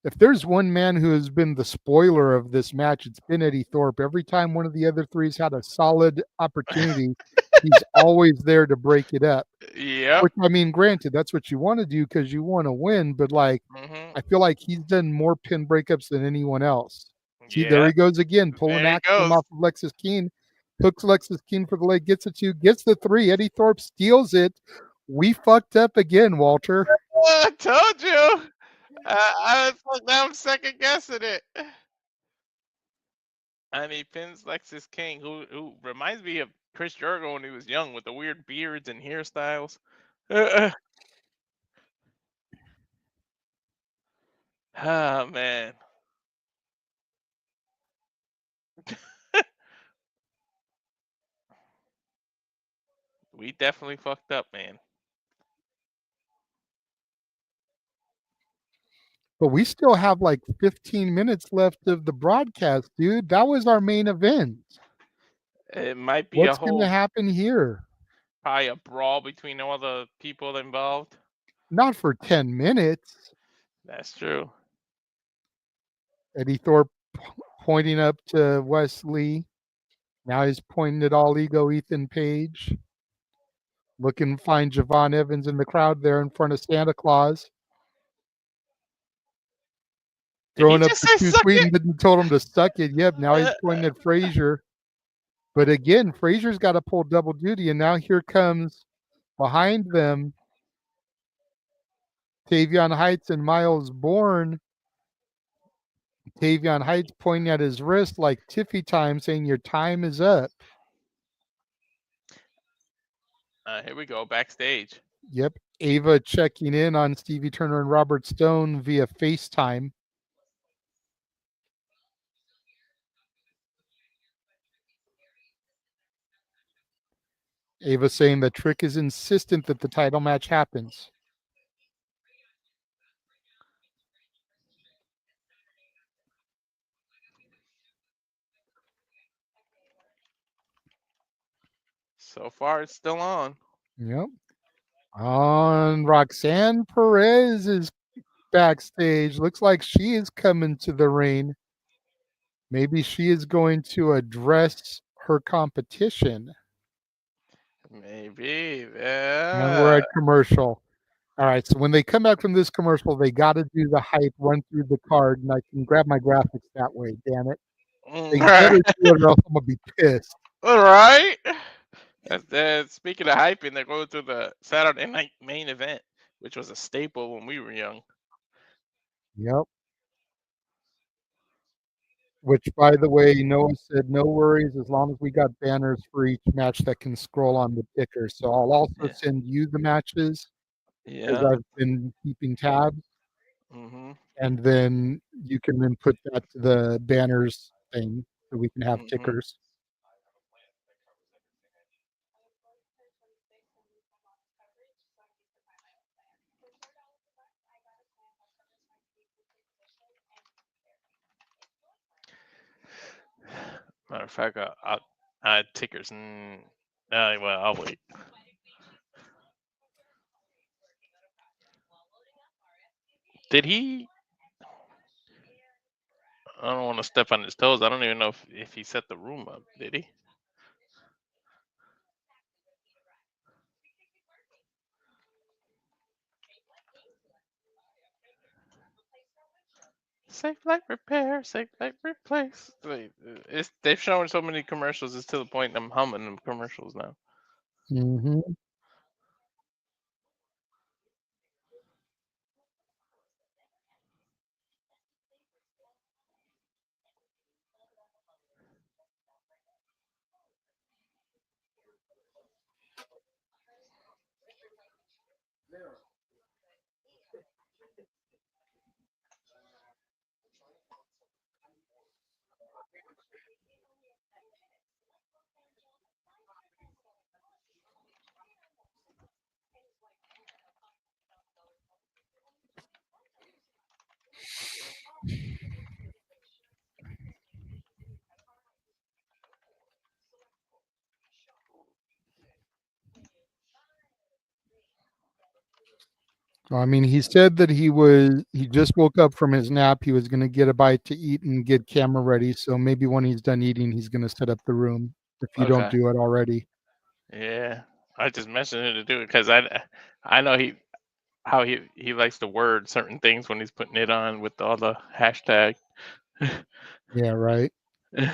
If there's one man who has been the spoiler of this match, it's been Eddy Thorpe. Every time one of the other three's had a solid opportunity, he's always there to break it up. Yeah. Which, I mean, granted, that's what you want to do because you want to win, but like, I feel like he's done more pin breakups than anyone else. See, there he goes again, pulling Axiom off of Lexis King. Hooks Lexis King for the leg, gets a 2, gets the 3. Eddy Thorpe steals it. We fucked up again, Walter. I told you. I'm second guessing it. And he pins Lexis King, who reminds me of Chris Jericho when he was young with the weird beards and hairstyles. Ah, man. We definitely fucked up, man. But we still have like 15 minutes left of the broadcast, dude. That was our main event. It might be What's going to happen here? probably a brawl between all the people involved. Not for 10 minutes. That's true. Eddy Thorpe pointing up to Wesley. Now he's pointing at All Ego Ethan Page. Looking to find Javon Evans in the crowd there in front of Santa Claus. Throwing up the two tweet and told him to suck it. Yep, now he's pointing at Frazier. But again, Frazier's got to pull double duty, and now here comes behind them Tayvion Heights and Myles Borne. Tayvion Heights pointing at his wrist like Tiffy time, saying your time is up. Here we go, backstage. Yep, Ava checking in on Stevie Turner and Robert Stone via FaceTime. Ava saying that Trick is insistent that the title match happens. So far, it's still on. Yep. On Roxanne Perez is backstage. Looks like she is coming to the ring. Maybe she is going to address her competition. Maybe. And we're at commercial. All right, so when they come back from this commercial, they got to do the hype, run through the card, and I can grab my graphics that way, damn it. They better do it or else I'm going to be pissed. All right. Speaking of hyping, they're going through the Saturday night main event, which was a staple when we were young. Yep. Which, by the way, Noah said, no worries, as long as we got banners for each match that can scroll on the ticker. So I'll also send you the matches. Because I've been keeping tabs. Mm-hmm. And then you can then put that to the banners thing so we can have tickers. Matter of fact, I'll add tickers. Well, I'll wait. Did he? I don't want to step on his toes. I don't even know if he set the room up. Did he? Safe light repair, safe light replace. They've shown so many commercials. It's to the point I'm humming them commercials now. Mm-hmm. I mean, he said that he just woke up from his nap. He was going to get a bite to eat and get camera ready. So maybe when he's done eating, he's going to set up the room if you don't do it already. Yeah, I just mentioned it to do it because I know how he likes to word certain things when he's putting it on with all the hashtag. Yeah, right. And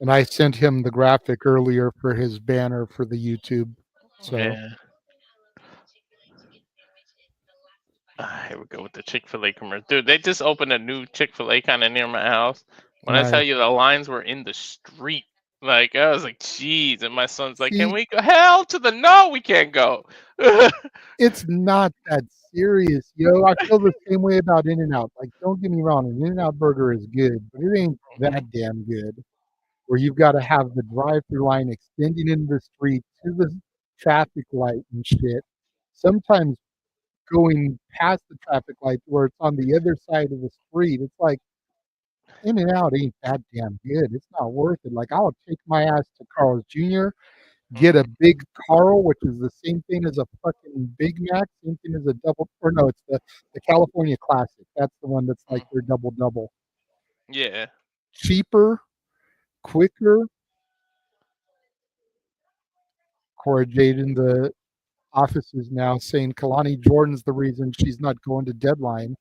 I sent him the graphic earlier for his banner for the YouTube. So. Yeah. Here we go with the Chick-fil-A commercial. Dude, they just opened a new Chick-fil-A kind of near my house. When I tell Nice. you the lines were in the street, like I was like, "Jeez!" And my son's like, "Can See, we go?" Hell to the no, we can't go. it's not that serious, yo. I feel the same way about In-N-Out. Like, don't get me wrong, an In-N-Out burger is good, but it ain't that damn good. Where you've got to have the drive-through line extending into the street to the traffic light and shit. Sometimes going past the traffic light where it's on the other side of the street. It's like In-N-Out ain't that damn good. It's not worth it. Like I'll take my ass to Carl's Jr., get a big Carl, which is the same thing as a fucking Big Mac, same thing as a double, or no, it's the California Classic. That's the one that's like their double double. Yeah. Cheaper, quicker. Cora Jade in the office is now saying Kelani Jordan's the reason she's not going to Deadline.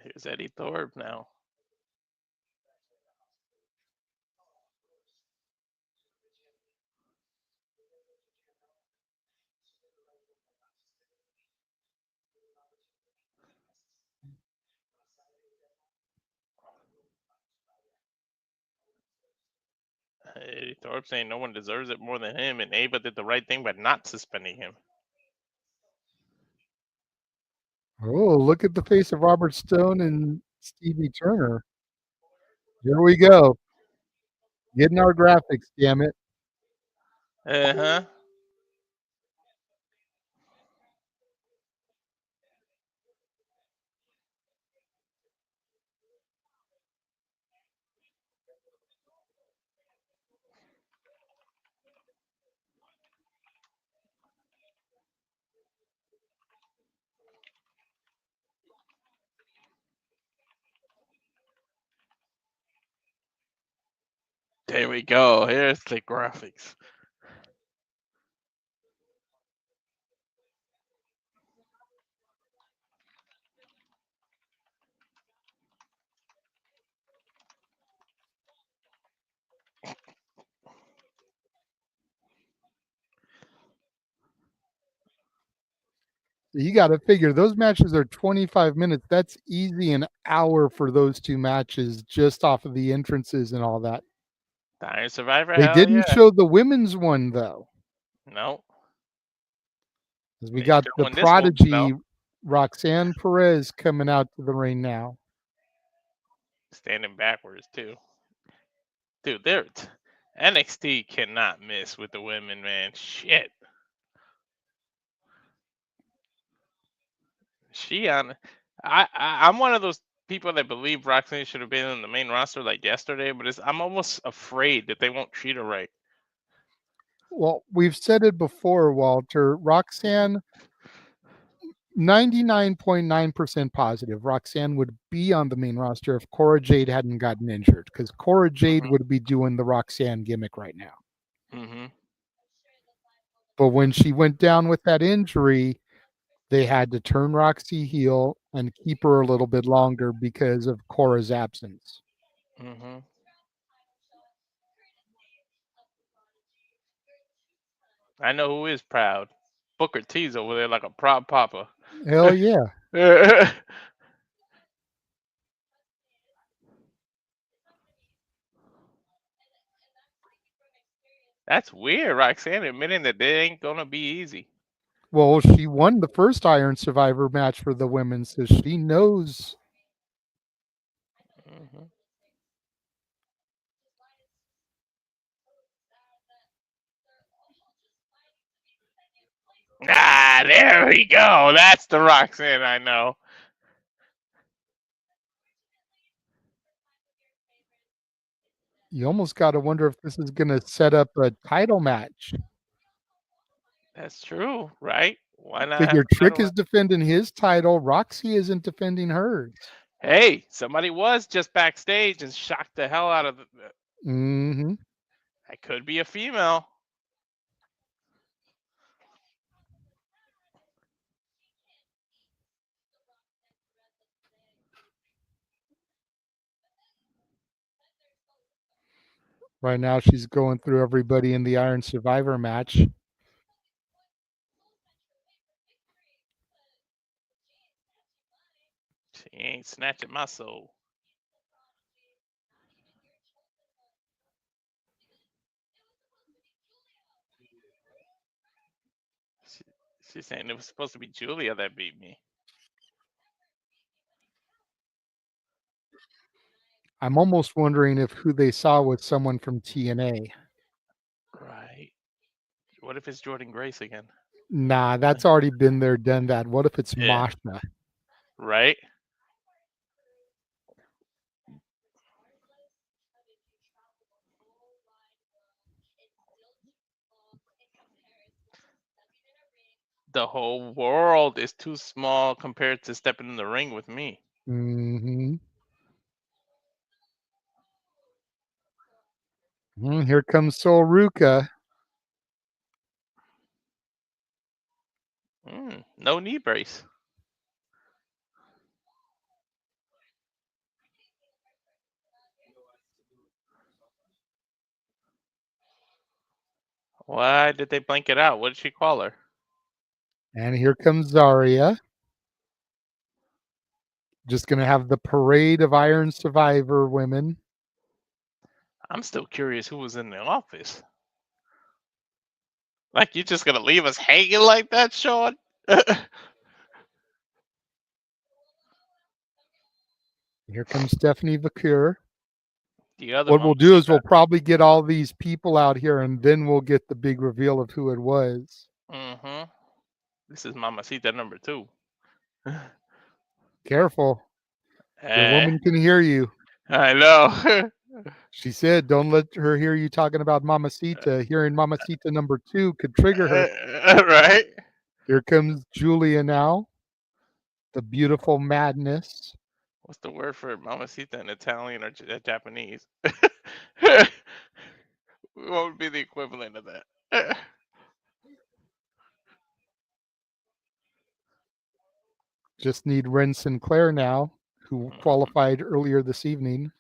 Here's Eddy Thorpe now. Eddy Thorpe saying no one deserves it more than him, and Ava did the right thing by not suspending him. Oh, look at the face of Robert Stone and Stevie Turner. Here we go. Getting our graphics, damn it. Uh-huh. There we go. Here's the graphics. You got to figure those matches are 25 minutes. That's easy an hour for those two matches just off of the entrances and all that. The Iron Survivor, They hell didn't yeah. show the women's one though. No. Because we They got the showing this woman, prodigy though. Roxanne Perez coming out to the ring now. Standing backwards too. Dude, they're NXT cannot miss with the women, man. Shit. I'm one of those people that believe Roxanne should have been in the main roster like yesterday, but I'm almost afraid that they won't treat her right. Well, we've said it before, Walter. Roxanne, 99.9% positive. Roxanne would be on the main roster if Cora Jade hadn't gotten injured, because Cora Jade would be doing the Roxanne gimmick right now. Mm-hmm. But when she went down with that injury, they had to turn Roxy heel and keep her a little bit longer because of Cora's absence. Mm-hmm. I know who is proud. Booker T's over there like a proud papa. Hell yeah. That's weird, Roxanne admitting that they ain't gonna be easy. Well, she won the first Iron Survivor match for the women, so she knows. Mm-hmm. Ah, there we go. That's the Roxanne I know. You almost got to wonder if this is going to set up a title match. That's true, right? Why not? Figure Have a Trick title is defending his title. Roxy isn't defending hers. Hey, somebody was just backstage and shocked the hell out of the. Mm-hmm. That could be a female. Right now, she's going through everybody in the Iron Survivor match. He ain't snatching my soul. She's saying it was supposed to be Julia that beat me. I'm almost wondering if who they saw was someone from TNA. Right. What if it's Jordan Grace again? Nah, that's already been there, done that. What if it's Yeah. Masha? Right? The whole world is too small compared to stepping in the ring with me. Mm-hmm. Here comes Sol Ruka. No knee brace. Why did they blank it out? What did she call her? And here comes Zarya. Just going to have the parade of Iron Survivor women. I'm still curious who was in the office. Like, you just gonna leave us hanging like that, Sean? Here comes Stephanie Vaquer. The other What we'll do is Mamacita. we'll probably get all these people out here, and then we'll get the big reveal of who it was. Mm-hmm. This is Mamacita number 2. Careful. Your woman can hear you. I know. She said, don't let her hear you talking about Mamacita. Hearing Mamacita number 2 could trigger her. Right? Here comes Julia now. The beautiful madness. What's the word for Mamacita in Italian or Japanese? What would be the equivalent of that? Just need Wren Sinclair now, who qualified earlier this evening.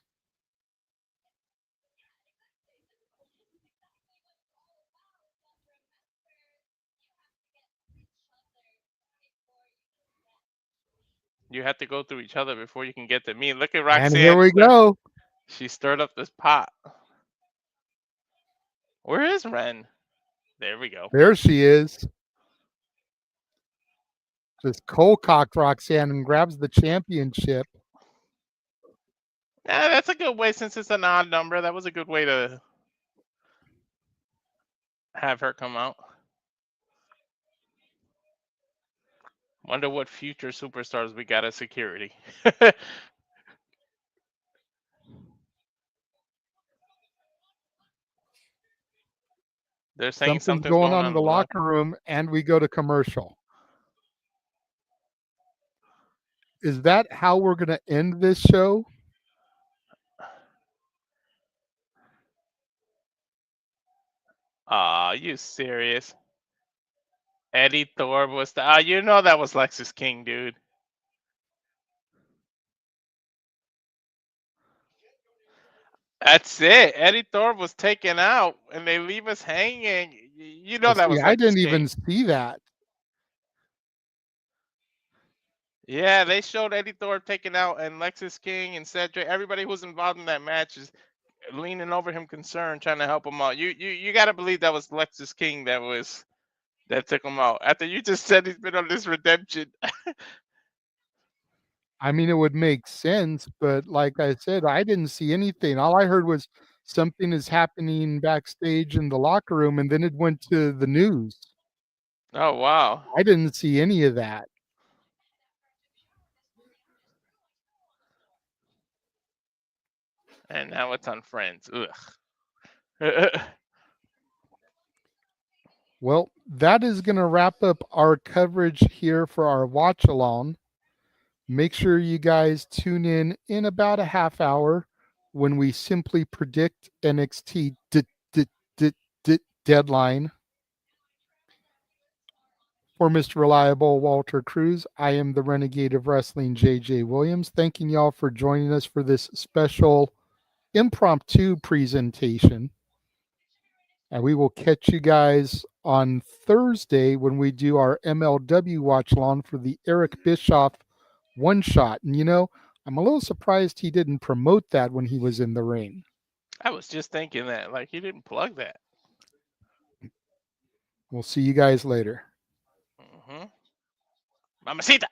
You have to go through each other before you can get to me. Look at Roxanne. And here we go. She stirred up this pot. Where is Wren? There we go. There she is. Just cold-cocked Roxanne and grabs the championship. Yeah, that's a good way since it's an odd number. That was a good way to have her come out. Wonder what future superstars we got as security. They're saying Something's something's going on in the the locker room, and we go to commercial. Is that how we're going to end this show? Are you serious? Eddy Thorpe was the. You know that was Lexis King, dude. That's it. Eddy Thorpe was taken out, and they leave us hanging. You know that was Lexis I didn't King. even see that. Yeah, they showed Eddy Thorpe taken out, and Lexis King and Cedric. Everybody who's involved in that match is leaning over him, concerned, trying to help him out. You got to believe that was Lexis King that took him out. After you just said he's been on this redemption. I mean, it would make sense, but like I said, I didn't see anything. All I heard was something is happening backstage in the locker room, and then it went to the news. Oh, wow. I didn't see any of that. And now it's on Friends. Ugh. Well, that is going to wrap up our coverage here for our watch along. Make sure you guys tune in about a half hour when we simply predict NXT deadline. For Mr. Reliable Walter Cruz, I am the Renegade of Wrestling, JJ Williams. Thanking y'all for joining us for this special impromptu presentation. And we will catch you guys on Thursday when we do our MLW watch along for the Eric Bischoff one shot. And, I'm a little surprised he didn't promote that when he was in the ring. I was just thinking that, like, he didn't plug that. We'll see you guys later. Mm-hmm. Mamacita.